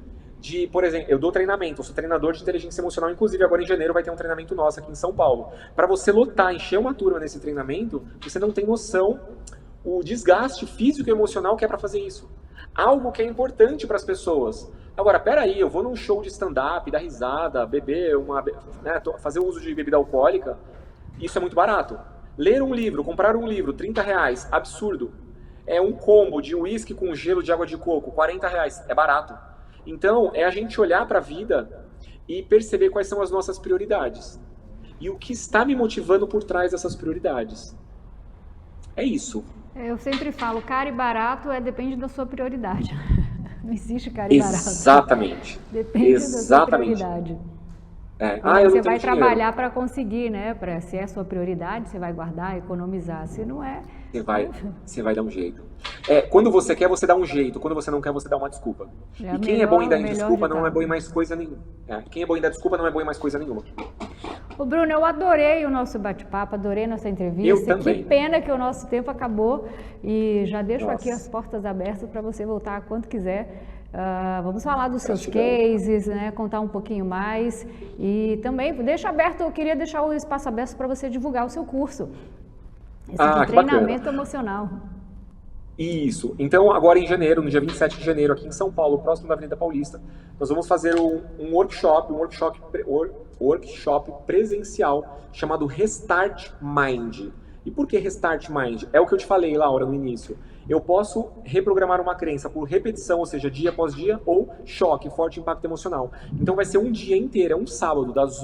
de, por exemplo, eu dou treinamento, eu sou treinador de inteligência emocional, inclusive agora em janeiro vai ter um treinamento nosso aqui em São Paulo. Para você lotar, encher uma turma nesse treinamento, você não tem noção o desgaste físico e emocional que é para fazer isso. Algo que é importante para as pessoas. Agora, peraí, eu vou num show de stand-up, dar risada, beber, né, fazer uso de bebida alcoólica, isso é muito barato. Ler um livro, comprar um livro, R$30, absurdo. É um combo de uísque com gelo de água de coco, R$40, é barato. Então, é a gente olhar para a vida e perceber quais são as nossas prioridades. E o que está me motivando por trás dessas prioridades. É isso. Eu sempre falo, caro e barato depende da sua prioridade. Não existe caro e barato. Exatamente. Depende da sua prioridade. Você vai trabalhar para conseguir, né? Se é a sua prioridade, você vai guardar, economizar. Se não é... Você vai dar um jeito. Quando você quer, você dá um jeito. Quando você não quer, você dá uma desculpa. E quem é bom em dar desculpa não é bom em mais coisa nenhuma. Quem é bom em dar desculpa não é bom em mais coisa nenhuma. Ô Bruno, eu adorei o nosso bate-papo, adorei nossa entrevista. Eu também. Que pena que o nosso tempo acabou e já deixo aqui as portas abertas para você voltar quando quiser. Vamos falar dos seus cases, né? Contar um pouquinho mais e também deixa aberto, eu queria deixar o espaço aberto para você divulgar o seu curso. Esse de treinamento emocional. Isso. Então, agora em janeiro, no dia 27 de janeiro, aqui em São Paulo, próximo da Avenida Paulista, nós vamos fazer um workshop presencial chamado Restart Mind. E por que Restart Mind? É o que eu te falei, Laura, no início. Eu posso reprogramar uma crença por repetição, ou seja, dia após dia, ou choque, forte impacto emocional. Então vai ser um dia inteiro, é um sábado, das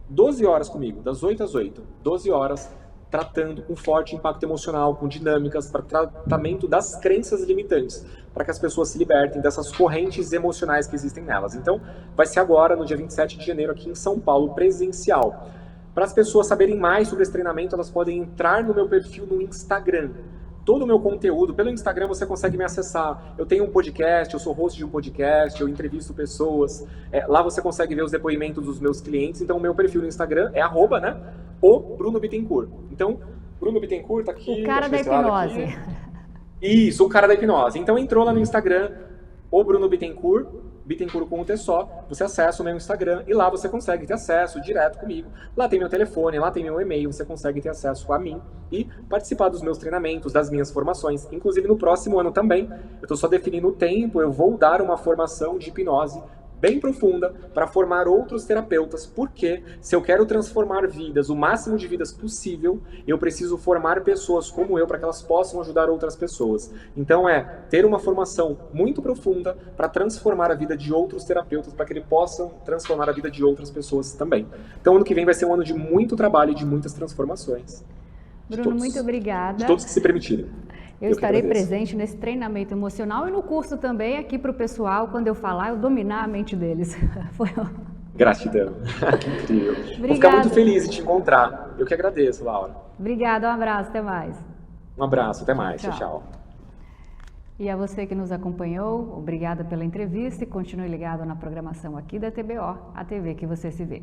12 horas comigo, das 8 às 8, 12 horas, tratando com forte impacto emocional, com dinâmicas para tratamento das crenças limitantes, para que as pessoas se libertem dessas correntes emocionais que existem nelas. Então, vai ser agora, no dia 27 de janeiro, aqui em São Paulo, presencial. Para as pessoas saberem mais sobre esse treinamento, elas podem entrar no meu perfil no Instagram. Todo o meu conteúdo, pelo Instagram você consegue me acessar. Eu tenho um podcast, eu sou host de um podcast, eu entrevisto pessoas. Lá você consegue ver os depoimentos dos meus clientes. Então, o meu perfil no Instagram é @ né? O Bruno Bittencourt. Então, Bruno Bittencourt tá aqui. O cara da hipnose. Isso, o cara da hipnose. Então, entrou lá no Instagram, o Bruno Bittencourt, Bittencourt com um T só, você acessa o meu Instagram e lá você consegue ter acesso direto comigo. Lá tem meu telefone, lá tem meu e-mail, você consegue ter acesso a mim e participar dos meus treinamentos, das minhas formações. Inclusive no próximo ano também, eu estou só definindo o tempo, eu vou dar uma formação de hipnose bem profunda para formar outros terapeutas, porque se eu quero transformar vidas, o máximo de vidas possível, eu preciso formar pessoas como eu para que elas possam ajudar outras pessoas. Então ter uma formação muito profunda para transformar a vida de outros terapeutas, para que eles possam transformar a vida de outras pessoas também. Então ano que vem vai ser um ano de muito trabalho e de muitas transformações. Bruno, muito obrigada. De todos que se permitirem. Eu estarei presente nesse treinamento emocional e no curso também, aqui para o pessoal, quando eu falar, eu dominar a mente deles. Gratidão. Que incrível. Obrigada. Vou ficar muito feliz de te encontrar. Eu que agradeço, Laura. Obrigada, um abraço, até mais. Um abraço, até mais. Tchau, tchau. E a você que nos acompanhou, obrigada pela entrevista e continue ligado na programação aqui da TBO, a TV que você se vê.